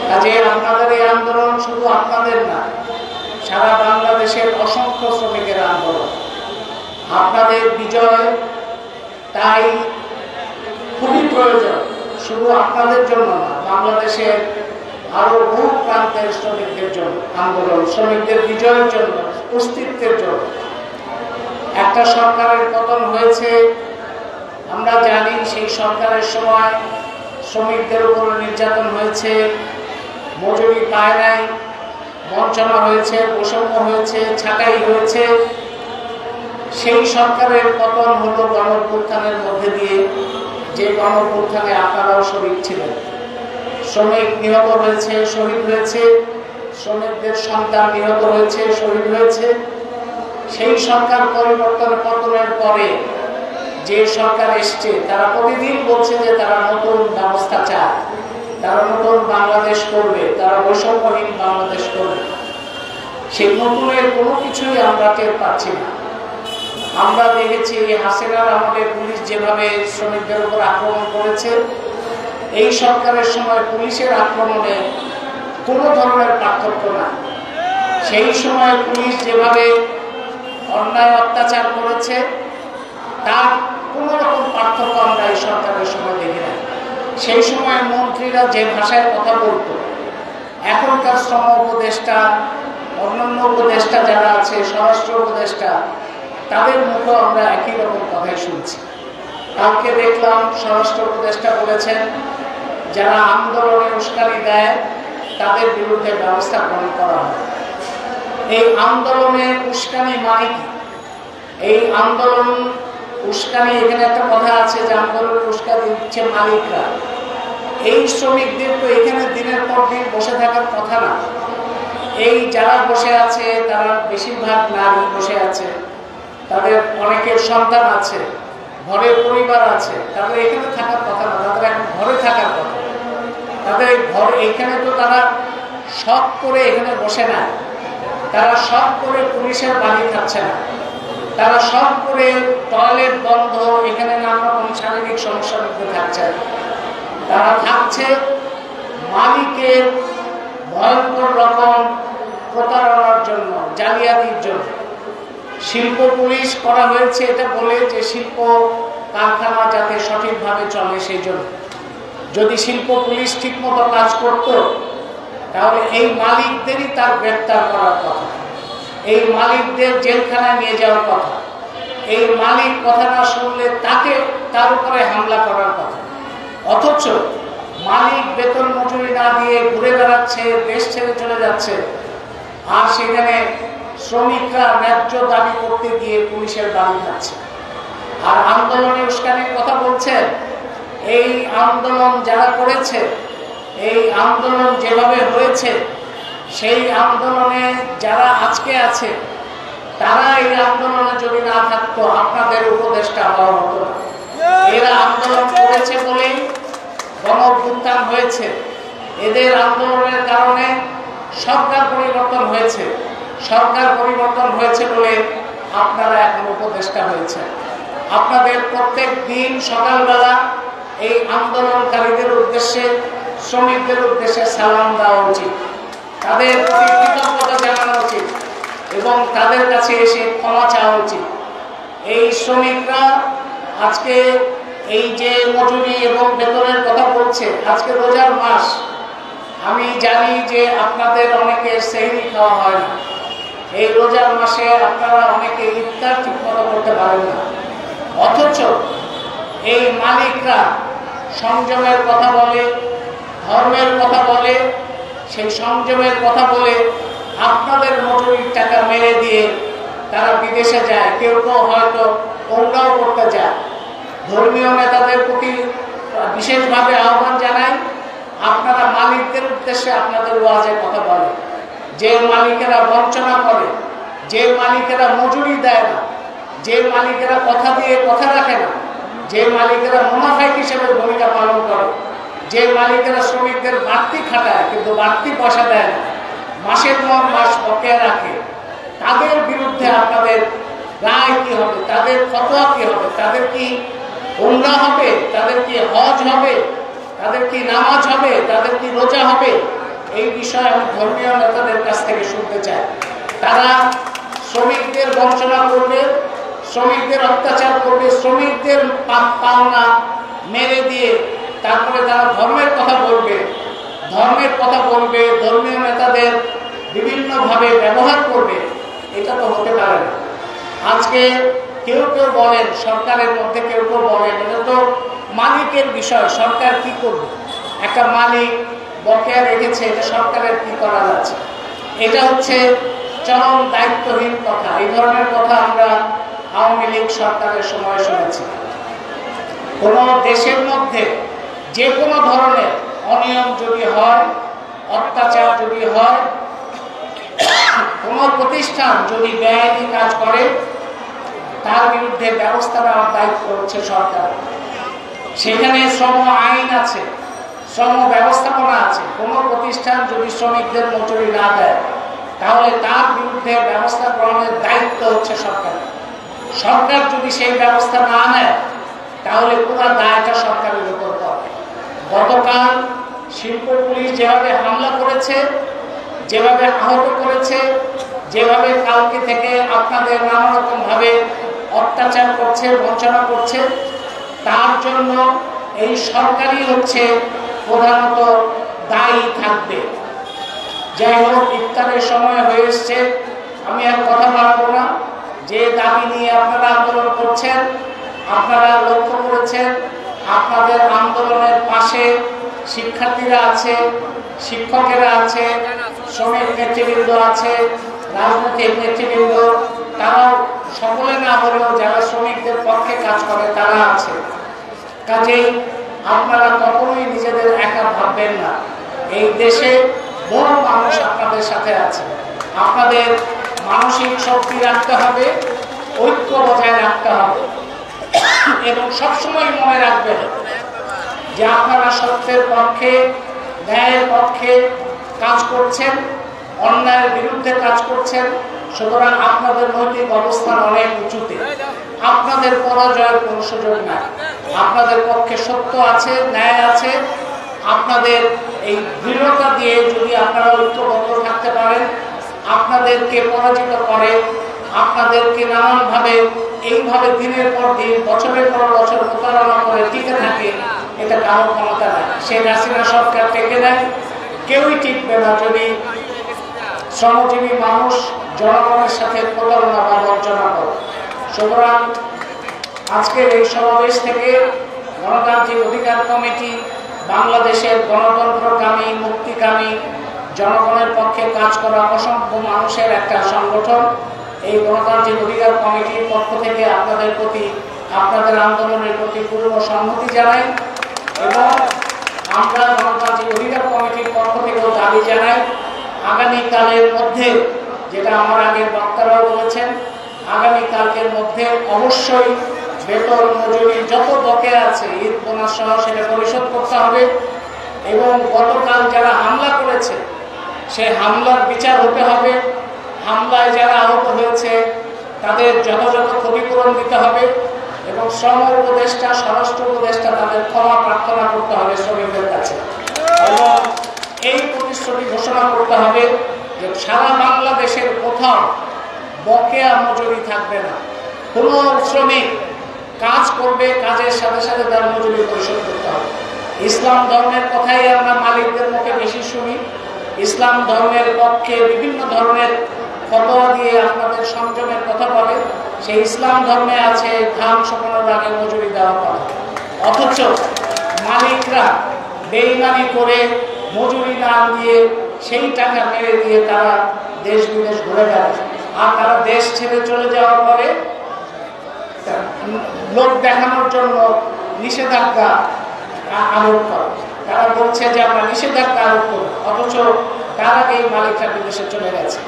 [SPEAKER 14] কাজে আপনাদের এই আন্দোলন শুধু আপনাদের না, সারা বাংলাদেশের অসংখ্য শ্রমিকের আন্দোলন। আপনাদের বিজয় তাই খুবই প্রয়োজন, শুধু আপনাদের জন্য না, বাংলাদেশের আরো বহু প্রান্তের শ্রমিকদের জন্য আন্দোলন, শ্রমিকদের বিজয়ের জন্য, অস্তিত্বের জন্য। একটা সরকারের পতন হয়েছে, আমরা জানি সেই সরকারের সময় শ্রমিকদের উপর নির্যাতন হয়েছে, মজুরি পায় নাই, বঞ্চনা হয়েছে, বৈষম্য হয়েছে, ছাঁটাই হয়েছে। সেই সরকারের পতন হলো গণঅভ্যুত্থানের মধ্যে দিয়ে, যে গণঅভ্যুত্থানে আপনারাও শহীদ ছিলেন। শ্রমিক নিহত হয়েছে, শহীদ হয়েছে, শ্রমিকদের সন্তান নিহত হয়েছে, শহীদ হয়েছে। সেই সরকার পতনের পরে যে সরকার এসছে, তারা প্রতিদিন বলছে যে তারা নতুন ব্যবস্থা চায়, তারা নতুন বাংলাদেশ করবে, তারা বৈষম্যহীন বাংলাদেশ করবে। সেই নতুনের কোনো কিছুই আমরা টের পাচ্ছি না। আমরা দেখেছি হাসিনার আমলে পুলিশ যেভাবে শ্রমিকদের উপর আক্রমণ করেছে, এই সরকারের সময় পুলিশের আক্রমণে কোনো ধরনের পার্থক্য না। সেই সময় পুলিশ যেভাবে অন্যায় অত্যাচার করেছে, তার কোনো রকম পার্থক্য আমরা এই সরকারের সময় দেখি না। সেই সময় মন্ত্রীরা যে ভাষায় কথা বলতো, এখনকার শ্রম উপদেষ্টা, অন্যান্য উপদেষ্টা যারা আছে, স্বরাষ্ট্র উপদেষ্টা, তাদের মুখে আমরা একই রকম কথাই শুনছি। কালকে দেখলাম স্বরাষ্ট্র উপদেষ্টা বলেছেন, যারা আন্দোলনে উস্কানি দেয় তাদের বিরুদ্ধে ব্যবস্থা গ্রহণ করা হয়। এই আন্দোলনে উস্কানি মানে কি? এই আন্দোলন উস্কানি, এখানে একটা কথা আছে যে আন্দোলনের উস্কানি দিচ্ছে মালিকরা। এই শ্রমিকদের তো এখানে দিনের পর দিন বসে থাকার কথা না। এই যারা বসে আছে তারা বেশিরভাগ নারী বসে আছে, তাদের অনেকের সন্তান আছে, ঘরের পরিবার আছে, তাদের এখানে থাকার কথা না, তাদের এখন ঘরে থাকার কথা। তাদের ঘর এইখানে তো তারা শখ করে এখানে বসে না, তারা শখ করে পুলিশের বাড়ি খাচ্ছে না, তারা শখ করে টয়লেট বন্ধ, এখানে নানা রকম শারীরিক সমস্যার মধ্যে থাকছে। তারা থাকছে মালিকের ভয়ঙ্কর রকম প্রতারণার জন্য, জালিয়াতির জন্য। শিল্প পুলিশ করা হয়েছে এটা বলে যে শিল্প কারখানা যাতে সঠিকভাবে চলে সেই জন্য। যদি শিল্প পুলিশ ঠিকমতো কাজ করত, তাহলে এই মালিকদেরই তার গ্রেপ্তার করার কথা, এই মালিকদের জেলখানায় নিয়ে যাওয়ার কথা, এই মালিক কথা না শুনলে তার উপরে হামলা করার কথা। অথচ মালিক বেতন মজুরি না দিয়ে ঘুরে বেড়াচ্ছে, দেশ ছেড়ে চলে যাচ্ছে, আর সেখানে শ্রমিকরা ন্যায্য দাবি করতে গিয়ে পুলিশের বাড়ি খাচ্ছে। আর আন্দোলনে উস্কানির কথা বলছেন। এই আন্দোলন যারা করেছে, এই আন্দোলন যেভাবে হয়েছে, সেই আন্দোলনে যারা আজকে আছে, তারা এই আন্দোলনে যদি না থাকতো আপনাদের উপদেষ্টা হওয়া হতো না। এরা আন্দোলন করেছে বলেই গণঅভ্যুত্থান হয়েছে। এদের আন্দোলনের কারণে সরকার পরিবর্তন হয়েছে। সরকার পরিবর্তন হয়েছে বলে আপনারা এখন উপদেষ্টা হয়েছে। আপনাদের প্রত্যেক দিন সকালবেলা এই আন্দোলনকারীদের উদ্দেশ্যে, শ্রমিকদের উদ্দেশ্যে সালাম দেওয়া উচিত, তাদের প্রতি কৃতজ্ঞতা জানানো উচিত এবং তাদের কাছে এসে ক্ষমা চাওয়া উচিত। এই শ্রমিকরা আজকে এই যে মজুরি এবং বেতনের কথা বলছে, আজকে রোজার মাস, আমি জানি যে আপনাদের অনেকের সেহরি খাওয়া হয় না। এই রোজার মাসে আপনারা অনেকে ইফতার ঠিকমতো করতে পারেন না। অথচ এই মালিকরা সংযমের কথা বলে, ধর্মের কথা বলে, সেই সংযমের কথা বলে আপনাদের মজুরির টাকা মেরে দিয়ে তারা বিদেশে যায়। কেউ কেউ হয়তো ওমরাও করতে যায়। ধর্মীয় নেতাদের প্রতি বিশেষভাবে আহ্বান জানাই, আপনারা মালিকদের উদ্দেশ্যে আপনাদের ওয়াজে কথা বলেন। যে মালিকেরা বঞ্চনা করে, যে মালিকেরা মজুরি দেয় না, যে মালিকেরা কথা দিয়ে কথা রাখে না, যে মালিকেরা মুনাফাইক হিসেবে ভূমিকা পালন করে, যে মালিকেরা শ্রমিকদের বাড়তি খাটায় কিন্তু বাড়তি পয়সা দেয় না, মাসের পর মাস বকেয়া রাখে, তাদের বিরুদ্ধে আপনাদের রায় কি হবে, তাদের ফতোয়া কি হবে, তাদের কি উমরা হবে, তাদের কি হজ হবে, তাদের কি নামাজ হবে, তাদের কি রোজা হবে, এই বিষয়ে আমি ধর্মীয় নেতাদের কাছ থেকে শুনতে চাই। তারা শ্রমিকদের বঞ্চনা করবে, শ্রমিকদের অত্যাচার করবে, শ্রমিকদের পাওনা মেরে দিয়ে তারপরে তারা ধর্মের কথা বলবে, ধর্মীয় নেতাদের বিভিন্নভাবে ব্যবহার করবে। এটা তো হতে পারে না। আজকে কেউ কেউ বলেন, সরকারের মধ্যে কেউ কেউ বলেন এটা তো মালিকের বিষয়, সরকার কি করবে, একটা মালিক বকেয়া রেখেছে, এটা সরকারের কি করা যাচ্ছে। এটা হচ্ছে চরম দায়িত্বহীন কথা। এই ধরনের কথা আমরা আওয়ামী লীগ সরকারের সময় শুনেছি। কোন দেশের মধ্যে যে কোনো ধরনের অনিয়ম যদি হয়, অত্যাচার যদি হয়, কোন প্রতিষ্ঠান যদি বেআইনি কাজ করে, তার বিরুদ্ধে ব্যবস্থা নেওয়ার দায়িত্ব হচ্ছে সরকার। সেখানে শ্রম আইন আছে, শ্রম ব্যবস্থাপনা আছে। কোন প্রতিষ্ঠান যদি শ্রমিকদের মজুরি না দেয়, তাহলে তার বিরুদ্ধে ব্যবস্থা গ্রহণের দায়িত্ব হচ্ছে সরকার। সরকার যদি সেই ব্যবস্থা না নেয়, তাহলে পুরো দায়টা সরকারের উপর পড়ে। গতকাল শিল্প পুলিশ যেভাবে হামলা করেছে, যেভাবে আহত করেছে, যেভাবে কালকে থেকে আপনাদের নানা রকম ভাবে অত্যাচার করছে, বঞ্চনা করছে, তার জন্য এই সরকারই হচ্ছে প্রধানত দায়ী থাকবে। যাই হোক, ইফতারের সময় হয়ে এসছে, আমি আর কথা বাড়াবো না। যে দাবি নিয়ে আপনারা আন্দোলন করছেন, আপনারা লক্ষ্য করেছেন আপনাদের আন্দোলনের পাশে শিক্ষার্থীরা আছে, শিক্ষকেরা আছে, শ্রমিক নেতৃবৃন্দ আছে, রাজনৈতিক নেতৃবৃন্দ, তারাও সকলে না হলেও যারা শ্রমিকদের পক্ষে কাজ করে তারা আছে। কাজেই আপনারা কখনোই নিজেদের একা ভাববেন না। এই দেশে বহু মানুষ আপনাদের সাথে আছে। আপনাদের মানসিক শক্তি রাখতে হবে, ঐক্য বজায় রাখতে হবে এবং সবসময় মনে রাখবেন যে আপনারা সত্যের পক্ষে, ন্যায়ের পক্ষে কাজ করছেন, অন্যায়ের বিরুদ্ধে কাজ করছেন। সুতরাং আপনাদের নৈতিক অবস্থান অনেক উঁচুতে, আপনাদের পরাজয়ের কোনো সুযোগ নাই। আপনাদের পক্ষে সত্য আছে, ন্যায় আছে। আপনাদের এই দৃঢ়তা দিয়ে যদি আপনারা ঐক্যবদ্ধ থাকতে পারেন, আপনাদেরকে পরাজিত করে, আপনাদেরকে নানানভাবে এইভাবে দিনের পর দিন, বছরের পর বছর প্রতারণা করে টিকে থাকে, এটা কারোর ক্ষমতা নাই। সেই হাসিনা সরকার টেকে নেয়, কেউই টিকবে না যদি শ্রমজীবী মানুষ জনগণের সাথে প্রতারণা বা বঞ্চনা করে। সুতরাং আজকের এই সমাবেশ থেকে গণতান্ত্রিক অধিকার কমিটি বাংলাদেশের গণতন্ত্রকামী, মুক্তিকামী, জনগণের পক্ষে কাজ করা অসংখ্য মানুষের একটা সংগঠন। এই গণতান্ত্রিক অধিকার কমিটির পক্ষ থেকে আপনাদের প্রতি, আপনাদের আন্দোলনের প্রতি পূর্ণ সম্মতি জানাই এবং আমরা গণতান্ত্রিক অধিকার কমিটির পক্ষ থেকেও দাবি জানাই আগামীকালের মধ্যে, যেটা আমার আগের বক্তারাও বলেছেন, আগামীকালকের মধ্যে অবশ্যই বেতন, মজুরি যত বকেয়া আছে, ঈদ বোনাস সহ সেটা পরিশোধ করতে হবে এবং গতকাল যারা হামলা করেছে সে হামলার বিচার হতে হবে। হামলায় যারা আহত হয়েছে তাদের যথাযথ ক্ষতিপূরণ দিতে হবে এবং শ্রম উপদেষ্টা, স্বরাষ্ট্র উপদেষ্টা তাদের ক্ষমা প্রার্থনা করতে হবে শ্রমিকদের কাছে এবং এই প্রতিশ্রুতি ঘোষণা করতে হবে যে সারা বাংলাদেশের কোথাও বকেয়া মজুরি থাকবে না। কোনো শ্রমিক কাজ করবে, কাজের সাথে সাথে তার মজুরি পরিশোধ করতে হবে। ইসলাম ধর্মের কথাই আমরা মালিকদের মুখে বেশি শুনি। ইসলাম ধর্মের পক্ষে বিভিন্ন ধরনের ফতোয়া দিয়ে আপনাদের সংযমের কথা বলে। সেই ইসলাম ধর্মে আছে ধান শুকানোর আগে মজুরি দেওয়া হয়, অথচ মালিকরা বেইমানি করে মজুরি না দিয়ে সেই টাকা মেরে দিয়ে তারা দেশ বিদেশ ঘুরে বেড়ায়। আর তারা দেশ ছেড়ে চলে যাওয়ার পরে লোক দেখানোর জন্য নিষেধাজ্ঞা আরোপ করে। তারা বলছে যে আমরা নিষেধাজ্ঞা আরোপ করব, অথচ তার আগেই মালিকরা বিদেশে চলে গেছে।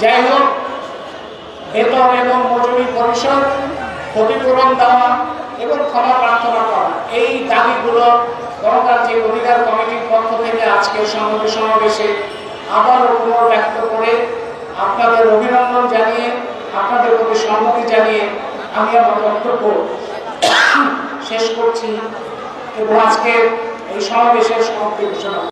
[SPEAKER 14] যাই হোক, বেতন এবং মজুরি পরিশোধ, ক্ষতিপূরণ দেওয়া এবং ক্ষমা প্রার্থনা করা, এই দাবিগুলো গণতান্ত্রিক অধিকার কমিটির পক্ষ থেকে আজকের সংহতি সমাবেশে আবারও পুনর্ব্যক্ত করে আপনাদের অভিনন্দন জানিয়ে আপনাদের প্রতি সম্মতি জানিয়ে আমি আমার বক্তব্য শেষ করছি এবং আজকে এই সমাবেশের সমাপ্তি ঘোষণা